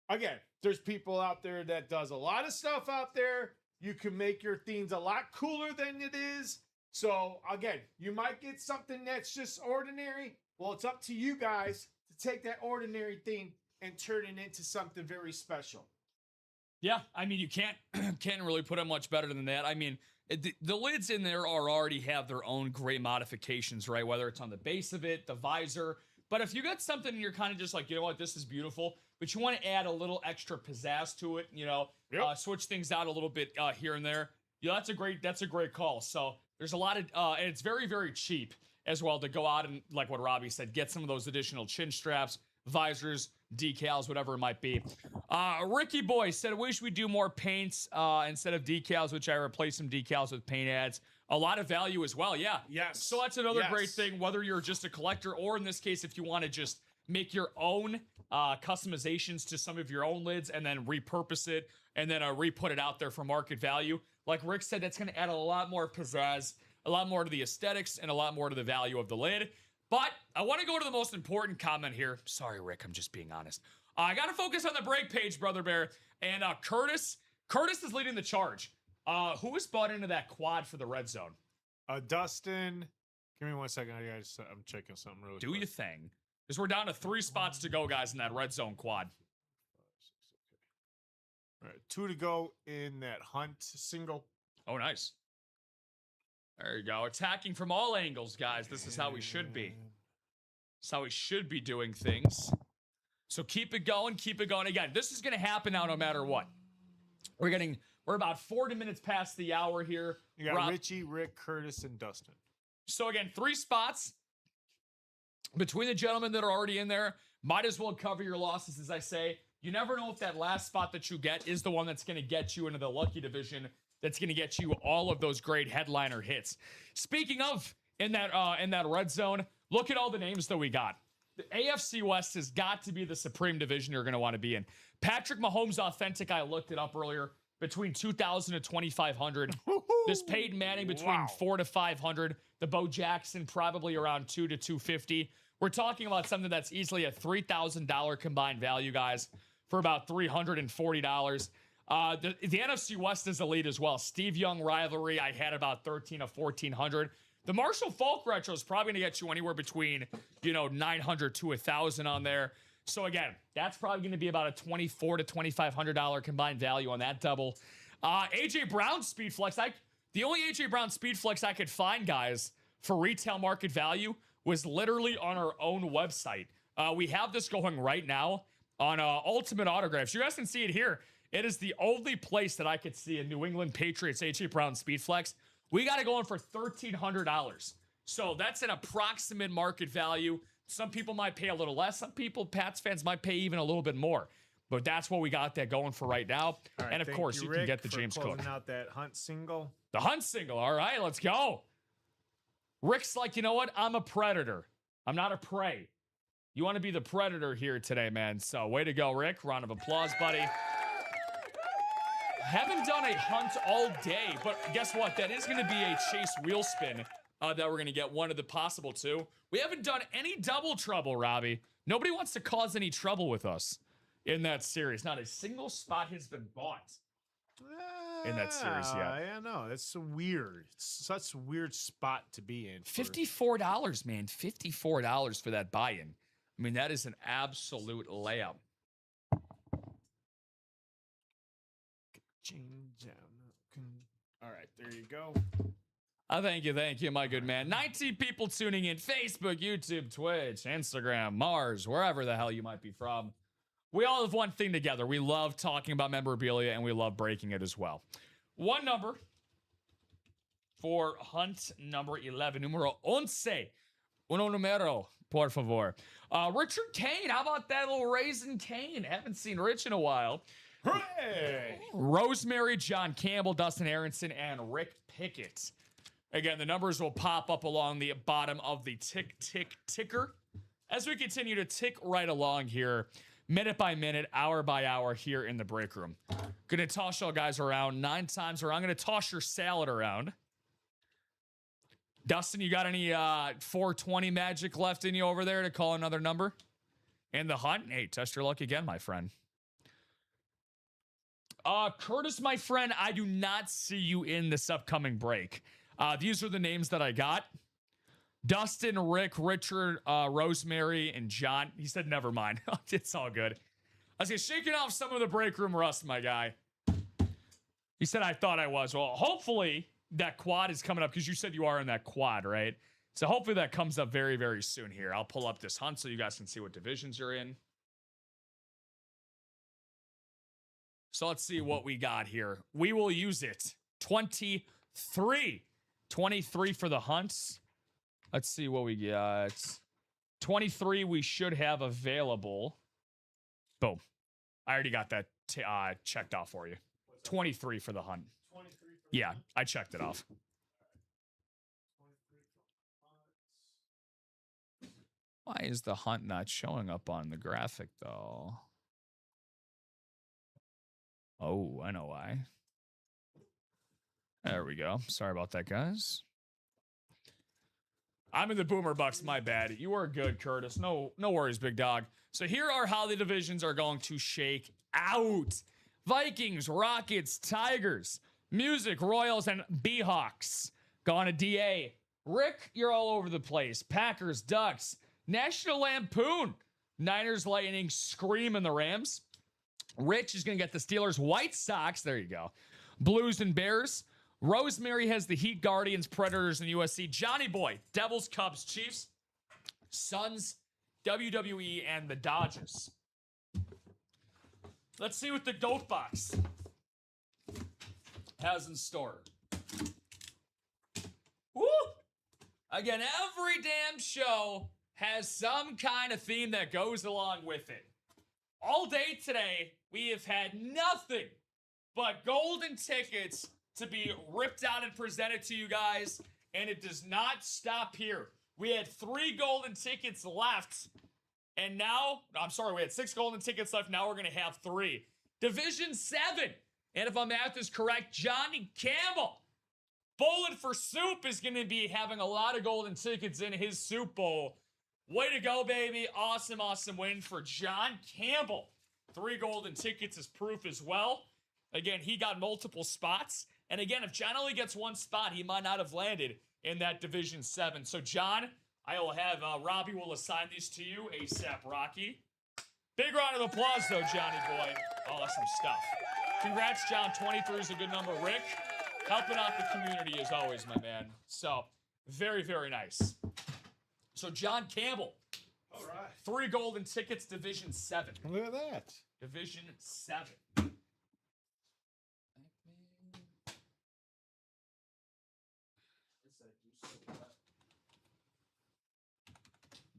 again, there's people out there that does a lot of stuff out there. You can make your themes a lot cooler than it is. So, again, you might get something that's just ordinary. Well, it's up to you guys to take that ordinary thing and turn it into something very special. Yeah, I mean, you can't really put it much better than that. I mean, the lids in there already have their own great modifications, right? Whether it's on the base of it, the visor. But if you got something and you're kind of just like, you know what, this is beautiful, but you want to add a little extra pizzazz to it, switch things out a little bit here and there. Yeah, that's a great call. So there's a lot of, and it's very, very cheap as well to go out and, like what Robbie said, get some of those additional chin straps, visors, decals, whatever it might be. Ricky Boy said, I wish we do more paints instead of decals, which I replace some decals with paint ads. A lot of value as well. Yeah. Yes. So that's another great thing, whether you're just a collector or in this case, if you want to just make your own customizations to some of your own lids and then repurpose it and then re-put it out there for market value. Like Rick said, that's going to add a lot more pizzazz, a lot more to the aesthetics, and a lot more to the value of the lid. But I want to go to the most important comment here. Sorry, Rick, I'm just being honest. I got to focus on the break page, Brother Bear. And Curtis is leading the charge. Who has bought into that quad for the red zone? Dustin, give me 1 second. I'm checking something really quick. Do your thing. Because we're down to 3 spots to go, guys, in that red zone quad. All right, 2 to go in that hunt single. Oh, nice. There you go. Attacking from all angles, guys. This is how we should be. This is how we should be doing things. So keep it going. Keep it going. Again, this is going to happen now no matter what. We're about 40 minutes past the hour here. You got Richie, Rick, Curtis, and Dustin. So again, 3 spots between the gentlemen that are already in there. Might as well cover your losses, as I say. You never know if that last spot that you get is the one that's going to get you into the lucky division. That's going to get you all of those great headliner hits. Speaking of in that red zone, look at all the names that we got. The AFC West has got to be the supreme division you're going to want to be in. Patrick Mahomes Authentic, I looked it up earlier, between 2,000 to 2,500. This Peyton Manning between 4 to 500. The Bo Jackson probably around 2 to 250. We're talking about something that's easily a $3,000 combined value, guys, for about $340. The NFC West is elite as well. Steve Young rivalry, I had about 13 to 1,400. The Marshall Falk retro is probably going to get you anywhere between, 900 to 1,000 on there. So again, that's probably going to be about a $2,400 to $2,500 combined value on that double. AJ Brown Speed Flex. The only AJ Brown Speed Flex I could find, guys, for retail market value was literally on our own website. We have this going right now on Ultimate Autographs. You guys can see it here. It is the only place that I could see a New England Patriots AJ Brown Speed Flex. We got it going for $1,300. So that's an approximate market value. Some people might pay a little less. Some people, Pats fans, might pay even a little bit more. But that's what we got that going for right now. Right, and of course, you can get the James Cook. Out that Hunt single. The Hunt single. All right, let's go. Rick's like, you know what? I'm a predator. I'm not a prey. You want to be the predator here today, man. So way to go, Rick. Round of applause, buddy. Haven't done a hunt all day, but guess what? That is going to be a chase wheel spin that we're going to get one of the possible 2. We haven't done any double trouble, Robbie. Nobody wants to cause any trouble with us in that series. Not a single spot has been bought in that series yet. Yeah, no, that's so weird. It's such a weird spot to be in. $54, man. $54 for that buy-in. I mean, that is an absolute layup. All right, there you go. Thank you, my good man. 19 people tuning in. Facebook, YouTube, Twitch, Instagram, Mars, wherever the hell you might be from. We all have one thing together. We love talking about memorabilia, and we love breaking it as well. One number for hunt number 11. Numero 11. Uno numero, por favor. Richard Kane. How about that little Raisin Kane? Haven't seen Rich in a while. Hooray! Rosemary, John Campbell, Dustin Aronson, and Rick Pickett. Again, the numbers will pop up along the bottom of the ticker as we continue to tick right along here, minute by minute, hour by hour here in the break room. Gonna toss y'all guys around 9 times around. I'm gonna toss your salad around. Dustin, you got any 420 magic left in you over there to call another number? And the hunt? Hey, test your luck again, my friend. Curtis, my friend, I do not see you in this upcoming break. These are the names that I got. Dustin, Rick, Richard, Rosemary, and John. He said, never mind. It's all good. I was shaking off some of the break room rust, my guy. He said, I thought I was. Well, hopefully that quad is coming up because you said you are in that quad, right? So hopefully that comes up very, very soon here. I'll pull up this hunt so you guys can see what divisions you're in. So let's see what we got here. We will use it. 23. 23 for the hunts. Let's see what we got. 23 we should have available. Boom. I already got that checked off for you. 23 for the hunt. 23 for the hunt? I checked it off. Why is the hunt not showing up on the graphic, though? Oh, I know why. There we go. Sorry about that, guys. I'm in the Boomer Bucks. My bad. You are good, Curtis. No worries, big dog. So here are how the divisions are going to shake out. Vikings, Rockets, Tigers, Music, Royals, and Beehawks. Gone to DA. Rick, you're all over the place. Packers, Ducks, National Lampoon, Niners, Lightning, Scream, and the Rams. Rich is going to get the Steelers, White Sox. There you go. Blues and Bears. Rosemary has the Heat, Guardians, Predators, and USC. Johnny Boy, Devils, Cubs, Chiefs, Suns, WWE, and the Dodgers. Let's see what the Goat Box has in store. Woo! Again, every damn show has some kind of theme that goes along with it. All day today, we have had nothing but golden tickets to be ripped out and presented to you guys, and it does not stop here. We had 3 golden tickets left, and now, I'm sorry, we had 6 golden tickets left. Now we're going to have 3. Division 7, and if my math is correct, Johnny Campbell, Bowling for Soup, is going to be having a lot of golden tickets in his Soup Bowl. Way to go, baby. Awesome, awesome win for John Campbell. 3 golden tickets is proof as well. Again, he got multiple spots. And again, if John only gets 1 spot, he might not have landed in that Division 7. So, John, I will have Robbie will assign these to you ASAP, Rocky. Big round of applause, though, Johnny boy. Awesome stuff. Congrats, John. 23 is a good number. Rick, helping out the community as always, my man. So, very, very nice. So, John Campbell. All right. 3 golden tickets, Division 7. Look at that. Division 7.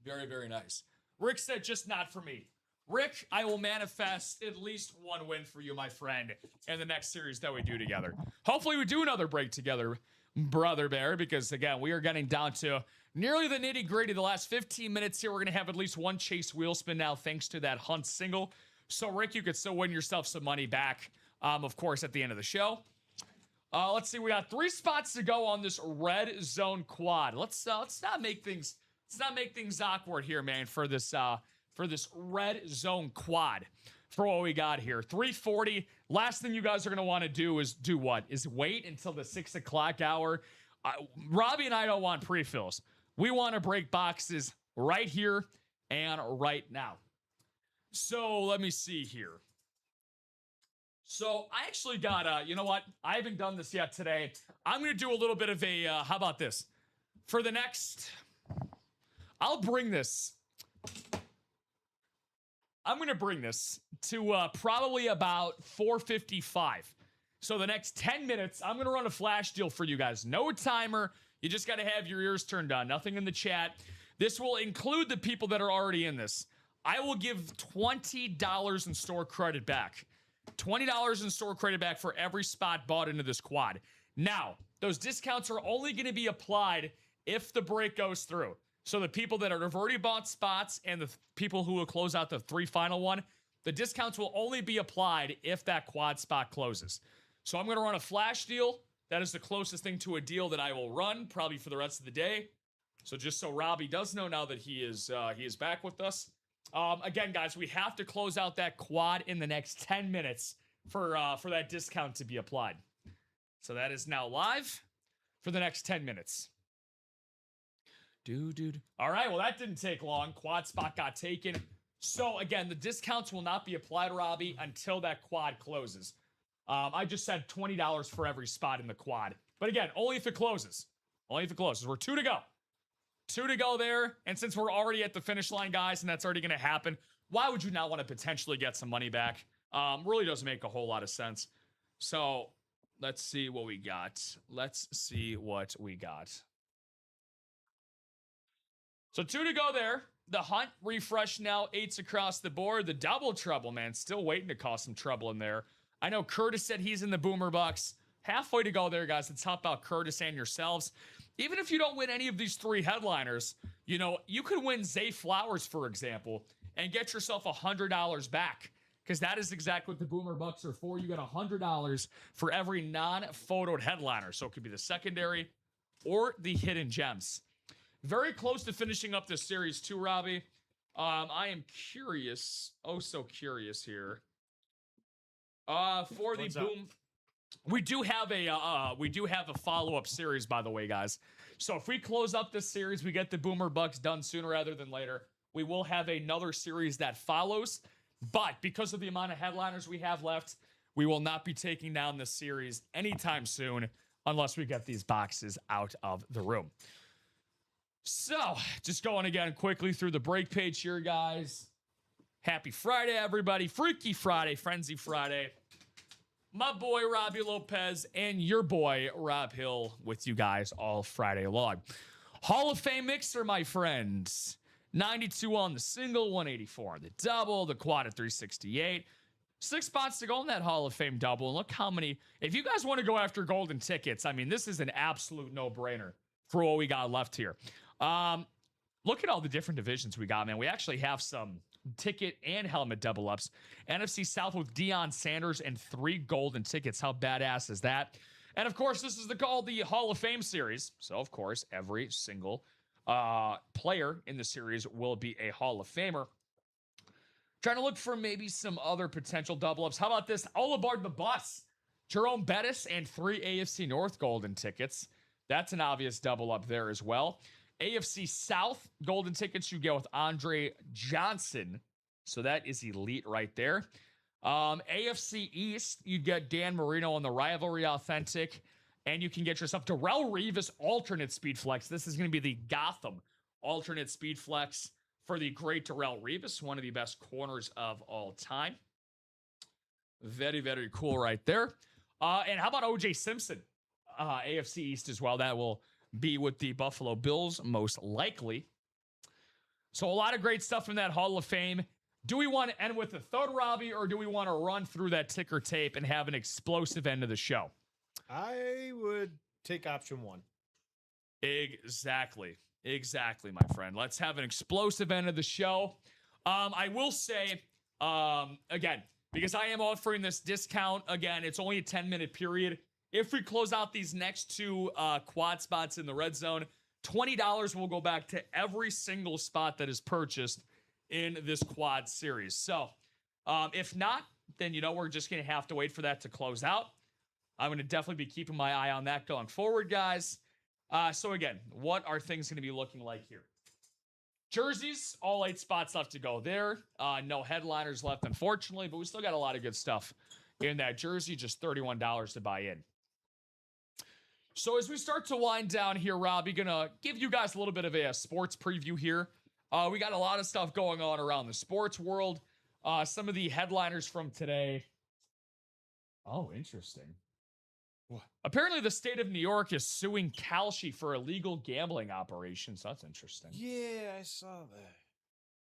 Very, very nice. Rick said, just not for me. Rick, I will manifest at least 1 win for you, my friend, in the next series that we do together. Hopefully we do another break together, Brother Bear, because, again, we are getting down to nearly the nitty-gritty. The last 15 minutes here, we're going to have at least 1 chase wheel spin now, thanks to that Hunt single. So, Rick, you could still win yourself some money back, of course, at the end of the show. Let's see. We got 3 spots to go on this red zone quad. Let's not make things awkward here, man, for this red zone quad. for what we got here. 340. Last thing you guys are going to want to do is do what? Is wait until the 6 o'clock hour. Robbie and I don't want pre-fills. We want to break boxes right here and right now. So let me see here. So I actually got, you know what? I haven't done this yet today. I'm going to do a little bit of a, how about this? For the next, I'll bring this. I'm going to bring this to probably about 4:55. So the next 10 minutes, I'm going to run a flash deal for you guys. No timer. You just got to have your ears turned on. Nothing in the chat. This will include the people that are already in this. I will give $20 in store credit back. $20 in store credit back for every spot bought into this quad. Now, those discounts are only going to be applied if the break goes through. So the people that have already bought spots and the people who will close out the 3 final one, the discounts will only be applied if that quad spot closes. So I'm going to run a flash deal. That is the closest thing to a deal that I will run probably for the rest of the day. So just so Robbie does know now that he is back with us. Again, guys, we have to close out that quad in the next 10 minutes for that discount to be applied. So that is now live for the next 10 minutes. Dude. All right, well, that didn't take long. Quad spot got taken. So, again, the discounts will not be applied, Robbie, until that quad closes. I just said $20 for every spot in the quad. But, again, only if it closes. Only if it closes. We're 2 to go. 2 to go there. And since we're already at the finish line, guys, and that's already going to happen, why would you not want to potentially get some money back? Really doesn't make a whole lot of sense. So, let's see what we got. So 2 to go there. The hunt refresh now. 8s across the board. The double trouble, man. Still waiting to cause some trouble in there. I know Curtis said he's in the Boomer Bucks. Halfway to go there, guys. Let's help out Curtis and yourselves. Even if you don't win any of these 3 headliners, you know, you could win Zay Flowers, for example, and get yourself $100 back. Because that is exactly what the Boomer Bucks are for. You get $100 for every non-photoed headliner. So it could be the secondary or the hidden gems. Very close to finishing up this series too, Robbie. I am curious, so curious here. For the boom, we do have a follow-up series, by the way, guys. So if we close up this series, we get the Boomer Bucks done sooner rather than later. We will have another series that follows, but because of the amount of headliners we have left, we will not be taking down this series anytime soon unless we get these boxes out of the room. So, just going again quickly through the break page here, guys. Happy Friday, everybody. Freaky Friday, Frenzy Friday. My boy, Robbie Lopez, and your boy, Rob Hill, with you guys all Friday long. Hall of Fame mixer, my friends. 92 on the single, 184 on the double, the quad at 368. 6 spots to go in that Hall of Fame double. And look how many. If you guys want to go after golden tickets, I mean, this is an absolute no-brainer for what we got left here. Look at all the different divisions we got, man. We actually have some ticket and helmet double ups. NFC South with Deion Sanders and 3 golden tickets. How badass is that? And of course, this is called the Hall of Fame series. So of course, every single player in the series will be a Hall of Famer. Trying to look for maybe some other potential double ups. How about this? All aboard the bus. Jerome Bettis and 3 AFC North golden tickets. That's an obvious double up there as well. AFC South golden tickets you get with Andre Johnson. So that is elite right there. AFC East, you get Dan Marino on the Rivalry Authentic. And you can get yourself Darrelle Revis alternate speed flex. This is going to be the Gotham alternate speed flex for the great Darrelle Revis, one of the best corners of all time. Very, very cool right there. And how about OJ Simpson? AFC East as well. That will be with the Buffalo Bills, most likely. So a lot of great stuff from that Hall of Fame. Do we want to end with a third, Robbie, or do we want to run through that ticker tape and have an explosive end of the show? I would take option 1. Exactly, my friend. Let's have an explosive end of the show. I will say, again, because I am offering this discount, again, it's only a 10-minute period. If we close out these next 2 quad spots in the red zone, $20 will go back to every single spot that is purchased in this quad series. So If not, then, we're just going to have to wait for that to close out. I'm going to definitely be keeping my eye on that going forward, guys. So again, what are things going to be looking like here? Jerseys, all 8 spots left to go there. No headliners left, unfortunately, but we still got a lot of good stuff in that jersey, just $31 to buy in. So as we start to wind down here, Robbie, gonna give you guys a little bit of a sports preview here. We got a lot of stuff going on around the sports world. Some of the headliners from today. Oh, interesting. What? Apparently the state of New York is suing Kalshi for illegal gambling operations. That's interesting. Yeah, I saw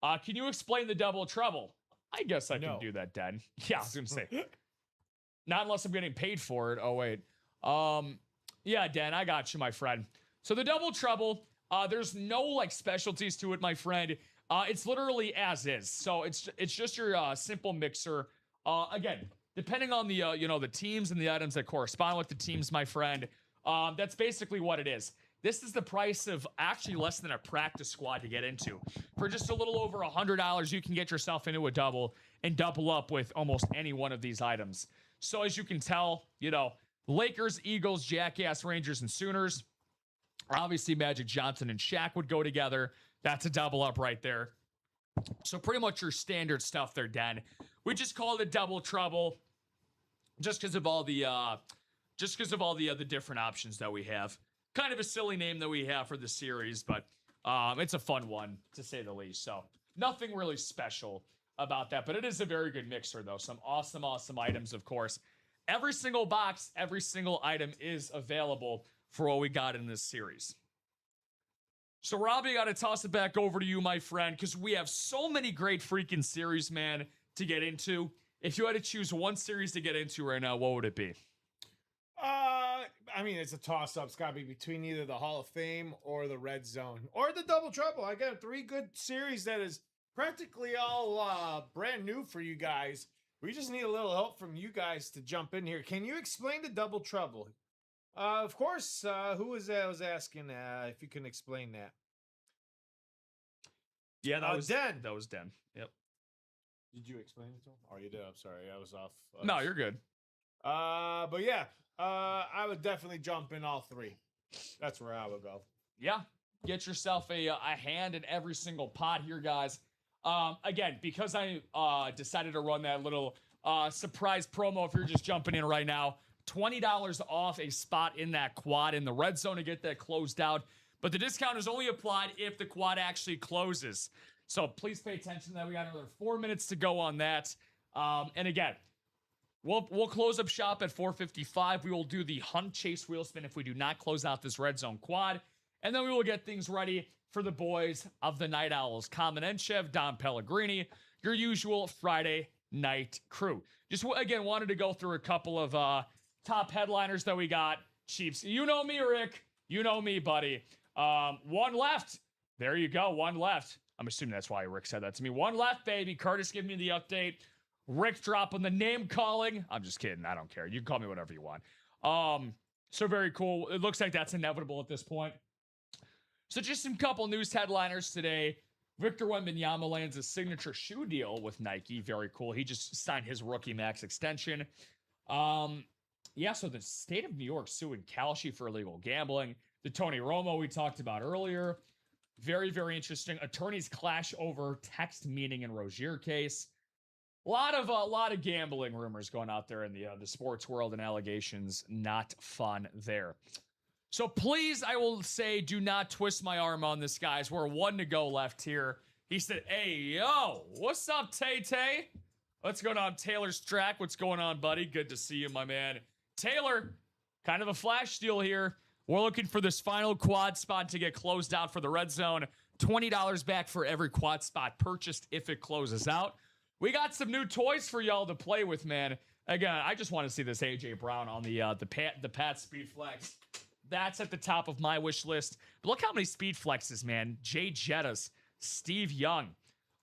that. Can you explain the double trouble? I guess I can do that, Dan. Yeah, I was gonna say. Not unless I'm getting paid for it. Oh, wait. Yeah, Dan, I got you, my friend. So the double trouble, there's no like specialties to it, my friend. It's literally as is. So it's just your simple mixer. Again, depending on the the teams and the items that correspond with the teams, my friend, that's basically what it is. This is the price of actually less than a practice squad to get into. For just a little over $100, you can get yourself into a double and double up with almost any one of these items. So as you can tell, Lakers, Eagles, Jackass, Rangers, and Sooners. Obviously, Magic Johnson and Shaq would go together. That's a double up right there. So pretty much your standard stuff there, Dan. We just call it double trouble, just because of all the different options that we have. Kind of a silly name that we have for the series, but it's a fun one to say the least. So nothing really special about that, but it is a very good mixer though. Some awesome items, of course. Every single box, every single item is available for what we got in this series. So, Robbie, I got to toss it back over to you, my friend, because we have so many great freaking series, man, to get into. If you had to choose one series to get into right now, what would it be? I mean, it's a toss-up. It's got to be between either the Hall of Fame or the Red Zone or the Double Trouble. I got 3 good series that is practically all brand new for you guys. We just need a little help from you guys to jump in here. Can you explain the Double Trouble? Of course, who was that? I was asking if you can explain that. Yeah, that was Den. That was Den. Yep. Did you explain it to him? Oh, you did. I'm sorry. I was off. No, you're good. But yeah, I would definitely jump in all 3. That's where I would go. Yeah. Get yourself a hand in every single pot here, guys. Again, because I decided to run that little surprise promo, if you're just jumping in right now, $20 off a spot in that quad in the red zone to get that closed out. But the discount is only applied if the quad actually closes. So please pay attention to that. We got another 4 minutes to go on that. And again, we'll close up shop at 4:55. We will do the hunt chase wheel spin if we do not close out this red zone quad. And then we will get things ready for the boys of the Night Owls, Kamenev, Don Pellegrini, your usual Friday night crew. Just, again, wanted to go through a couple of top headliners that we got. Chiefs, you know me, Rick. You know me, buddy. One left. There you go, one left. I'm assuming that's why Rick said that to me. One left, baby. Curtis giving me the update. Rick dropping the name calling. I'm just kidding. I don't care. You can call me whatever you want. So very cool. It looks like that's inevitable at this point. So just some couple news headliners today. Victor Wembanyama lands a signature shoe deal with Nike. Very cool. He just signed his rookie max extension. Yeah, so the state of New York suing Kalshi for illegal gambling. The Tony Romo we talked about earlier. Very, very interesting. Attorneys clash over text meaning in Rozier case. A lot of gambling rumors going out there in the sports world and allegations. Not fun there. So please, I will say, do not twist my arm on this, guys. We're 1 to go left here. He said, hey, yo, what's up, Tay-Tay? What's going on, Taylor Strack? What's going on, buddy? Good to see you, my man. Taylor, kind of a flash deal here. We're looking for this final quad spot to get closed out for the red zone. $20 back for every quad spot purchased if it closes out. We got some new toys for y'all to play with, man. Again, I just want to see this A.J. Brown on the Pat Speed Flex. That's at the top of my wish list. But look how many speed flexes, man. Jay Jettas, Steve Young,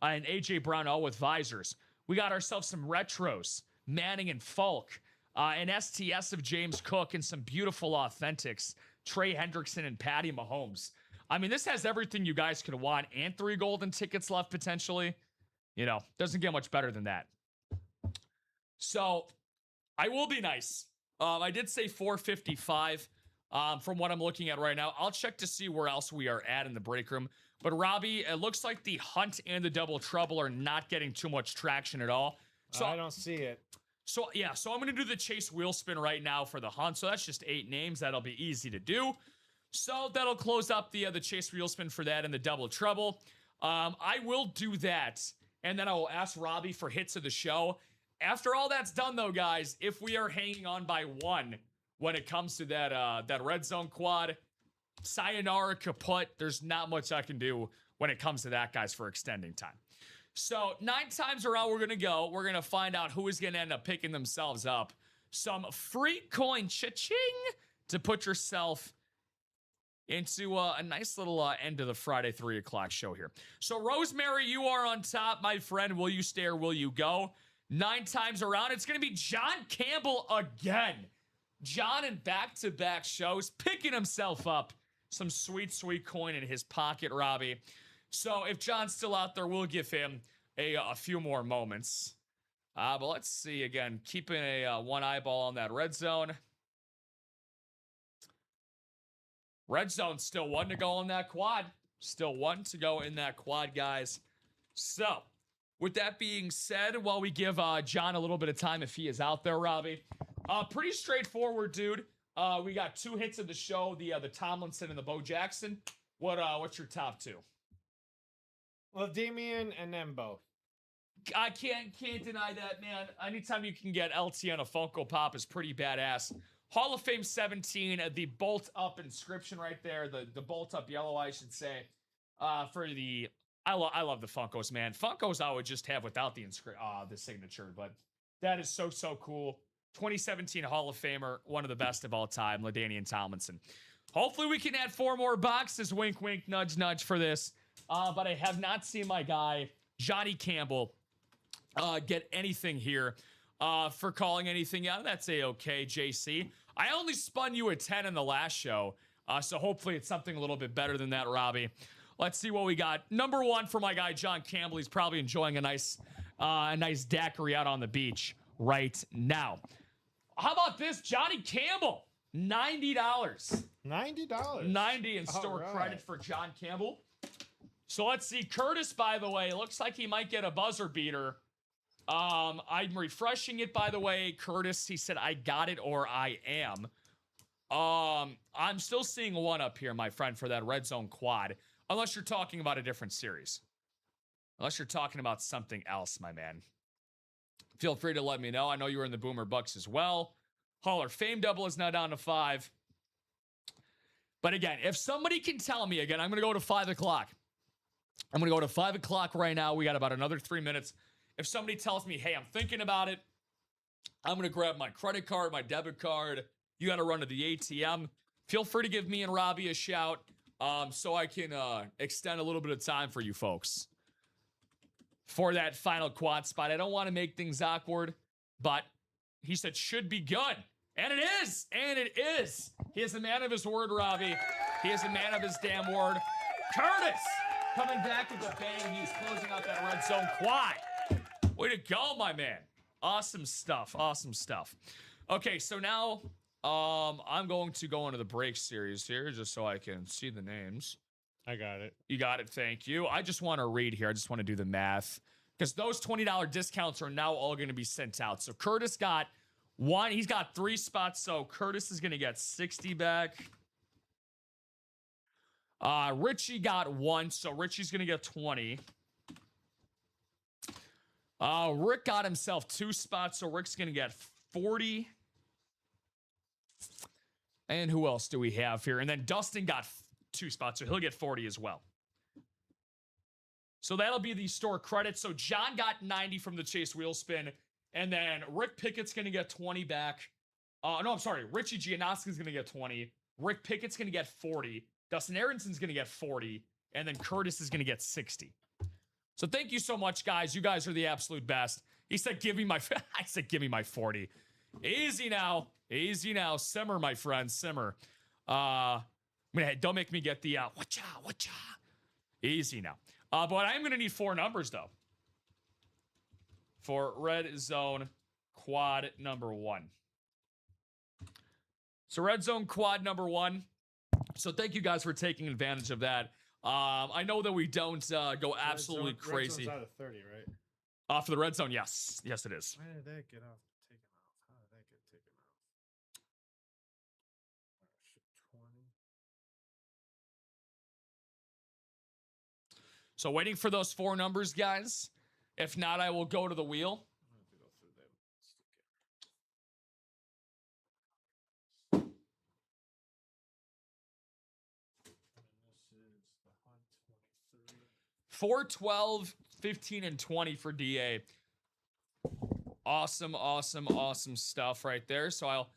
and A.J. Brown all with visors. We got ourselves some retros, Manning and Falk, an STS of James Cook, and some beautiful authentics, Trey Hendrickson and Patty Mahomes. I mean, this has everything you guys could want and 3 golden tickets left potentially. Doesn't get much better than that. So I will be nice. I did say 455 from what I'm looking at right now. I'll check to see where else we are at in the break room. But Robbie, it looks like the hunt and the double trouble are not getting too much traction at all. So I don't see it. So I'm going to do the chase wheel spin right now for the hunt. So that's just 8 names. That'll be easy to do. So that'll close up the chase wheel spin for that and the double trouble. I will do that. And then I will ask Robbie for hits of the show. After all that's done, though, guys, if we are hanging on by 1 when it comes to that red zone quad, sayonara kaput, there's not much I can do when it comes to that, guys, for extending time. So 9 times around we're going to go. We're going to find out who is going to end up picking themselves up some free coin cha-ching to put yourself into a nice little end of the Friday 3 o'clock show here. So Rosemary, you are on top, my friend. Will you stay or will you go? 9 times around, it's going to be John Campbell again. John in back-to-back shows, picking himself up some sweet, sweet coin in his pocket, Robbie. So if John's still out there, we'll give him a few more moments. But let's see again, keeping a one eyeball on that red zone. Red zone, still 1 to go in that quad. Still 1 to go in that quad, guys. So with that being said, while we give John a little bit of time if he is out there, Robbie, pretty straightforward, dude. We got 2 hits of the show, the Tomlinson and the Bo Jackson. What's your top 2? Well, Damian and then both. I can't deny that, man. Anytime you can get LT on a Funko Pop is pretty badass. Hall of Fame 17, the bolt up inscription right there, the bolt up yellow, I should say. For the I love the Funkos, man. Funkos I would just have without the signature, but that is so cool. 2017 Hall of Famer, one of the best of all time, LaDainian Tomlinson. Hopefully we can add 4 more boxes, wink wink, nudge nudge for this. But I have not seen my guy, Johnny Campbell, get anything here for calling anything out. That's A-okay, JC. I only spun you a 10 in the last show, so hopefully it's something a little bit better than that, Robbie. Let's see what we got. Number 1 for my guy, John Campbell. He's probably enjoying a nice daiquiri out on the beach right now. How about this, Johnny Campbell? $90. $90. 90 in store credit for John Campbell. So let's see. Curtis, by the way, looks like he might get a buzzer beater. I'm refreshing it, by the way. Curtis, he said, I got it or I am. I'm still seeing 1 up here, my friend, for that red zone quad. Unless you're talking about a different series. Unless you're talking about something else, my man. Feel free to let me know. I know you were in the Boomer Bucks as well. Hall of Fame double is now down to 5. But again, if somebody can tell me, again, I'm going to go to 5 o'clock. I'm going to go to 5 o'clock right now. We got about another 3 minutes. If somebody tells me, hey, I'm thinking about it, I'm going to grab my credit card, my debit card. You got to run to the ATM. Feel free to give me and Robbie a shout so I can extend a little bit of time for you folks for that final quad spot. I don't want to make things awkward, but he said should be good. And it is. And it is. He is a man of his word, Robbie. He is a man of his damn word. Curtis coming back with a bang. He's closing out that red zone quad. Way to go, my man. Awesome stuff. Awesome stuff. Okay, so now I'm going to go into the break series here just so I can see the names. I got it. You got it. Thank you. I just want to read here. I just want to do the math because those $20 discounts are now all going to be sent out. So Curtis got 1. He's got 3 spots. So Curtis is going to get 60 back. Richie got 1. So Richie's going to get 20. Rick got himself 2 spots. So Rick's going to get 40. And who else do we have here? And then Dustin got 2 spots, so he'll get 40 as well. So that'll be the store credit. So John got 90 from the chase wheel spin, and then Rick Pickett's going to get 20 back. No, I'm sorry. Richie Giannoski's going to get 20. Rick Pickett's going to get 40. Dustin Aronson's going to get 40, and then Curtis is going to get 60. So thank you so much, guys. You guys are the absolute best. He said, give me my, I said, give me my 40. Easy now. Easy now. Simmer, my friend. Simmer. Don't make me get the whatcha. Easy now. But I am going to need 4 numbers, though. For red zone quad number 1. So red zone quad number 1. So thank you guys for taking advantage of that. I know that we don't go absolutely crazy. Red zone's out of 30, right? For the red zone, yes. Yes, it is. Why did that get off? Taken off. How did that get taken off? 20. So waiting for those 4 numbers, guys. If not, I will go to the wheel. I have to go through them. And this is the Hunt 23. 4, 12, 15, and 20 for DA. Awesome stuff right there. So I'll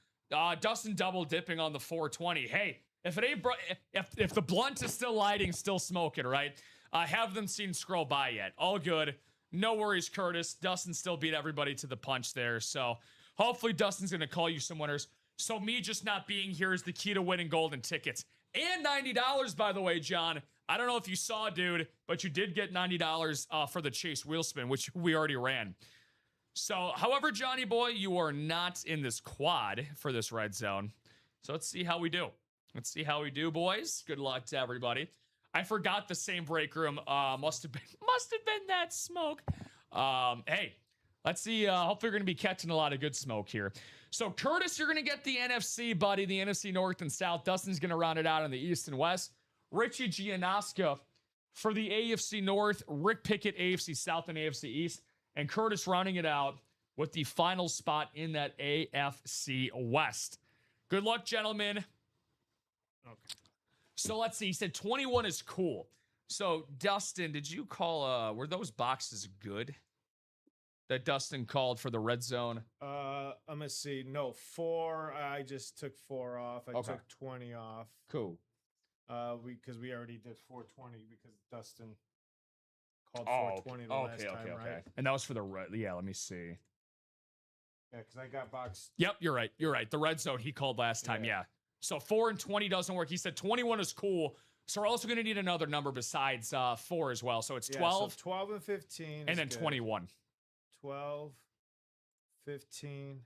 Dustin double dipping on the 420. Hey, if it ain't if the blunt is still lighting, still smoking, right? I haven't seen scroll by yet. All good. No worries, Curtis. Dustin still beat everybody to the punch there. So hopefully Dustin's gonna call you some winners. So me just not being here is the key to winning golden tickets. And $90, by the way, John. I don't know if you saw, dude, but you did get $90 for the Chase wheel spin, which we already ran. So, however, Johnny boy, you are not in this quad for this red zone. So let's see how we do. Let's see how we do, boys. Good luck to everybody. I forgot the same break room. Must have been that smoke. Hey, let's see. Hopefully, we're gonna be catching a lot of good smoke here. So, Curtis, you're gonna get the NFC, buddy. The NFC North and South. Dustin's gonna round it out in the East and West. Richie Gianasca for the AFC North, Rick Pickett, AFC South and AFC East, and Curtis rounding it out with the final spot in that AFC West. Good luck, gentlemen. Okay. So let's see. He said 21 is cool. So, Dustin, did you call, were those boxes good that Dustin called for the red zone? I'm going to see. No, 4. I just took 4 off. I took 20 off. Cool. Because we already did 420 because Dustin called 420 the last time, right? And that was for the red. Yeah, let me see. Yeah, because I got box. Yep, you're right. You're right. The red zone he called last time. Yeah. So 4 and 20 doesn't work. He said 21 is cool. So we're also going to need another number besides 4 as well. So it's 12. So 12 and 15. And then good. 21. 12, 15,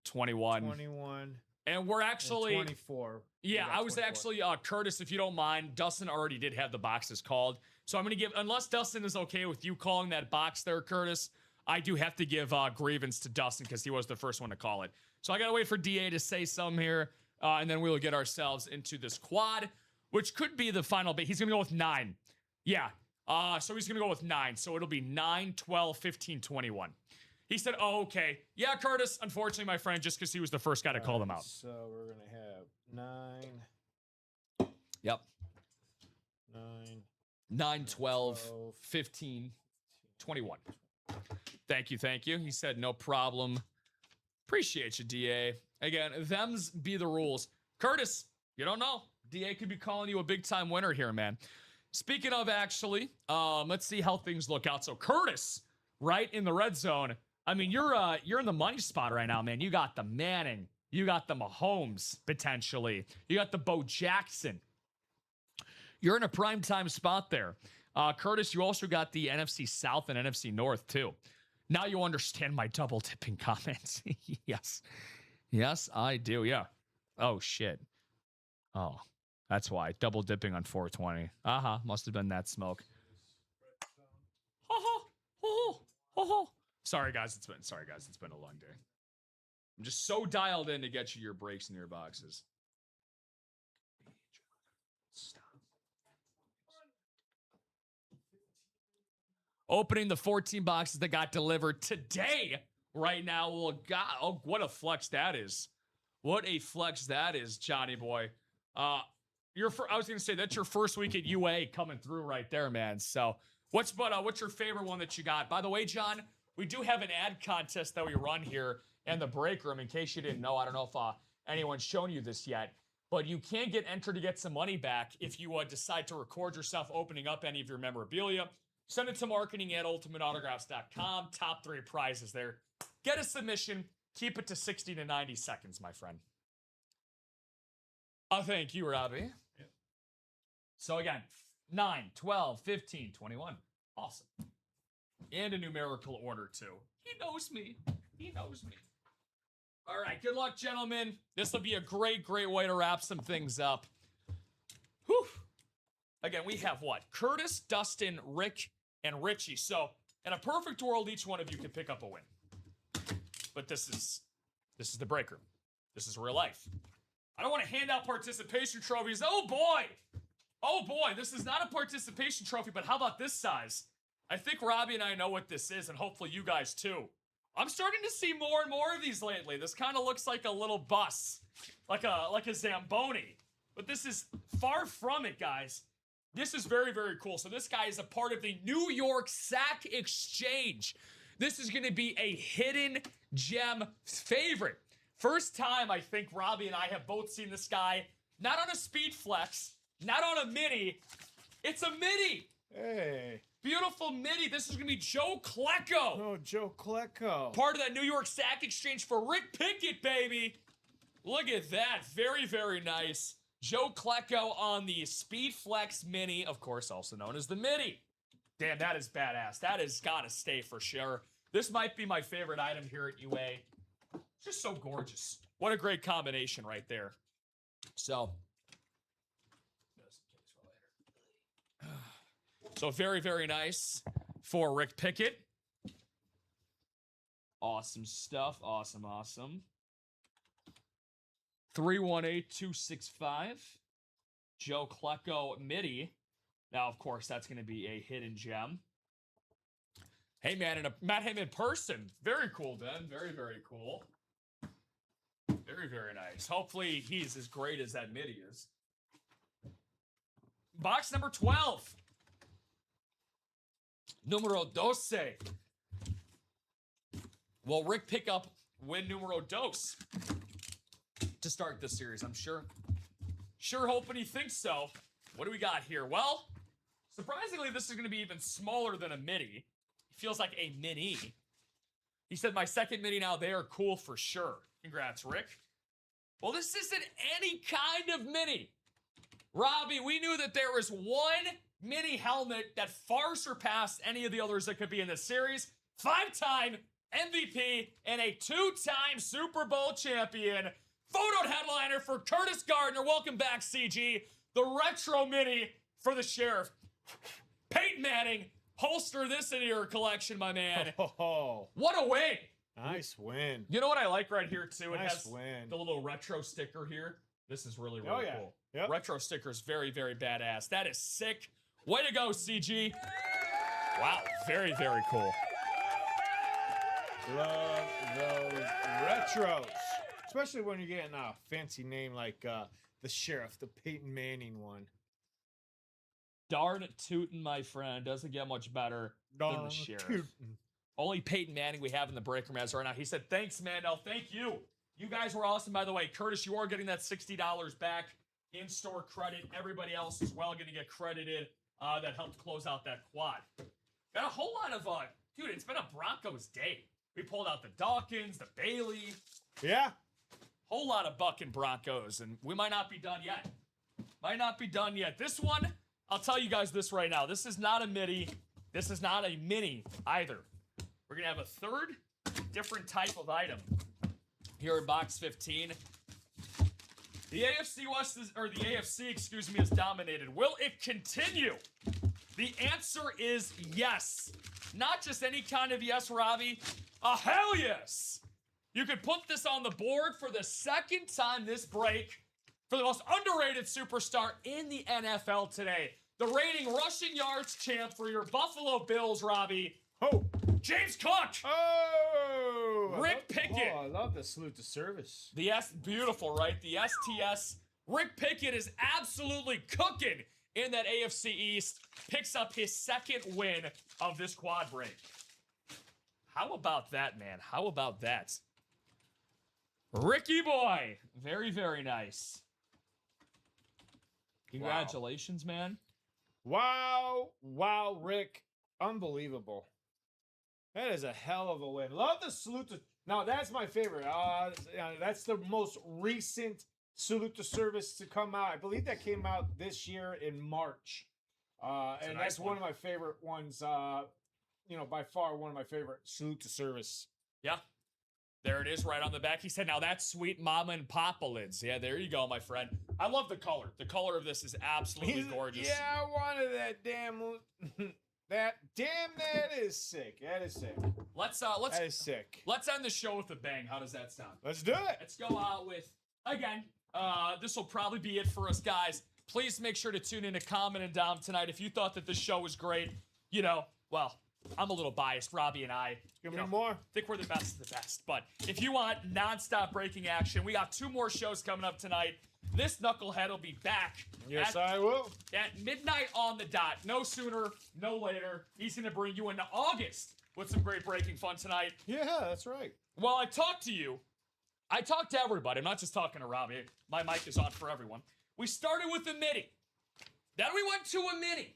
21. 21. And we're actually 24. Yeah, I was 24. Actually Curtis, if you don't mind, Dustin already did have the boxes called. So I'm going to give, unless Dustin is okay with you calling that box there, Curtis, I do have to give grievance to Dustin because he was the first one to call it. So I got to wait for DA to say something here, and then we'll get ourselves into this quad, which could be the final bit. He's going to go with 9. Yeah, so he's going to go with 9. So it'll be 9, 12, 15, 21. He said, oh, okay. Yeah, Curtis, unfortunately, my friend, just because he was the first guy to call them out. So we're going to have 9. Yep. 9. 9, 12, 15, 21. Thank you. He said, no problem. Appreciate you, DA. Again, them's be the rules. Curtis, you don't know. DA could be calling you a big-time winner here, man. Speaking of, actually, let's see how things look out. So, Curtis, right in the red zone. I mean, you're in the money spot right now, man. You got the Manning. You got the Mahomes, potentially. You got the Bo Jackson. You're in a primetime spot there. Curtis, you also got the NFC South and NFC North, too. Now you understand my double dipping comments. Yes. Yes, I do. Yeah. Oh, shit. Oh, that's why. Double dipping on 420. Must have been that smoke. Sorry, guys. It's been a long day. I'm just so dialed in to get you your breaks and your boxes. Stop. Opening the 14 boxes that got delivered today. Right now, well, God, oh, what a flex that is! What a flex that is, Johnny boy. I was gonna say that's your first week at UA coming through right there, man. So, what's your favorite one that you got? By the way, John, we do have an ad contest that we run here in the break room. In case you didn't know, I don't know if anyone's shown you this yet, but you can get entered to get some money back if you decide to record yourself opening up any of your memorabilia. Send it to marketing@ultimateautographs.com. Top 3 prizes there. Get a submission. Keep it to 60 to 90 seconds, my friend. Thank you, Robbie. Yep. So again, 9, 12, 15, 21. Awesome. And a numerical order, too. He knows me. He knows me. All right, good luck, gentlemen. This will be a great, great way to wrap some things up. Whew. Again, we have what? Curtis, Dustin, Rick, and Richie. So, in a perfect world, each one of you could pick up a win. But this is the break room. This is real life. I don't want to hand out participation trophies. Oh boy, this is not a participation trophy, but how about this size? I think Robbie and I know what this is, and hopefully you guys too. I'm starting to see more and more of these lately. This kind of looks like a little bus, like a Zamboni. But this is far from it, guys. This is very, very cool. So this guy is a part of the New York Sack Exchange. This is going to be a hidden gem favorite. First time I think Robbie and I have both seen this guy, not on a speed flex, not on a mini. It's a mini. Hey. Beautiful mini. This is going to be Joe Klecko. Oh, Joe Klecko. Part of that New York Sack Exchange for Rick Pickett, baby. Look at that. Very, very nice. Joe Klecko on the Speed Flex Mini, of course, also known as the Mini. Damn, that is badass. That has got to stay for sure. This might be my favorite item here at UA. Just so gorgeous. What a great combination right there. So very, very nice for Rick Pickett. Awesome stuff. Awesome, awesome. 318265. Joe Klecko Midi. Now, of course, that's going to be a hidden gem. Hey, man, met him in person. Very cool, Ben. Very, very cool. Very, very nice. Hopefully, he's as great as that Midi is. Box number 12. Numero 12. Will Rick pick up win numero dos to start this series? I'm sure hoping he thinks so. What do we got here? Well, surprisingly, this is going to be even smaller than a mini. It feels like a mini. He said, my second mini now, they are cool for sure. Congrats, Rick. Well, this isn't any kind of mini. Robbie, we knew that there was one mini helmet that far surpassed any of the others that could be in this series. 5-time MVP and a 2-time Super Bowl champion. Photo headliner for Curtis Gardner. Welcome back, CG. The retro mini for the Sheriff. Peyton Manning, holster this into your collection, my man. Oh, what a win. nice win. You know what I like right here, too? It Nice has win. the little retro sticker here. This is really, really cool. Yep. Retro sticker is very, very badass. That is sick. Way to go, CG. Wow, very, very cool. Love those retros. Especially when you're getting a fancy name like the Sheriff, the Peyton Manning one. Darn tootin', my friend. Doesn't get much better than the Sheriff. Tootin'. Only Peyton Manning we have in the break room as right now. He said, thanks, Mandel. Thank you. You guys were awesome, by the way. Curtis, you are getting that $60 back in-store credit. Everybody else is well going to get credited. That helped close out that quad. Got a whole lot of, dude, it's been a Broncos day. We pulled out the Dawkins, the Bailey. Yeah. Whole lot of bucking Broncos, and we might not be done yet. Might not be done yet. This one, I'll tell you guys this right now. This is not a midi. This is not a mini either. We're going to have a third different type of item here in box 15. The AFC West is, or the AFC, excuse me, is dominated. Will it continue? The answer is yes. Not just any kind of yes, Robbie. A hell yes. You could put this on the board for the second time this break for the most underrated superstar in the NFL today. The reigning rushing yards champ for your Buffalo Bills, Robbie. Oh. James Cook. Oh. Rick Pickett. Oh, I love the salute to service. The S, beautiful, right? The STS. Rick Pickett is absolutely cooking in that AFC East. Picks up his second win of this quad break. How about that, man? How about that? Ricky boy. Very, very nice. Congratulations, man. Wow. Wow, Rick. Unbelievable. That is a hell of a win. Love the salute to... Now, that's my favorite. That's the most recent salute to service to come out. I believe that came out this year in March. And nice that's one of my favorite ones. By far one of my favorite salute to service. Yeah. There it is right on the back. He said, now that's sweet mama and papa lids. Yeah, there you go, my friend. I love the color. The color of this is absolutely gorgeous. Yeah, I wanted that damn... that is sick. That is sick. That is sick. Let's end the show with a bang. How does that sound? Let's do it. Let's go out with, again, this will probably be it for us, guys. Please make sure to tune in to Common and Dom tonight. If you thought that this show was great, well, I'm a little biased. Robbie and I think we're the best of the best. But if you want nonstop breaking action, we got 2 more shows coming up tonight. This knucklehead will be back. Yes, I will. At midnight on the dot. No sooner, no later. He's going to bring you into August with some great breaking fun tonight. Yeah, that's right. While I talk to you, I talk to everybody. I'm not just talking to Robbie. My mic is on for everyone. We started with a mini. Then we went to a mini.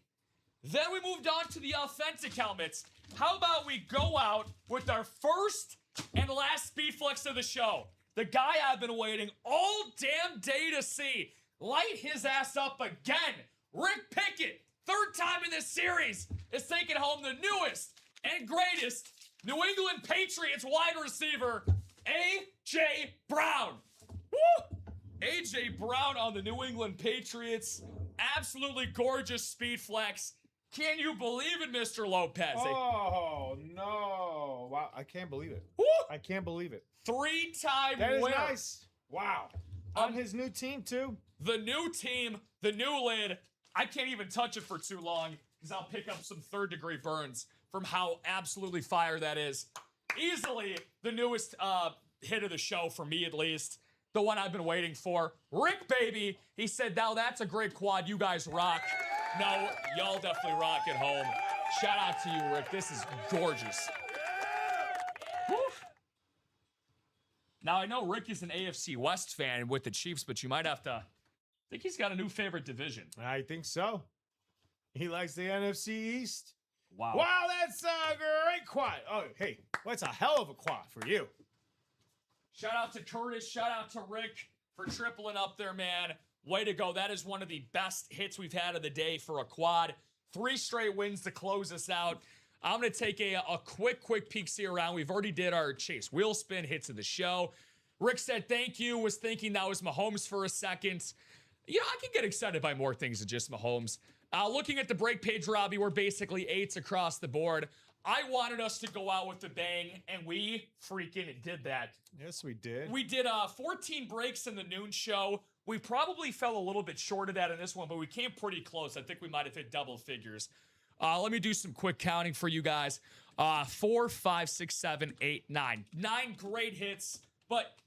Then we moved on to the authentic helmets. How about we go out with our first and last speed flex of the show? The guy I've been waiting all damn day to see. Light his ass up again. Rick Pickett, 3rd time in this series, is taking home the newest and greatest New England Patriots wide receiver, A.J. Brown. Woo! A.J. Brown on the New England Patriots. Absolutely gorgeous speed flex. Can you believe it, Mr. Lopez? Oh, no. Wow, I can't believe it. Woo! I can't believe it. 3-time That is winner. nice. Wow. On his new team, too. The new team, the new lid. I can't even touch it for too long because I'll pick up some 3rd-degree burns from how absolutely fire that is. Easily the newest hit of the show for me, at least. The one I've been waiting for. Rick, baby. He said, now that's a great quad. You guys rock. No, y'all definitely rock at home. Shout out to you, Rick. This is gorgeous. Woo. Now, I know Rick is an AFC West fan with the Chiefs, but you might have to... I think he's got a new favorite division. I think so. He likes the NFC East. Wow. Wow, that's a great quad. Oh, hey, what's a hell of a quad for you. Shout out to Curtis. Shout out to Rick for tripling up there, man. Way to go. That is one of the best hits we've had of the day for a quad. 3 straight wins to close us out. I'm going to take a quick peek-see around. We've already did our Chase Wheel Spin hits of the show. Rick said thank you. Was thinking that was Mahomes for a second. I can get excited by more things than just Mahomes. Looking at the break page, Robbie, we're basically 8s across the board. I wanted us to go out with the bang, and we freaking did that. Yes, we did. We did 14 breaks in the noon show. We probably fell a little bit short of that in this one, but we came pretty close. I think we might have hit double figures. Let me do some quick counting for you guys. 4, 5, 6, 7, 8, 9. 9 great hits, but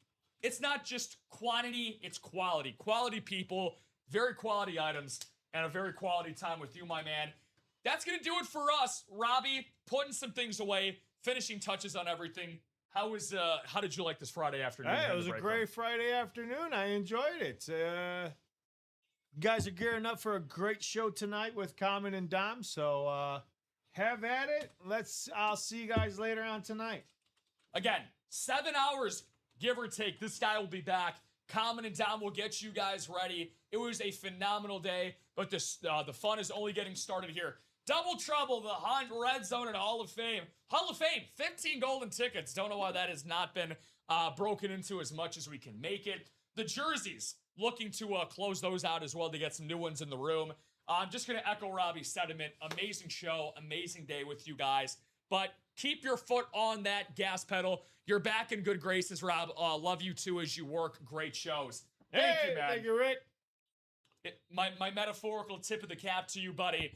it's not just quantity, it's quality. Quality people, very quality items, and a very quality time with you, my man. That's going to do it for us. Robbie, putting some things away, finishing touches on everything. How did you like this Friday afternoon? Hey, it was a great Friday afternoon. I enjoyed it. You guys are gearing up for a great show tonight with Common and Dom, so have at it. I'll see you guys later on tonight. Again, 7 hours, give or take. This guy will be back. Common and Dom will get you guys ready. It was a phenomenal day, but the fun is only getting started here. Double Trouble, the Hunt, Red Zone, and Hall of Fame. Hall of Fame, 15 golden tickets. Don't know why that has not been broken into as much as we can make it. The jerseys, looking to close those out as well to get some new ones in the room. I'm just going to echo Robbie's sentiment. Amazing show, amazing day with you guys. But keep your foot on that gas pedal. You're back in good graces, Rob. Love you too as you work. Great shows. Thank you, man. Thank you, Rick. My metaphorical tip of the cap to you, buddy.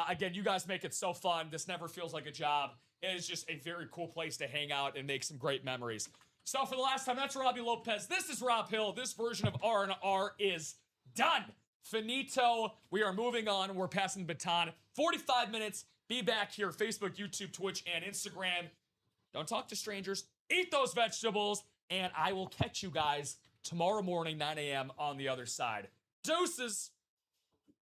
Again, you guys make it so fun. This never feels like a job. It is just a very cool place to hang out and make some great memories. So for the last time, that's Robbie Lopez. This is Rob Hill. This version of R&R is done. Finito. We are moving on. We're passing the baton. 45 minutes. Be back here. Facebook, YouTube, Twitch, and Instagram. Don't talk to strangers. Eat those vegetables. And I will catch you guys tomorrow morning, 9 a.m. on the other side. Deuces.